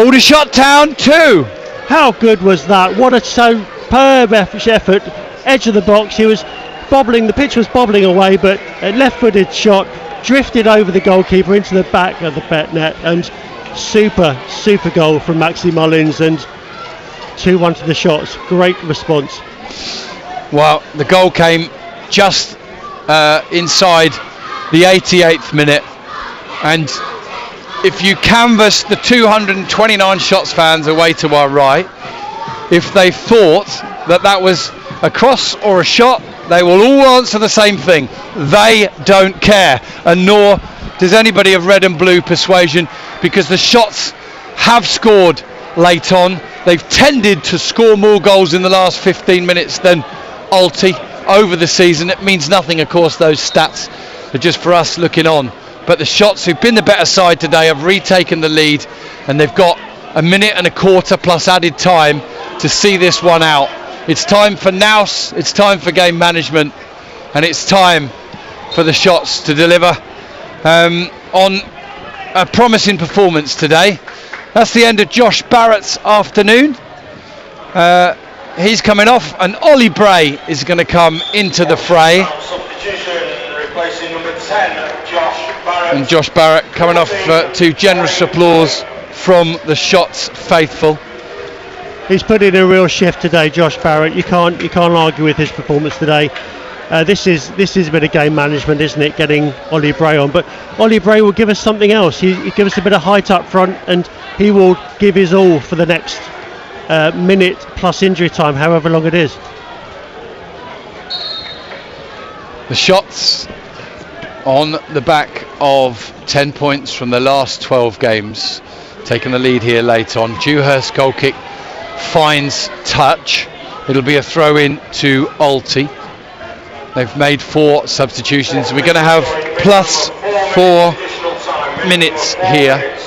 Aldershot Town 2. How good was that? What a superb effort. Edge of the box. He was bobbling. The pitch was bobbling away, but a left-footed shot drifted over the goalkeeper into the back of the net, and super goal from Maxi Mullins, and 2-1 to the shots. Great response. Well, the goal came just inside the 88th minute, and if you canvass the 229 shots fans away to our right, if they thought that was a cross or a shot, they will all answer the same thing. They don't care, and nor does anybody of red and blue persuasion, because the shots have scored late on. They've tended to score more goals in the last 15 minutes than Alty over the season. It means nothing, of course. Those stats are just for us looking on. But the Shots, who've been the better side today, have retaken the lead, and they've got a minute and a quarter plus added time to see this one out. It's time for nous, it's time for game management, and it's time for the Shots to deliver on a promising performance today. That's the end of Josh Barrett's afternoon. He's coming off, and Ollie Bray is going to come into the fray. Substitution replacing number 10, Josh Barrett. And Josh Barrett coming off to generous applause from the Shots faithful. He's put in a real shift today, Josh Barrett. You can't argue with his performance today. This is a bit of game management, isn't it? Getting Ollie Bray on, but Ollie Bray will give us something else. He give us a bit of height up front, and he will give his all for the next minute plus injury time, however long it is. The shots on the back of 10 points from the last 12 games, taking the lead here late on. Dewhurst goal kick finds touch. It'll be a throw in to Alty. They've made 4 substitutions. We're going to have plus 4 minutes here,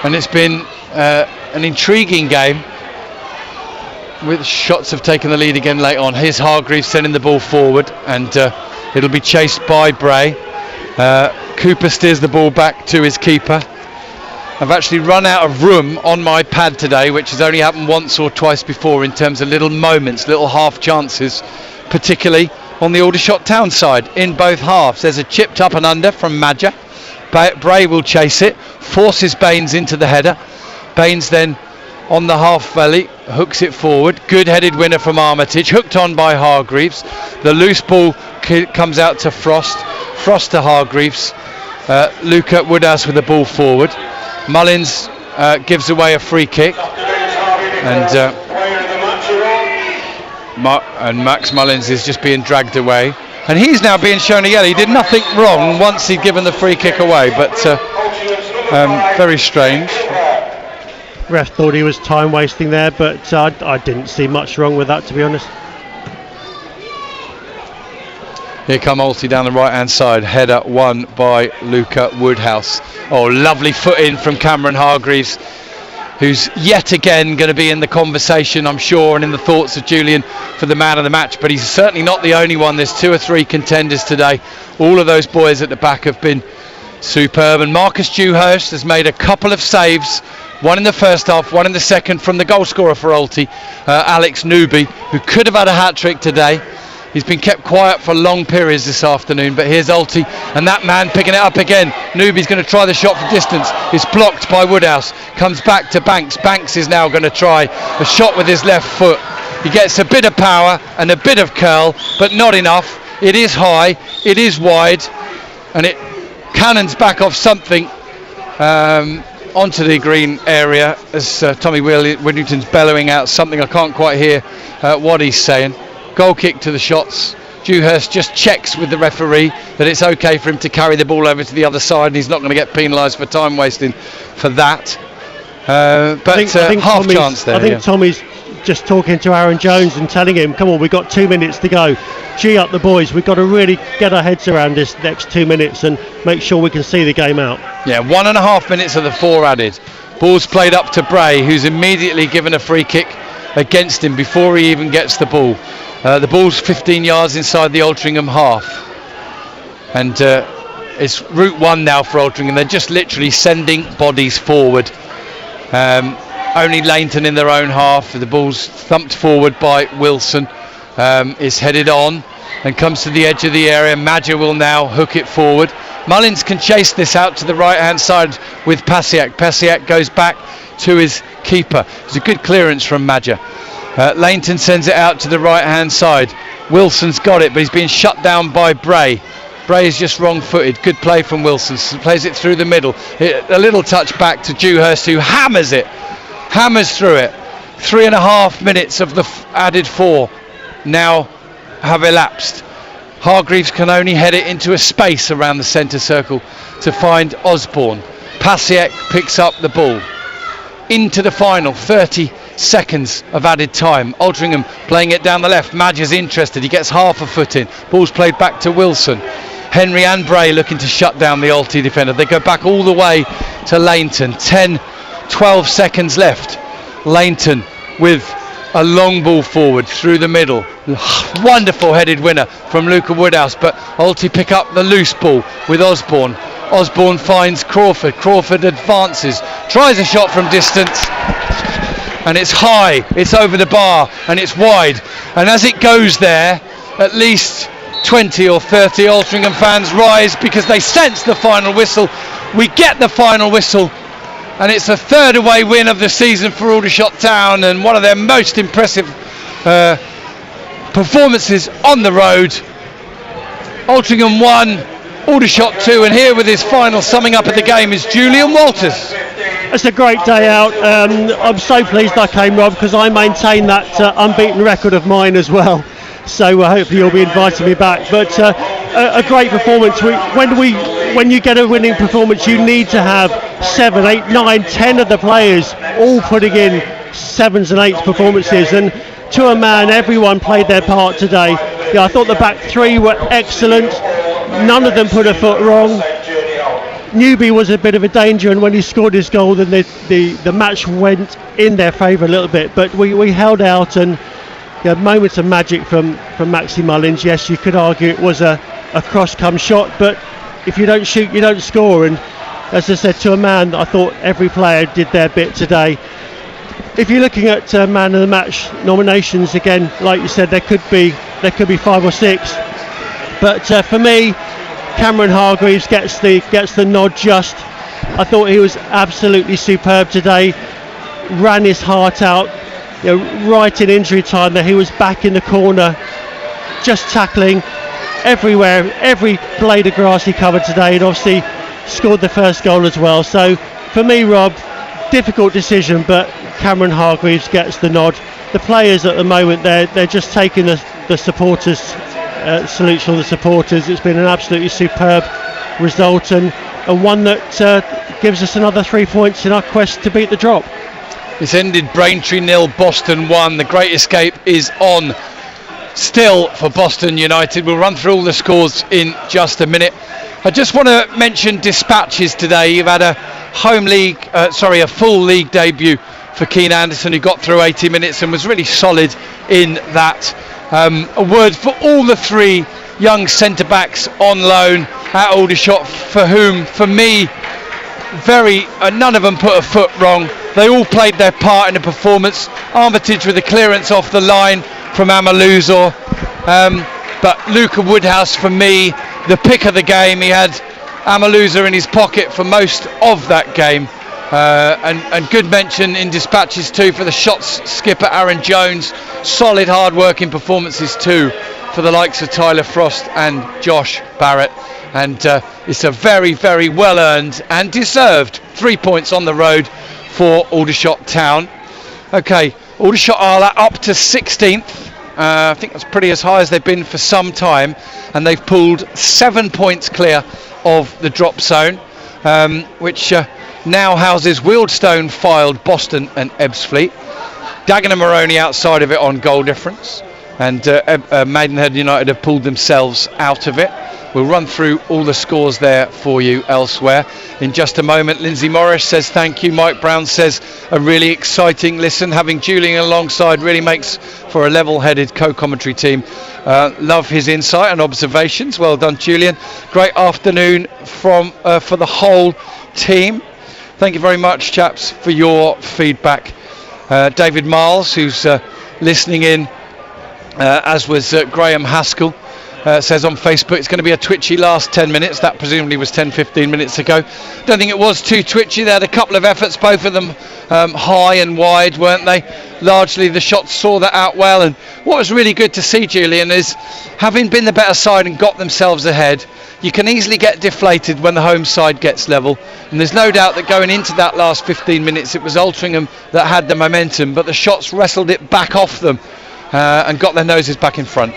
and it's been an intriguing game, with shots have taken the lead again late on. Here's Hargreaves sending the ball forward, and it'll be chased by Bray. Cooper steers the ball back to his keeper. I've actually run out of room on my pad today, which has only happened once or twice before, in terms of little moments, little half chances, particularly on the Aldershot Town side in both halves. There's a chipped up and under from Madger. Bray will chase it, forces Baines into the header. Baines then on the half volley hooks it forward. Good headed winner from Armitage, hooked on by Hargreaves. The loose ball comes out to Frost. Frost to Hargreaves. Luca Woodhouse with the ball forward. Mullins gives away a free kick, and Max Mullins is just being dragged away, and he's now being shown a yellow. He did nothing wrong once he'd given the free kick away, but very strange. Ref thought he was time wasting there, but I didn't see much wrong with that, to be honest. Here come Alty down the right hand side. Header won by Luca Woodhouse. Oh, lovely foot in from Cameron Hargreaves, who's yet again going to be in the conversation, I'm sure, and in the thoughts of Julian for the man of the match. But he's certainly not the only one. There's 2 or 3 contenders today. All of those boys at the back have been superb. And Marcus Dewhurst has made a couple of saves. One in the first half, one in the second, from the goal scorer for Alty, Alex Newby, who could have had a hat-trick today. He's been kept quiet for long periods this afternoon, but here's Alty, and that man picking it up again. Newby's going to try the shot from distance. It's blocked by Woodhouse. Comes back to Banks. Banks is now going to try a shot with his left foot. He gets a bit of power and a bit of curl, but not enough. It is high, it is wide, and it cannons back off something onto the green area, as Tommy Whittington's bellowing out something. I can't quite hear what he's saying. Goal kick to the shots. Dewhurst just checks with the referee that it's okay for him to carry the ball over to the other side, and he's not going to get penalised for time wasting for that. But I think half chance there. I think Tommy's just talking to Aaron Jones and telling him, come on, we've got 2 minutes to go. Gee up the boys, we've got to really get our heads around this next 2 minutes and make sure we can see the game out. Yeah, 1.5 minutes of the 4 added. Ball's played up to Bray, who's immediately given a free kick against him before he even gets the ball. The ball's 15 yards inside the Altrincham half, and it's route 1 now for Altrincham. They're just literally sending bodies forward. Only Laynton in their own half. The ball's thumped forward by Wilson. Is headed on and comes to the edge of the area. Madger will now hook it forward. Mullins can chase this out to the right hand side with Pasiak. Pasiak goes back to his keeper. It's a good clearance from Madger. Laynton sends it out to the right hand side. Wilson's got it, but he's being shut down by Bray. Bray is just wrong footed. Good play from Wilson. Plays it through the middle. A little touch back to Dewhurst, who hammers through it. 3.5 minutes of the added 4 now have elapsed. Hargreaves can only head it into a space around the centre circle to find Osborne. Pasiak picks up the ball. Into the final 30 seconds of added time. Altrincham playing it down the left. Madger's interested. He gets half a foot in. Ball's played back to Wilson. Henry and Bray looking to shut down the Alty defender. They go back all the way to Laynton. 10-12 seconds left. Laynton with a long ball forward through the middle. Wonderful headed winner from Luca Woodhouse, but Alty pick up the loose ball with Osborne. Osborne finds Crawford. Crawford advances, tries a shot from distance, and it's high, it's over the bar, and it's wide. And as it goes there, at least 20 or 30 Altrincham fans rise because they sense the final whistle. We get the final whistle, and it's the 3rd away win of the season for Aldershot Town, and one of their most impressive performances on the road. Altrincham 1, Aldershot 2, and here with his final summing up of the game is Julian Walters. It's a great day out. I'm so pleased I came, Rob, because I maintain that unbeaten record of mine as well. So hopefully you'll be inviting me back. But a great performance. When you get a winning performance, you need to have 7, 8, 9, 10 of the players all putting in 7s and 8s performances. And to a man, everyone played their part today. Yeah, I thought the back three were excellent. None of them put a foot wrong. Newby was a bit of a danger, and when he scored his goal, then the match went in their favour a little bit. But we held out, and moments of magic from Maxi Mullins. Yes, you could argue it was a cross-come shot, but if you don't shoot, you don't score. And as I said, to a man, I thought every player did their bit today. If you're looking at man of the match nominations, again, like you said, there could be 5 or 6. But for me, Cameron Hargreaves gets the nod. Just, I thought he was absolutely superb today. Ran his heart out, right in injury time. That he was back in the corner, just tackling everywhere, every blade of grass he covered today, and obviously scored the first goal as well. So for me, Rob, difficult decision, but Cameron Hargreaves gets the nod. The players at the moment, they're just taking the supporters. Salutes from the supporters. It's been an absolutely superb result, and one that gives us another 3 points in our quest to beat the drop. It's ended Braintree 0, Boston 1. The Great Escape is on still for Boston United. We'll run through all the scores in just a minute. I just want to mention dispatches today. You've had a full league debut for Keane Anderson, who got through 80 minutes and was really solid in that. A word for all the 3 young centre-backs on loan at Aldershot, for whom, for me, none of them put a foot wrong. They all played their part in the performance. Armitage with a clearance off the line from Amaluzor. But Luca Woodhouse, for me, the pick of the game. He had Amaluzor in his pocket for most of that game. And good mention in dispatches too for the shots skipper Aaron Jones. Solid hard working performances too for the likes of Tyler Frost and Josh Barrett. And it's a very, very well earned and deserved 3 points on the road for Aldershot Town. Okay, Aldershot are up to 16th. I think that's pretty as high as they've been for some time, and they've pulled 7 points clear of the drop zone, which now houses Wealdstone, Fylde, Boston and Ebbsfleet. Dagenham are only outside of it on goal difference, and Maidenhead United have pulled themselves out of it. We'll run through all the scores there for you elsewhere in just a moment. Lindsay Morris says thank you. Mike Brown says a really exciting listen. Having Julian alongside really makes for a level-headed co-commentary team. Love his insight and observations. Well done, Julian. Great afternoon for the whole team. Thank you very much, chaps, for your feedback. David Miles, who's listening in, as was Graham Haskell, says on Facebook it's going to be a twitchy last 10 minutes. That presumably was 10-15 minutes ago. Don't think it was too twitchy. They had a couple of efforts, both of them high and wide, weren't they? Largely the shots saw that out well, and what was really good to see, Julian, is having been the better side and got themselves ahead, you can easily get deflated when the home side gets level, and there's no doubt that going into that last 15 minutes it was Altrincham that had the momentum, but the shots wrestled it back off them and got their noses back in front.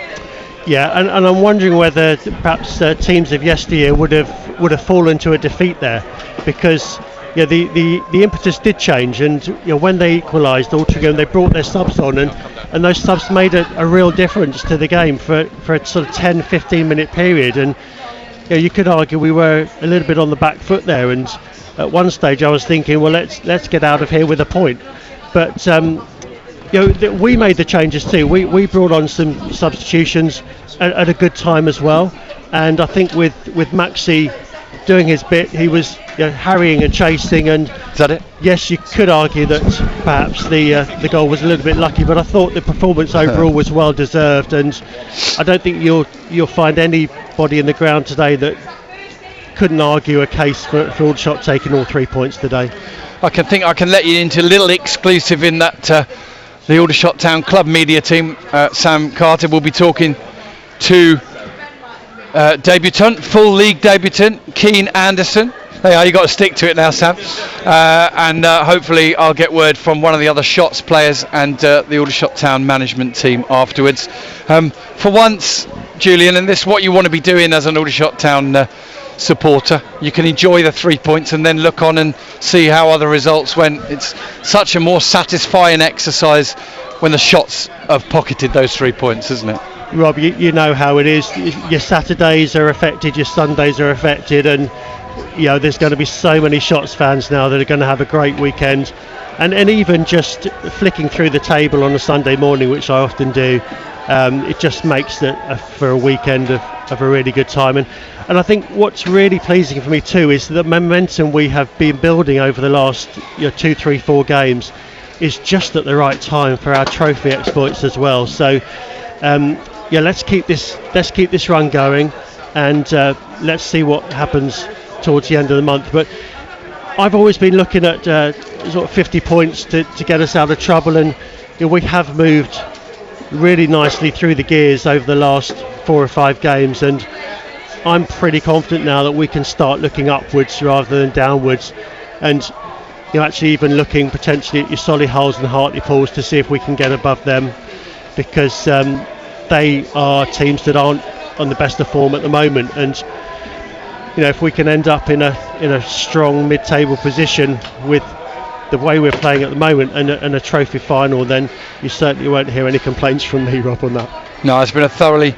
Yeah, and I'm wondering whether perhaps teams of yesteryear would have fallen to a defeat there, because the impetus did change, and when they equalised Altrincham, they brought their subs on, and those subs made a real difference to the game for a sort of 10-15 minute period. And you could argue we were a little bit on the back foot there, and at one stage I was thinking, well, let's get out of here with a point. But we made the changes too. We brought on some substitutions at a good time as well, and I think with Maxi doing his bit, he was harrying and chasing. And is that it? Yes, you could argue that perhaps the goal was a little bit lucky, but I thought the performance overall was well deserved, and I don't think you'll find anybody in the ground today that couldn't argue a case for Aldershot taking all 3 points today. I can let you into a little exclusive in that the Aldershot Town Club media team, Sam Carter, will be talking to debutant, full league debutant, Keane Anderson. There you are, you got to stick to it now, Sam. And hopefully I'll get word from one of the other Shots players and the Aldershot Town management team afterwards. For once, Julian, and this is what you want to be doing as an Aldershot Town supporter. You can enjoy the 3 points and then look on and see how other results went. It's such a more satisfying exercise when the Shots have pocketed those 3 points, isn't it? Rob, you know how it is. Your Saturdays are affected, your Sundays are affected, and there's going to be so many Shots fans now that are going to have a great weekend. And even just flicking through the table on a Sunday morning, which I often do, it just makes it for a weekend of a really good time. And I think what's really pleasing for me too is the momentum we have been building over the last 2, 3, 4 games is just at the right time for our trophy exploits as well. So let's keep this run going, and let's see what happens towards the end of the month. But I've always been looking at sort of 50 points to get us out of trouble, and we have moved really nicely through the gears over the last 4 or 5 games, and I'm pretty confident now that we can start looking upwards rather than downwards, and actually even looking potentially at your Solihull's and Hartlepool's to see if we can get above them, because they are teams that aren't on the best of form at the moment. And if we can end up in a strong mid-table position with the way we're playing at the moment and a trophy final, then you certainly won't hear any complaints from me, Rob, on that. No, it's been a thoroughly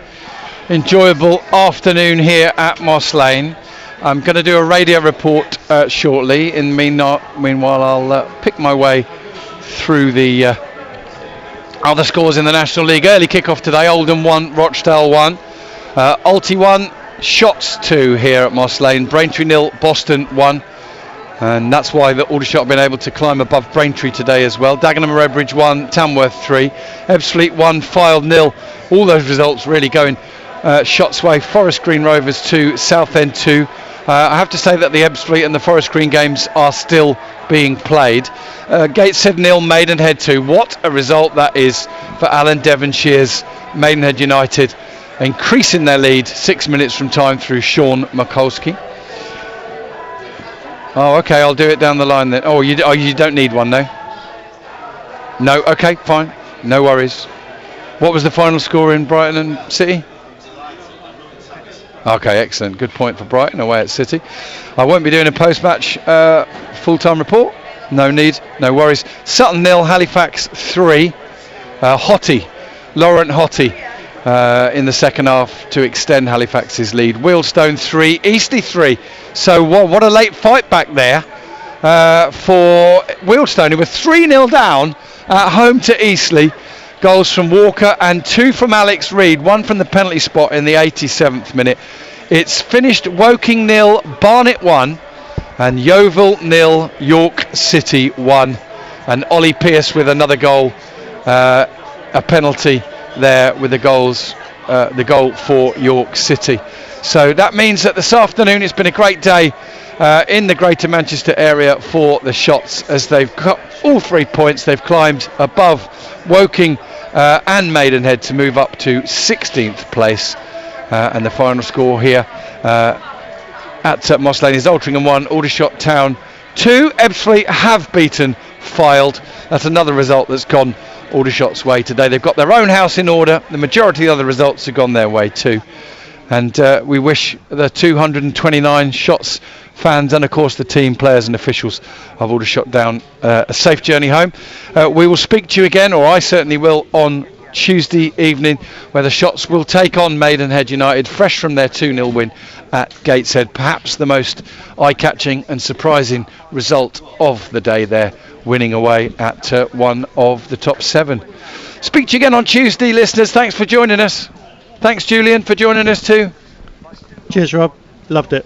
enjoyable afternoon here at Moss Lane. I'm going to do a radio report shortly. Meanwhile, I'll pick my way through the other scores in the National League. Early kick-off today: Oldham 1, Rochdale 1, Alty 1, Shots 2 here at Moss Lane, Braintree 0, Boston 1, and that's why the Aldershot have been able to climb above Braintree today as well. Dagenham and Redbridge 1, Tamworth 3, Ebbsfleet 1, Fylde 0. All those results really going Shots way. Forest Green Rovers 2, Southend 2. I have to say that the Ebbsfleet and the Forest Green games are still being played. Gateshead 0, Maidenhead 2. What a result that is for Alan Devonshire's Maidenhead United, increasing their lead 6 minutes from time through Sean Mikulski. Oh, okay, I'll do it down the line then. Oh, you don't need one, though. No, okay, fine, no worries. What was the final score in Brighton and City? Okay, excellent. Good point for Brighton away at City. I won't be doing a post-match full-time report. No need, no worries. Sutton 0, Halifax 3. Laurent Hottie in the second half to extend Halifax's lead. Wealdstone 3, Eastleigh 3. So what a late fight back there for Wealdstone, who were 3-0 down at home to Eastleigh. Goals from Walker and 2 from Alex Reid, 1 from the penalty spot in the 87th minute. It's finished Woking 0, Barnet 1, and Yeovil 0, York City 1. And Ollie Pearce with another goal, a penalty there with the goal for York City. So that means that this afternoon it's been a great day in the Greater Manchester area for the Shots, as they've got all 3 points. They've climbed above Woking and Maidenhead to move up to 16th place, and the final score here at Moss Lane is Altrincham 1, Aldershot Town 2. Ebbsfleet have beaten Fylde. That's another result that's gone Aldershot's way today. They've got their own house in order. The majority of the other results have gone their way too, and we wish the 229 Shots fans and of course the team, players and officials of Aldershot Down a safe journey home. We will speak to you again, or I certainly will, on Tuesday evening, where the Shots will take on Maidenhead United, fresh from their 2-0 win at Gateshead. Perhaps the most eye-catching and surprising result of the day there, winning away at one of the top 7. Speak to you again on Tuesday, listeners. Thanks for joining us. Thanks, Julian, for joining us too. Cheers, Rob. Loved it.